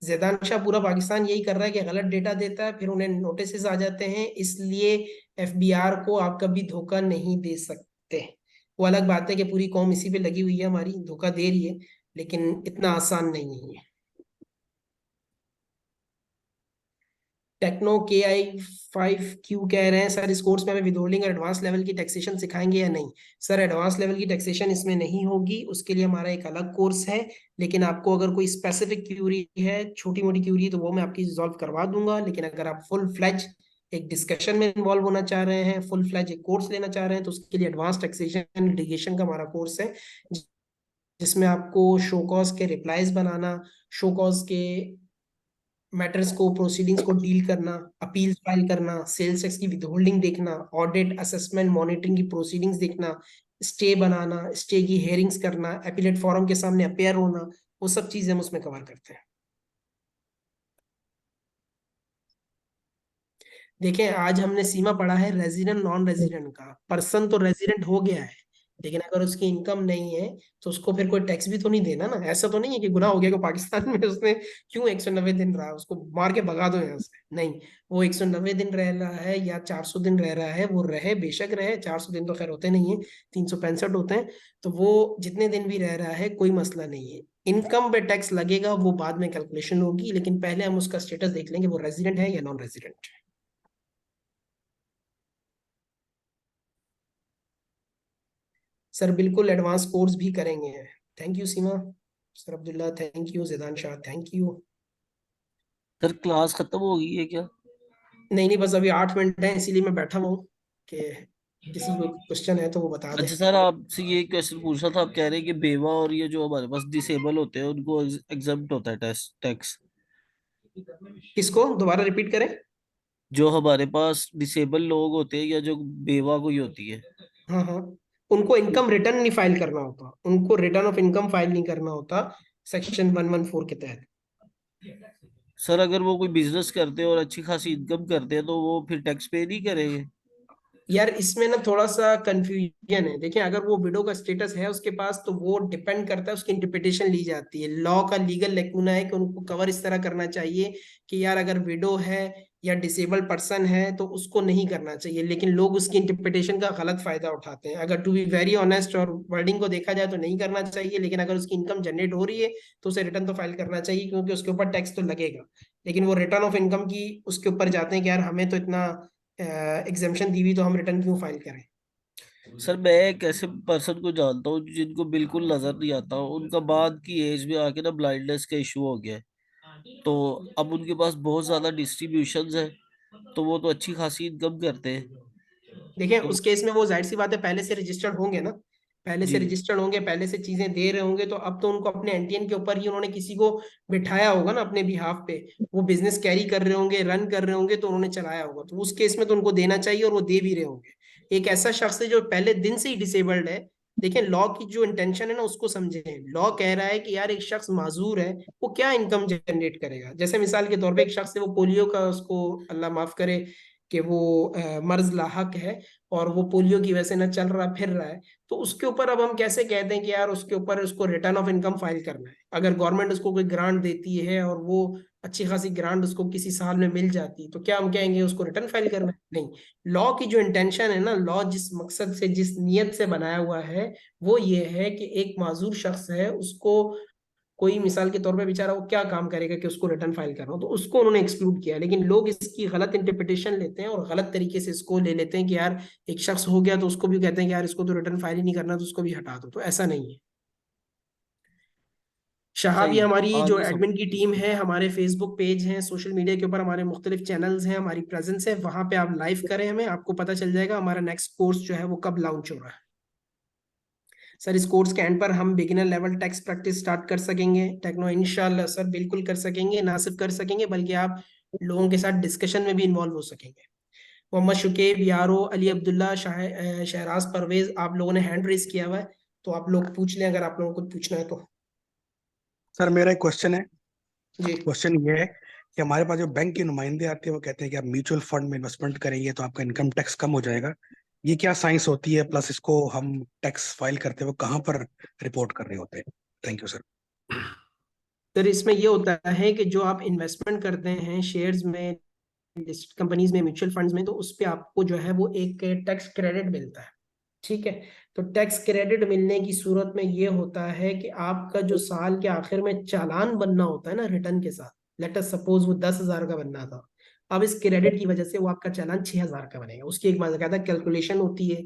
जैदान शाह पूरा पाकिस्तान यही कर रहा है कि गलत डेटा देता है, फिर उन्हें नोटिस आ जाते हैं, इसलिए एफबीआर को आप कभी धोखा नहीं दे सकते। वो अलग बात है कि पूरी कौम इसी पे लगी हुई है हमारी, धोखा दे रही है, लेकिन इतना आसान नहीं है। टेक्नो KI5Q कह रहे हैं सर इस कोर्स में हमें विदहोल्डिंग और एडवांस लेवल की टैक्सेशन सिखाएंगे या नहीं। सर एडवांस लेवल की टैक्सेशन इसमें नहीं होगी, उसके लिए हमारा एक अलग कोर्स है। लेकिन आपको अगर कोई स्पेसिफिक क्यूरी है, छोटी मोटी क्यूरी, तो वो मैं आपकी रिजॉल्व करवा दूंगा। लेकिन अगर आप फुल फ्लैज एक डिस्कशन में इन्वॉल्व होना चाह रहे हैं, फुल फ्लैज एक कोर्स लेना चाह रहे हैं, तो उसके लिए एडवांस टैक्सेशन लिटिगेशन का हमारा कोर्स है, जिसमें आपको शो कॉज के रिप्लाईज बनाना, शो कॉज के मैटर्स को, प्रोसीडिंग्स को डील करना, अपील फाइल करना, सेल्स टैक्स की विदहोल्डिंग देखना, ऑडिट असेसमेंट मॉनिटरिंग की प्रोसीडिंग्स देखना, स्टे बनाना, स्टे की हेयरिंग्स करना, अपीलेट फोरम के सामने अपेयर होना, वो सब चीजें हम उसमें कवर करते हैं। देखें, आज हमने सीमा पढ़ा है रेजिडेंट नॉन रेजिडेंट का। पर्सन तो रेजिडेंट हो गया है, लेकिन अगर उसकी इनकम नहीं है तो उसको फिर कोई टैक्स भी तो नहीं देना ना। ऐसा तो नहीं है कि गुनाह हो गया कि पाकिस्तान में उसने क्यों 190 दिन रहा, उसको मार के भगा दो यहाँ से। नहीं, वो 190 दिन रह रहा है या 400 दिन रह रहा है, वो रहे, बेशक रहे। 400 दिन तो खैर होते नहीं है, 365 होते हैं। तो वो जितने दिन भी रह रहा है कोई मसला नहीं है। इनकम पे टैक्स लगेगा, वो बाद में कैलकुलेशन होगी, लेकिन पहले हम उसका स्टेटस देख लेंगे, वो रेजिडेंट है या नॉन रेजिडेंट। सर बिल्कुल एडवांस कोर्स भी करेंगे। Thank you Seema. Sir Abdullah thank you, Zaidan Shah thank you. Sir class खत्म हो गई है क्या? नहीं नहीं, बस अभी 8 मिनट है, इसीलिए मैं बैठा हुआ हूँ कि किसी को क्वेश्चन है तो वो बता दे। अच्छा सर, आपसे ये क्वेश्चन पूछना था। आप कह रहे हैं कि बेवा और ये जो हमारे पास डिसेबल होते हैं उनको एग्जम्प्ट होता है टैक्स। किसको दोबारा रिपीट करें? जो हमारे पास डिसेबल लोग होते हैं या जो बेवा कोई होती है। हाँ हाँ, उनको इनकम रिटर्न नहीं फाइल करना होता, उनको रिटर्न ऑफ इनकम फाइल नहीं करना होता सेक्शन 114 के तहत। सर अगर वो कोई बिजनेस करते हैं और अच्छी खासी इनकम करते हैं तो वो फिर टैक्स पे नहीं करेंगे? यार इसमें ना थोड़ा सा कंफ्यूजन है। देखिए अगर वो विडो का स्टेटस है उसके पास तो वो डिपेंड करता है, उसकी इंटरप्रिटेशन ली जाती है। लॉ का लीगल लेकुना है कि उनको कवर इस तरह करना चाहिए कि यार अगर विडो है या डिसेबल्ड पर्सन है तो उसको नहीं करना चाहिए, लेकिन लोग उसकी इंटरप्रिटेशन का गलत फायदा उठाते हैं। अगर टू बी वेरी ऑनेस्ट और वर्डिंग को देखा जाए तो नहीं करना चाहिए, लेकिन अगर उसकी इनकम जनरेट हो रही है तो उसे रिटर्न तो फाइल करना चाहिए, क्योंकि उसके ऊपर टैक्स तो लगेगा। लेकिन वो रिटर्न ऑफ इनकम की उसके ऊपर जाते हैं कि यार हमें तो इतना एग्जाम्पशन दी हुई, तो हम रिटर्न क्यों फाइल करें। सर मैं एक ऐसे पर्सन को जानता हूँ जिनको बिल्कुल नजर नहीं आता, उनका बाद की एज में आके ना ब्लाइंडनेस का इशू हो गया है। तो अब उनके पास बहुत ज्यादा डिस्ट्रीब्यूशन है, तो वो तो अच्छी खासी इनकम करते हैं। देखिए तो उस केस में वो जाहिर सी बात है पहले से रजिस्टर्ड होंगे ना, पहले से जी रजिस्टर्ड होंगे, पहले से चीजें दे रहे होंगे, तो अब तो उनको अपने एनटीएन के ऊपर ही उन्होंने किसी को बिठाया होगा ना अपने बिहाफ पे। वो बिजनेस कैरी कर रहे होंगे, रन कर रहे होंगे, तो उन्होंने चलाया होगा, तो उस केस में तो उनको देना चाहिए और वो दे भी रहे होंगे। एक ऐसा शख्स है जो पहले दिन से ही डिसेबल्ड है, देखिए लॉ की जो इंटेंशन है ना उसको समझें। लॉ कह रहा है कि यार एक शख्स माजूर है, वो क्या इनकम जनरेट करेगा। जैसे मिसाल के तौर पे एक शख्स है, वो पोलियो का, उसको अल्लाह माफ करे कि वो मर्ज लाहक है और वो पोलियो की वजह से न चल रहा फिर रहा है, तो उसके ऊपर अब हम कैसे कहते हैं कि यार उसके ऊपर उसको रिटर्न ऑफ इनकम फाइल करना है। अगर गवर्नमेंट उसको कोई ग्रांट देती है और वो अच्छी खासी ग्रांट उसको किसी साल में मिल जाती, तो क्या हम कहेंगे उसको रिटर्न फाइल करना है? नहीं। लॉ की जो इंटेंशन है ना, लॉ जिस मकसद से जिस नियत से बनाया हुआ है वो ये है कि एक माजूर शख्स है, उसको कोई मिसाल के तौर पे बेचारा वो क्या काम करेगा कि उसको रिटर्न फाइल करना हो, तो उसको उन्होंने एक्सक्लूड किया। लेकिन लोग इसकी गलत इंटरप्रिटेशन लेते हैं और गलत तरीके से इसको ले लेते हैं कि यार एक शख्स हो गया तो उसको भी कहते हैं कि यार इसको तो रिटर्न फाइल ही नहीं करना, तो उसको भी हटा दो। तो ऐसा नहीं है। शाह भी सही है, हमारी जो आगे सब। एडमिन की टीम है, हमारे फेसबुक पेज हैं, सोशल मीडिया के ऊपर हमारे मुख्तलिफ चैनल्स हैं, हमारी प्रेजेंस है, वहां पे आप लाइव करें हमें, आपको पता चल जाएगा हमारा नेक्स्ट कोर्स जो है वो कब लॉन्च हो रहा है। सर इस कोर्स के एंड पर हम beginner level tax practice start कर सकेंगे टेक्नो, इंशाल्लाह सर बिल्कुल कर सकेंगे। ना सिर्फ कर सकेंगे बल्कि आप लोगों के साथ डिस्कशन में भी इन्वॉल्व हो सकेंगे। मोहम्मद शुकेब, यारो, अली अब्दुल्ला, शहराज परवेज, आप लोगों ने हैंड रेस किया हुआ है, तो आप लोग पूछ लें अगर आप लोगों को कुछ पूछना है तो। सर मेरा एक क्वेश्चन है। जी। क्वेश्चन ये है कि हमारे पास जो बैंक के नुमाइंदे आते हैं वो कहते हैं कि आप म्यूचुअल फंड में इन्वेस्टमेंट करेंगे तो आपका इनकम टैक्स कम हो जाएगा। ये क्या साइंस होती है, प्लस इसको हम टैक्स फाइल करते हुए कहाँ पर रिपोर्ट कर रहे होते हैं? Thank you sir. सर इसमें ये होता है कि जो आप इन्वेस्टमेंट करते हैं शेयर्स में, लिस्टेड कंपनीज में, म्यूचुअल फंड्स में, तो उस पे आपको जो है वो एक टैक्स क्रेडिट मिलता है। ठीक है। तो टैक्स क्रेडिट मिलने की सूरत में ये होता है कि आपका जो साल के आखिर में चालान बनना होता है ना रिटर्न के साथ, लेट अस सपोज वो 10,000 का बनना था, अब इस क्रेडिट की वजह से वो आपका चालान 6,000 का बनेगा। उसकी एक बाकायदा कैलकुलेशन होती है,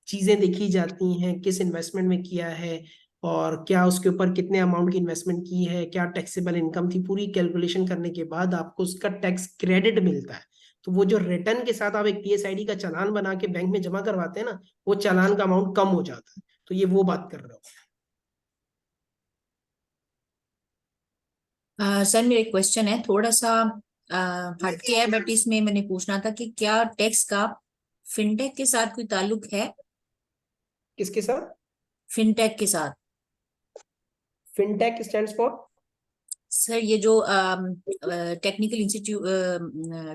चीजें देखी जाती हैं, किस इन्वेस्टमेंट में किया है और क्या उसके ऊपर कितने अमाउंट की इन्वेस्टमेंट की है, क्या टैक्सेबल इनकम थी, पूरी कैलकुलेशन करने के बाद आपको उसका टैक्स क्रेडिट मिलता है। तो वो जो रिटर्न के साथ आप एक पीएसआईडी का चालान बना के बैंक में जमा करवाते हैं ना, वो चालान का अमाउंट कम हो जाता है। तो ये वो बात कर रहे हो। सर मेरा एक क्वेश्चन है, थोड़ा सा हटके है, बट इसमें मैंने पूछना था कि क्या टैक्स का फिनटेक के साथ कोई ताल्लुक है? किसके साथ? फिनटेक के साथ। Fintech stands for? सर ये जो टेक्निकल इंस्टीट्यूट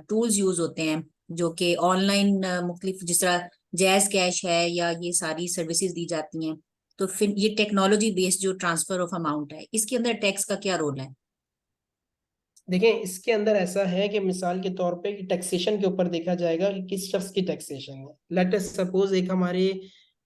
टूल्स यूज होते हैं जो कि ऑनलाइन मुख्तलिफ, जिस तरह जैज कैश है या ये सारी सर्विसेज दी जाती हैं, तो फिर ये टेक्नोलॉजी बेस्ड जो ट्रांसफर ऑफ अमाउंट है, इसके अंदर टैक्स का क्या रोल है? देखें, इसके अंदर ऐसा है कि मिसाल के तौर पे कि टैक्सेशन के ऊपर देखा जाएगा कि किस शख्स की टैक्सेशन है। लेट अस सपोज एक हमारे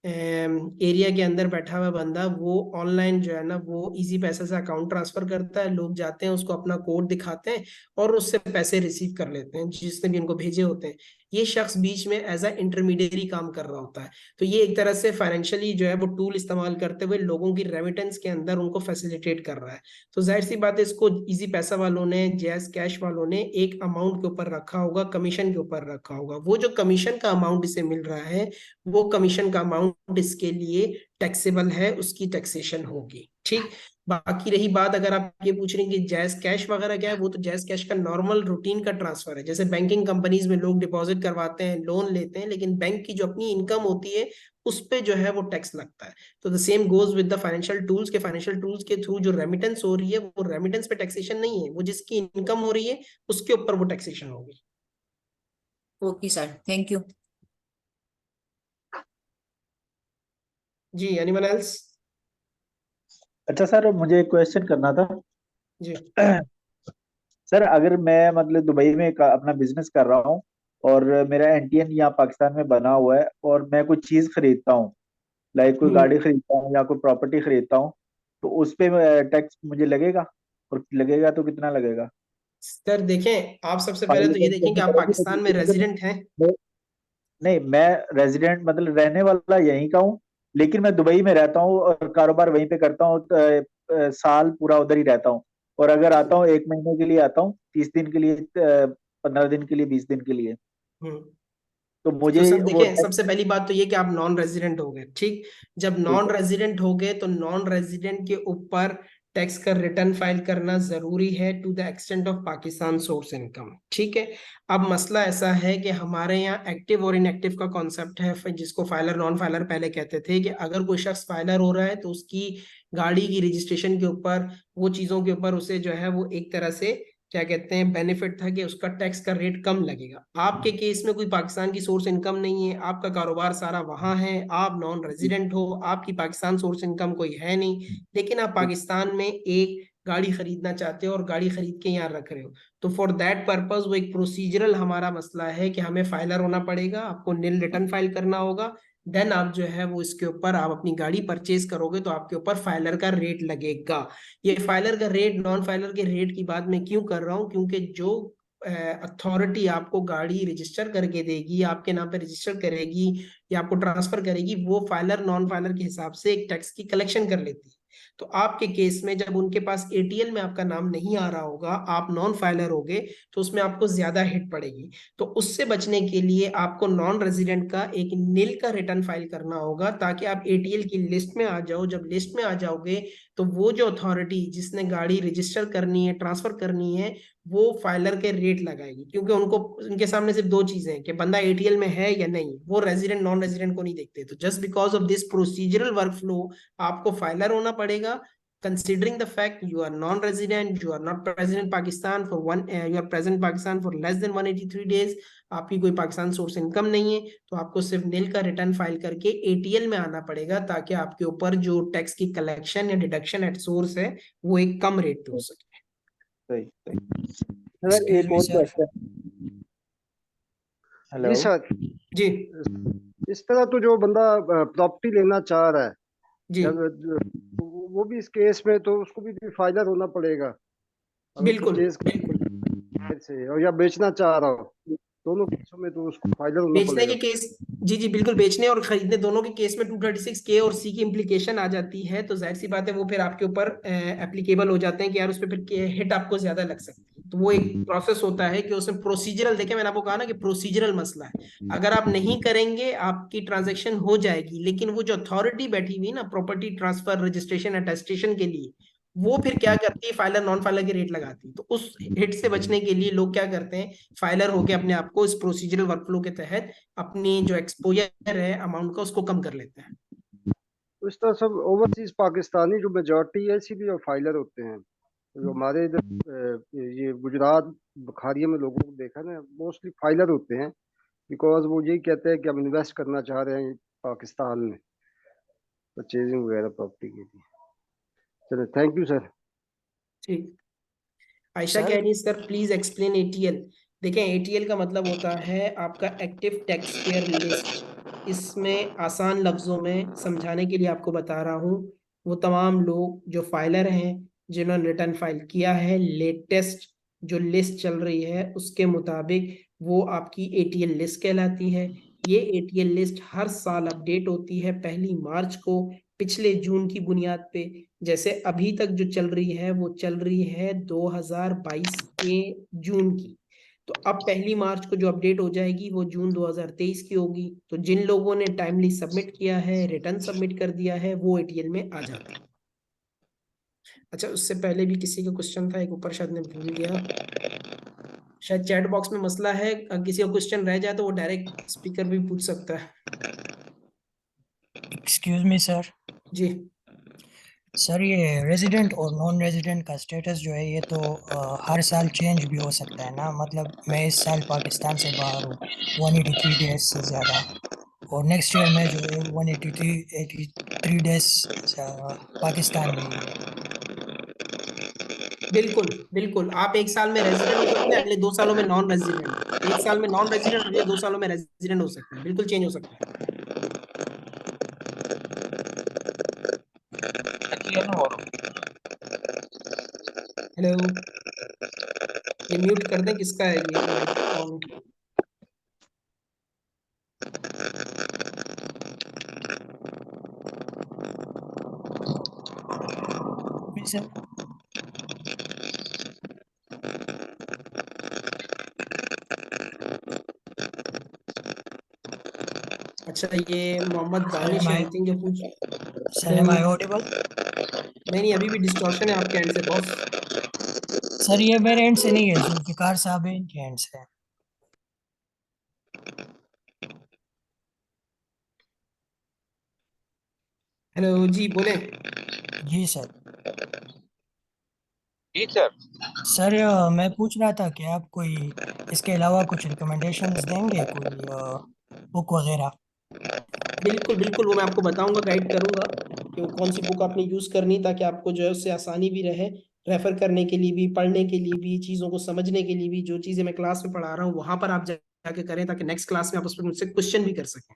एरिया के अंदर बैठा हुआ बंदा, वो ऑनलाइन जो है ना वो इजी पैसे से अकाउंट ट्रांसफर करता है, लोग जाते हैं उसको अपना कोड दिखाते हैं और उससे पैसे रिसीव कर लेते हैं जिसने भी उनको भेजे होते हैं। ये शख्स बीच में एज अ इंटरमीडियरी काम कर रहा होता है। तो ये एक तरह से फाइनेंशियली जो है वो टूल इस्तेमाल करते हुए लोगों की रेमिटेंस के अंदर उनको फैसिलिटेट कर रहा है। तो जाहिर सी बात है, इसको इजी पैसा वालों ने, जैस कैश वालों ने एक अमाउंट के ऊपर रखा होगा, कमीशन के ऊपर रखा होगा। वो जो कमीशन का अमाउंट इसे मिल रहा है, वो कमीशन का अमाउंट इसके लिए टैक्सेबल है, उसकी टैक्सेशन होगी। ठीक। बाकी रही बात, अगर आप ये पूछ रहे हैं कि जैस कैश वगैरह क्या है, वो तो जैस कैश का नॉर्मल रूटीन का ट्रांसफर है। जैसे बैंकिंग कंपनीज में लोग डिपॉजिट करवाते हैं, लोन लेते हैं, लेकिन बैंक की जो अपनी इनकम होती है उस पे जो है वो टैक्स लगता है। तो the same goes with the financial tools के, फाइनेंशियल टूल्स के थ्रू जो रेमिटेंस हो रही है, वो रेमिटेंस पे टैक्सेशन नहीं है, वो जिसकी इनकम हो रही है उसके ऊपर वो टैक्सेशन होगी। Okay sir, thank you. जी, एनीवन एल्स? अच्छा सर, मुझे एक क्वेश्चन करना था। जी। सर, अगर मैं मतलब दुबई में अपना बिजनेस कर रहा हूँ और मेरा एनटीएन यहाँ पाकिस्तान में बना हुआ है और मैं कोई चीज खरीदता हूँ, लाइक कोई गाड़ी खरीदता हूँ या कोई प्रॉपर्टी खरीदता हूँ, तो उस पे टैक्स मुझे लगेगा? और लगेगा तो कितना लगेगा? सर देखें, आप सबसे पहले फाइल तो ये देखें कि आप पाकिस्तान में मतलब रेजिडेंट हैं। नहीं, मैं रेजिडेंट मतलब रहने वाला यहीं का हूँ, लेकिन मैं दुबई में रहता हूँ और कारोबार वहीं पे करता हूँ, तो, साल पूरा उधर ही रहता हूँ। और अगर आता हूँ 1 महीने के लिए आता हूँ, 30 दिन के लिए, 15 दिन के लिए, 20 दिन के लिए, हम्म। तो तो मुझे सर वो देखें, सबसे पहली बात तो ये कि आप नॉन रेजिडेंट हो गए। ठीक। जब ठीक नॉन है। रेजिडेंट हो गए तो नॉन रेजिडेंट के ऊपर टैक्स का रिटर्न फाइल करना जरूरी है to the extent of Pakistan source income. ठीक है। अब मसला ऐसा है कि हमारे यहाँ एक्टिव और इनएक्टिव का कॉन्सेप्ट है, जिसको फाइलर नॉन फाइलर पहले कहते थे, कि अगर कोई शख्स फाइलर हो रहा है तो उसकी गाड़ी की रजिस्ट्रेशन के ऊपर, वो चीजों के ऊपर उसे जो है वो एक तरह से क्या कहते हैं बेनिफिट था कि उसका टैक्स का रेट कम लगेगा। आपके केस में कोई पाकिस्तान की सोर्स इनकम नहीं है, आपका कारोबार सारा वहां है, आप नॉन रेजिडेंट हो, आपकी पाकिस्तान सोर्स इनकम कोई है नहीं, लेकिन आप पाकिस्तान में एक गाड़ी खरीदना चाहते हो और गाड़ी खरीद के यहाँ रख रहे हो। तो फॉर दैट पर्पज वो एक प्रोसीजरल हमारा मसला है कि हमें फाइलर होना पड़ेगा, आपको नील रिटर्न फाइल करना होगा। देन आप जो है वो इसके ऊपर, आप अपनी गाड़ी परचेज करोगे तो आपके ऊपर फाइलर का रेट लगेगा। ये फाइलर का रेट नॉन फाइलर के रेट की बात मैं क्यों कर रहा हूँ, क्योंकि जो अथॉरिटी आपको गाड़ी रजिस्टर करके देगी, आपके नाम पे रजिस्टर करेगी या आपको ट्रांसफर करेगी, वो फाइलर नॉन फाइलर के हिसाब से एक टैक्स की कलेक्शन कर लेती है। तो आपके केस में जब उनके पास एटीएल में आपका नाम नहीं आ रहा होगा, आप नॉन फाइलर होगे, तो उसमें आपको ज्यादा हिट पड़ेगी। तो उससे बचने के लिए आपको नॉन रेजिडेंट का एक नील का रिटर्न फाइल करना होगा, ताकि आप एटीएल की लिस्ट में आ जाओ। जब लिस्ट में आ जाओगे तो वो जो अथॉरिटी जिसने गाड़ी रजिस्टर करनी है, ट्रांसफर करनी है, वो फाइलर के रेट लगाएगी, क्योंकि उनको, उनके सामने सिर्फ दो चीजें हैं कि बंदा एटीएल में है या नहीं, वो रेजिडेंट नॉन रेजिडेंट को नहीं देखते। तो just because of this procedural work flow आपको फाइलर होना पड़ेगा। Considering the fact you are non-resident, you are not present in Pakistan for you are present in Pakistan for less than 183 days, आपकी कोई Pakistan source income नहीं है, तो आपको सिर्फ नील का रिटर्न फाइल करके एटीएल में आना पड़ेगा, ताकि आपके ऊपर जो टैक्स की कलेक्शन या डिडक्शन एट सोर्स है वो एक कम रेट पे हो सके। सही सही। सर, एक्सक्यूज एक मी और सर। क्वेश्चन। जी हेलो। सर, जी। इस तरह तो जो बंदा प्रॉपर्टी लेना चाह रहा है, जी वो भी इस केस में तो उसको भी फायदा होना पड़ेगा अगर बिल्कुल परचेज बिल्कुल। से, और या बेचना चाह रहा हो, दोनों केसों में तो उसको फायदा होना बेचने पड़ेगा। के केस, जी जी बिल्कुल, बेचने और खरीदने दोनों के केस में 236 के और सी की इम्प्लीकेशन आ जाती है। तो जाहिर सी बात है वो फिर आपके ऊपर एप्लीकेबल हो जाते हैं कि यार उस पर फिर हिट आपको ज्यादा लग सकती है। तो वो एक प्रोसेस होता है कि उसमें प्रोसीजरल, देखे मैंने आपको कहा ना कि प्रोसीजरल मसला है। अगर आप नहीं करेंगे आपकी ट्रांजेक्शन हो जाएगी, लेकिन वो जो अथॉरिटी बैठी हुई ना प्रॉपर्टी ट्रांसफर रजिस्ट्रेशन अटेस्टेशन के लिए, वो फिर क्या करती है, फाइलर नॉन फाइलर के रेट लगाती है। तो उस हिट से बचने के लिए लोग क्या करते हैं, फाइलर होके अपने आप को इस प्रोसीजरल वर्कफ्लो के तहत अपनी जो एक्सपोजर है अमाउंट का उसको कम कर लेते हैं। तो इस तरह सब ओवरसीज पाकिस्तानी जो मेजोरिटी है इसीलिए फाइलर होते हैं। जो हमारे इधर ये गुजरात बखारिया में लोगों को देखा ना, मोस्टली फाइलर होते हैं, बिकॉज वो यही कहते हैं कि हम इन्वेस्ट करना चाह रहे हैं पाकिस्तान में, परचेजिंग वगैरह प्रॉपर्टी के लिए। चलो, थैंक यू सर। ठीक। आयशा कह सर रही है सर प्लीज एक्सप्लेन एटीएल। देखें, एटीएल का मतलब होता है आपका एक्टिव टैक्स पेयर लिस्ट। इसमें आसान लफ्जों में समझाने के लिए आपको बता रहा हूँ, वो तमाम लोग जो फाइलर हैं, जिन्होंने रिटर्न फाइल किया है, लेटेस्ट जो लिस्ट चल रही है उसके मुताबिक वो आपकी एटीएल लिस्ट कहलाती है। ये एटीएल लिस्ट हर साल अपडेट होती है 1 मार्च को, पिछले जून की बुनियाद पे। जैसे अभी तक जो चल रही है वो चल रही है 2022 के जून की। तो अब 1 मार्च को जो अपडेट हो जाएगी वो जून 2023 की होगी। तो जिन लोगों ने टाइमली सबमिट किया है, रिटर्न सबमिट कर दिया है, वो एटीएल में आ जाते हैं। अच्छा, उससे पहले भी किसी का क्वेश्चन था एक ऊपर, शायद मैं भूल गया। शायद चैट बॉक्स में मसला है, किसी का क्वेश्चन रह जाए तो वो डायरेक्ट स्पीकर भी पूछ सकता है। Excuse me sir. जी। सर ये रेजिडेंट और नॉन रेजिडेंट का स्टेटस जो है ये तो हर साल चेंज भी हो सकता है ना? मतलब मैं इस साल पाकिस्तान से बाहर हूँ 183 डेज से ज़्यादा, और नेक्स्ट ईयर में जो है 183 डेज पाकिस्तान में ही है। बिल्कुल बिल्कुल, आप एक साल में रेजिडेंट हो सकते हैं, अगले 2 सालों में नॉन रेजिडेंट। एक साल में नॉन रेजिडेंट, अगले 2 सालों में रेजिडेंट हो सकते हैं, बिल्कुल चेंज हो सकता है। हेलो, ये म्यूट कर दें, किसका है ये माइक ऑन? सर अच्छा, ये मोहम्मद सर दानिश एम है आई आई थिंक, जो पूछ। Sir hello. Am I audible? नहीं नहीं, अभी भी डिस्टॉर्शन है आपके एंड से बॉस। सर ये मेरे एंड से नहीं है, जुल्फिकार साहब है इनके एंड से है। हेलो जी, बोले। जी सर। सर मैं पूछ रहा था कि आप कोई इसके अलावा कुछ रिकमेंडेशंस देंगे, कोई बुक वगैरह? बिल्कुल बिल्कुल, वो मैं आपको बताऊंगा, गाइड करूंगा कि वो कौन सी बुक आपने यूज करनी, ताकि आपको जो है उससे आसानी भी रहे, रेफर करने के लिए भी, पढ़ने के लिए भी, चीजों को समझने के लिए भी। जो चीजें मैं क्लास में पढ़ा रहा हूँ वहां पर आप जाके करें, ताकि नेक्स्ट क्लास में आप उस पर मुझसे क्वेश्चन भी कर सकें।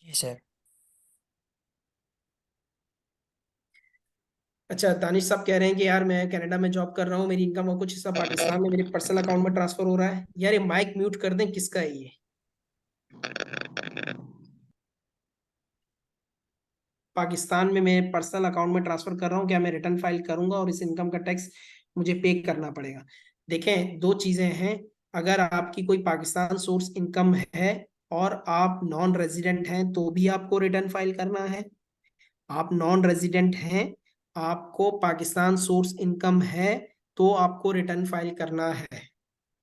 जी सर। अच्छा, दानिश साहब कह रहे हैं कि यार मैं कनाडा में जॉब कर रहा हूँ, मेरी इनकम का कुछ हिस्सा पाकिस्तान में मेरे पर्सनल अकाउंट में ट्रांसफर हो रहा है। यार ये माइक म्यूट कर दें, किसका है ये? पाकिस्तान में मैं पर्सनल अकाउंट में ट्रांसफर कर रहा हूँ, क्या मैं रिटर्न फाइल करूंगा और इस इनकम का टैक्स मुझे पे करना पड़ेगा? देखें, दो चीजें हैं। अगर आपकी कोई पाकिस्तान सोर्स इनकम है और आप नॉन रेजिडेंट हैं तो भी आपको रिटर्न फाइल करना है। आप नॉन रेजिडेंट हैं, आपको पाकिस्तान सोर्स इनकम है, तो आपको रिटर्न फाइल करना है।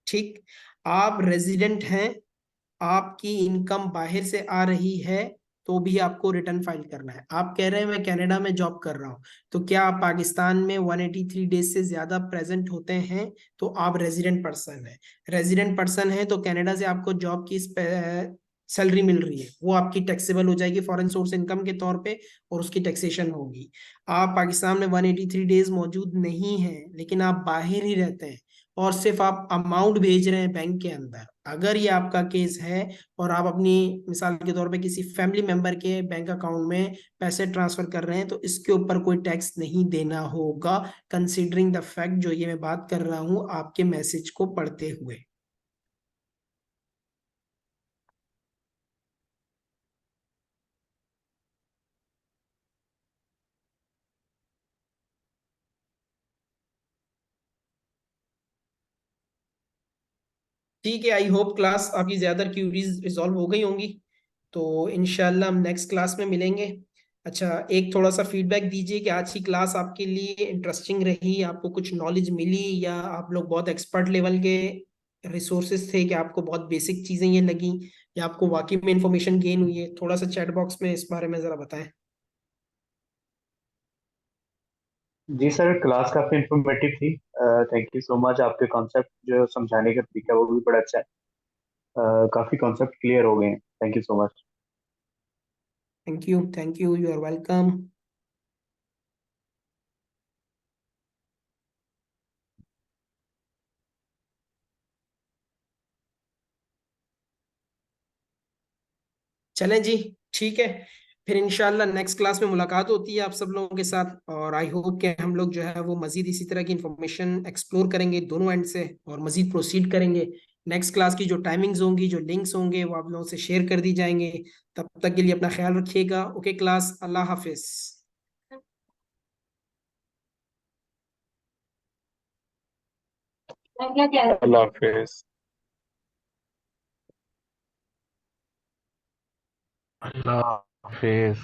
ठीक। आप रेजिडेंट हैं, आपकी इनकम बाहर से आ रही है, तो भी आपको रिटर्न फाइल करना है। आप कह रहे हैं मैं कनाडा में जॉब कर रहा हूं, तो क्या आप पाकिस्तान में 183 डेज से ज्यादा प्रेजेंट होते हैं तो आप रेजिडेंट पर्सन है। रेजिडेंट पर्सन है तो कनाडा से आपको जॉब की सैलरी मिल रही है, वो आपकी टैक्सेबल हो जाएगी फॉरेन सोर्स इनकम के तौर पे, और उसकी टैक्सेशन होगी। आप पाकिस्तान में 183 डेज मौजूद नहीं है, लेकिन आप बाहर ही रहते हैं और सिर्फ आप अमाउंट भेज रहे हैं बैंक के अंदर, अगर ये आपका केस है, और आप अपनी मिसाल के तौर पे किसी फैमिली मेंबर के बैंक अकाउंट में पैसे ट्रांसफर कर रहे हैं, तो इसके ऊपर कोई टैक्स नहीं देना होगा, कंसीडरिंग द फैक्ट जो ये मैं बात कर रहा हूं आपके मैसेज को पढ़ते हुए। ठीक है, आई होप क्लास आपकी ज्यादा क्यूरीज रिजॉल्व हो गई होंगी। तो इंशाल्लाह हम नेक्स्ट क्लास में मिलेंगे। अच्छा, एक थोड़ा सा फीडबैक दीजिए कि आज की क्लास आपके लिए इंटरेस्टिंग रही, आपको कुछ नॉलेज मिली, या आप लोग बहुत एक्सपर्ट लेवल के रिसोर्सेज थे कि आपको बहुत बेसिक चीजें ये लगी, या आपको वाकई में इंफॉर्मेशन गेन हुई है? थोड़ा सा चैट बॉक्स में इस बारे में जरा बताएं। जी सर, क्लास काफी इंफॉर्मेटिव थी। Thank you so much. आपके कॉन्सेप्ट जो समझाने का तरीका वो भी बड़ा अच्छा है। काफी कॉन्सेप्ट क्लियर हो गए हैं। Thank you so much. Thank you, you are welcome. चलें जी, ठीक है। फिर इंशाल्लाह नेक्स्ट क्लास में मुलाकात होती है आप सब लोगों के साथ, और आई होप कि हम लोग जो है वो मजीद इसी तरह की इंफॉर्मेशन एक्सप्लोर करेंगे दोनों एंड से, और मजीद प्रोसीड करेंगे। नेक्स्ट क्लास की जो टाइमिंग्स होंगी, जो लिंक्स होंगे, वो आप लोगों से शेयर कर दी जाएंगे। तब तक के लिए अपना ख्याल रखिएगा। ओके क्लास, अल्लाह हाफिज। अल्लाह हाफिज। अल्लाह हाफिज।